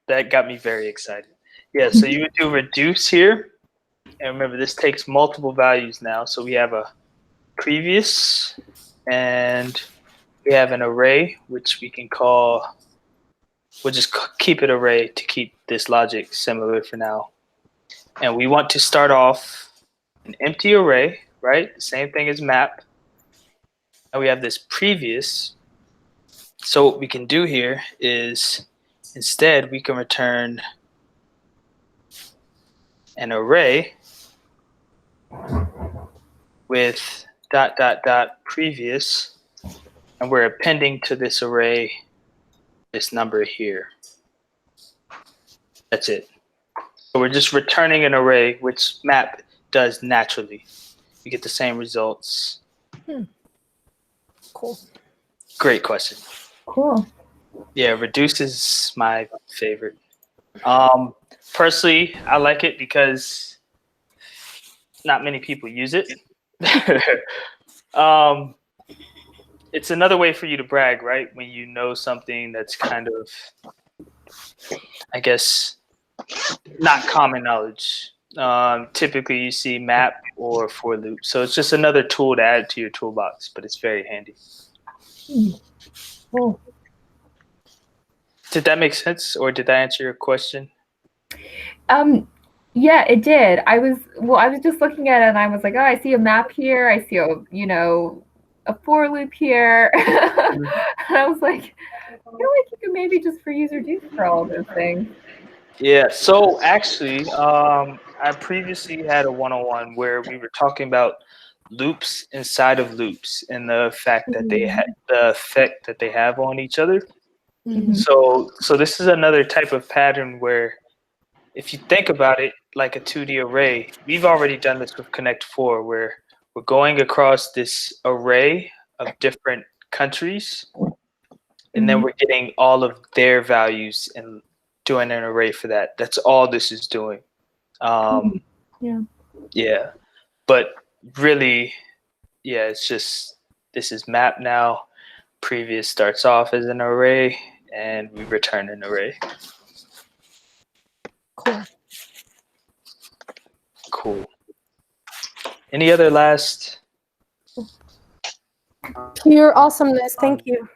That got me very excited. Yeah, so you would do reduce here. And remember, this takes multiple values now. So we have a previous, and we have an array, which we can call, we'll just keep it array to keep this logic similar for now. And we want to start off an empty array, right? The same thing as map. And we have this previous. So what we can do here is instead we can return an array with ... previous, and we're appending to this array this number here. That's it. So we're just returning an array, which map does naturally. You get the same results. Cool. Great question. Cool. Yeah, reduce is my favorite. Personally, I like it because not many people use it. it's another way for you to brag, right? When you know something that's kind of, I guess, not common knowledge. Typically, you see map or for loop, so it's just another tool to add to your toolbox, but it's very handy. Cool. Did that make sense, or did that answer your question? Yeah, it did. I was just looking at it and I was like, oh, I see a map here. I see a for loop here. And I was like, I feel like you could maybe just use reduce for all of those things. Yeah. So actually, I previously had a one-on-one where we were talking about loops inside of loops and the fact that they the effect that they have on each other. So this is another type of pattern where, if you think about it like a 2D array, we've already done this with Connect 4, where we're going across this array of different countries, and then we're getting all of their values and doing an array for that. That's all this is doing. Yeah. But really, yeah, it's just, this is map now. Previous starts off as an array, and we return an array. Cool. Any other last? Pure awesomeness. Thank you.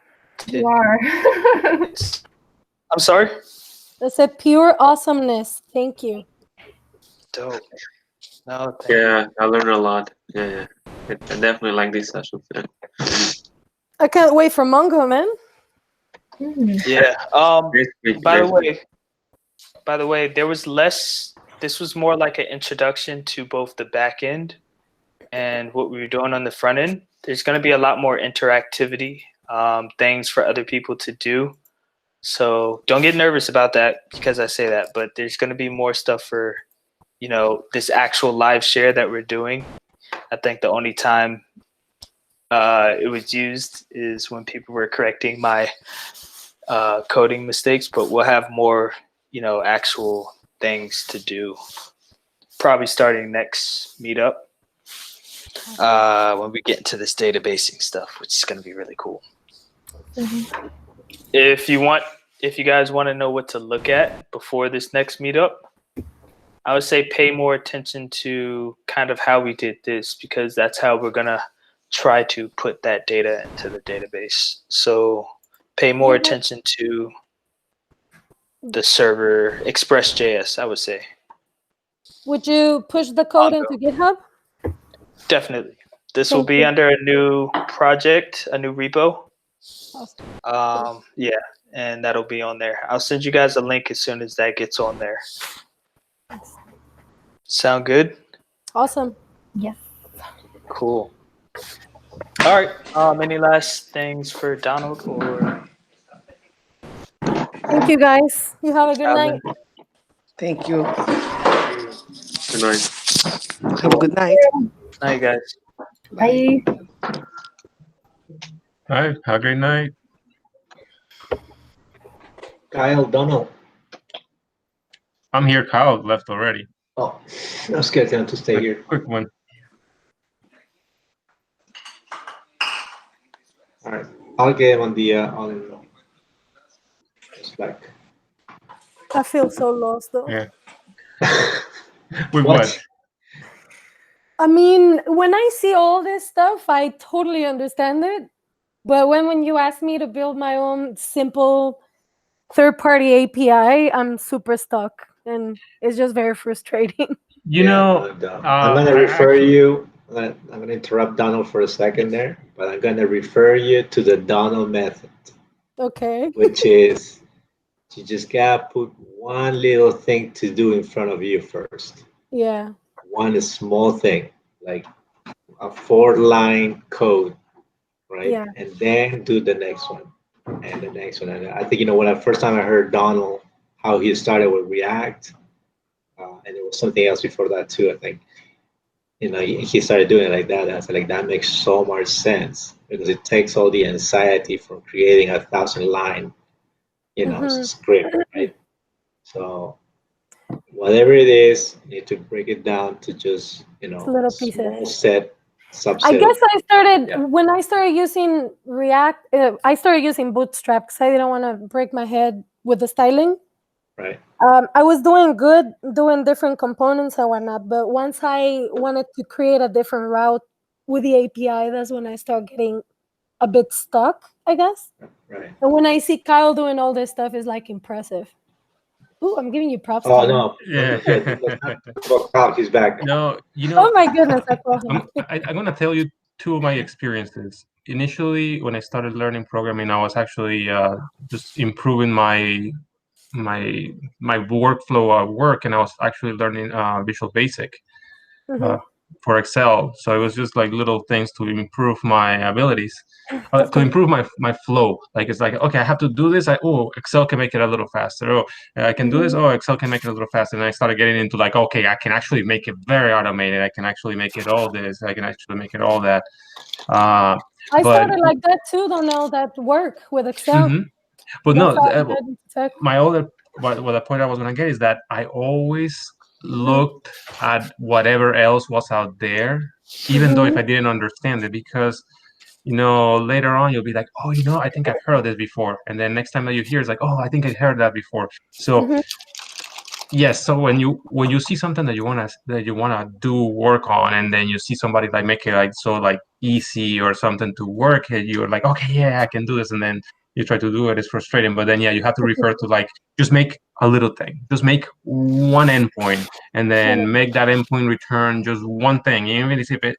You are. I'm sorry? I said pure awesomeness. Thank you. Dope. No, Yeah, I learned a lot. Yeah. I definitely like these sessions. Yeah. I can't wait for Mongo, man. Yeah. By the way, there was less. This was more like an introduction to both the back end and what we were doing on the front end. There's going to be a lot more interactivity, things for other people to do. So don't get nervous about that because I say that, but there's going to be more stuff for, this actual live share that we're doing. I think the only time it was used is when people were correcting my coding mistakes, but we'll have more, actual things to do. Probably starting next meetup when we get into this databasing stuff, which is going to be really cool. If you guys want to know what to look at before this next meetup, I would say pay more attention to kind of how we did this, because that's how we're going to try to put that data into the database. So pay more attention to the server Express.js, I would say. Would you push the code into GitHub? Definitely. This will be under a new project, a new repo. Yeah, and that'll be on there. I'll send you guys a link as soon as that gets on there. Sound good? Awesome. Yes. Cool. All right. Any last things for Donald or? Thank you, guys. You have a good night. Thank you. Good night. Have a good night. Night, guys. Bye. All right. Have a great night. Kyle, Donald. I'm here. Kyle left already. Oh, I was scared to stay here. Quick one. All right, I'll get him on the on. Just like. I feel so lost, though. Yeah. With what? I mean, when I see all this stuff, I totally understand it. But when you ask me to build my own simple third-party API, I'm super stuck, and it's just very frustrating. I'm going to refer you. I'm going to interrupt Donald for a second there, but I'm going to refer you to the Donald method. Okay. Which is, you just got to put one little thing to do in front of you first. Yeah. One small thing, like a 4-line code, right? Yeah. And then do the next one and the next one. And I think, when the first time I heard Donald, how he started with React, and it was something else before that too, I think, he started doing it like that. And I was like, that makes so much sense, because it takes all the anxiety from creating a 1,000-line, script, right? So whatever it is, you need to break it down to just, little small pieces. set subset. I guess I started when I started using React. I started using Bootstrap because I didn't want to break my head with the styling. Right. I was doing good, doing different components and whatnot. But once I wanted to create a different route with the API, that's when I start getting a bit stuck, I guess. Right. And when I see Kyle doing all this stuff, is like impressive. Ooh, I'm giving you props. Oh Kyle. no! Yeah. He's back. No, Oh my goodness, I call him. I'm gonna tell you two of my experiences. Initially, when I started learning programming, I was actually just improving my workflow at work, and I was actually learning Visual Basic for Excel. So it was just like little things to improve my abilities, to improve my flow. Like it's like, okay, I have to do this. Excel can make it a little faster. Oh, I can do this. Oh, Excel can make it a little faster. And I started getting into like, okay, I can actually make it very automated. I can actually make it all this. I can actually make it all that. I started like that too. Don't know that work with Excel. But That's no, my other what the point I was gonna get is that I always looked at whatever else was out there, even though if I didn't understand it, because later on you'll be like, oh, I think I've heard of this before, and then next time that you hear it's like, oh, I think I heard that before. So yes, so when you see something that you wanna do work on, and then you see somebody like make it like so like easy or something to work, and you're like, okay, yeah, I can do this, and then you try to do it, it's frustrating. But then you have to refer to like just make a little thing, just make one endpoint, and then make that endpoint return just one thing, even if it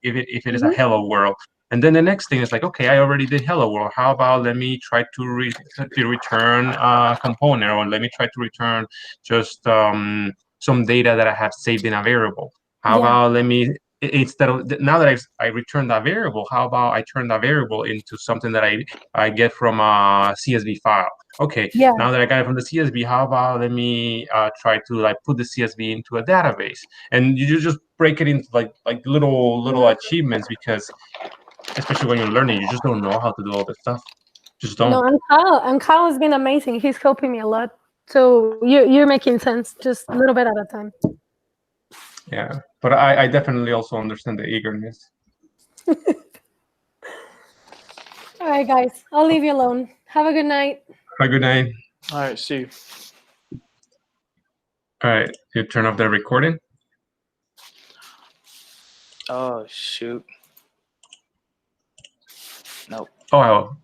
is a hello world. And then the next thing is like, okay, I already did hello world. How about let me try to return a component, or let me try to return just some data that I have saved in a variable. How about let me, instead of now that I returned that variable, how about I turn that variable into something that I get from a CSV file? Okay, now that I got it from the CSV, how about let me try to like put the CSV into a database, and you just break it into like little achievements, because especially when you're learning, you just don't know how to do all this stuff. Just don't. No, and Kyle has been amazing. He's helping me a lot. So you're making sense, just a little bit at a time. Yeah, but I definitely also understand the eagerness. All right, guys, I'll leave you alone. Have a good night. Have a good night. All right, see you. All right, you turn off the recording. Oh shoot. Nope. Oh,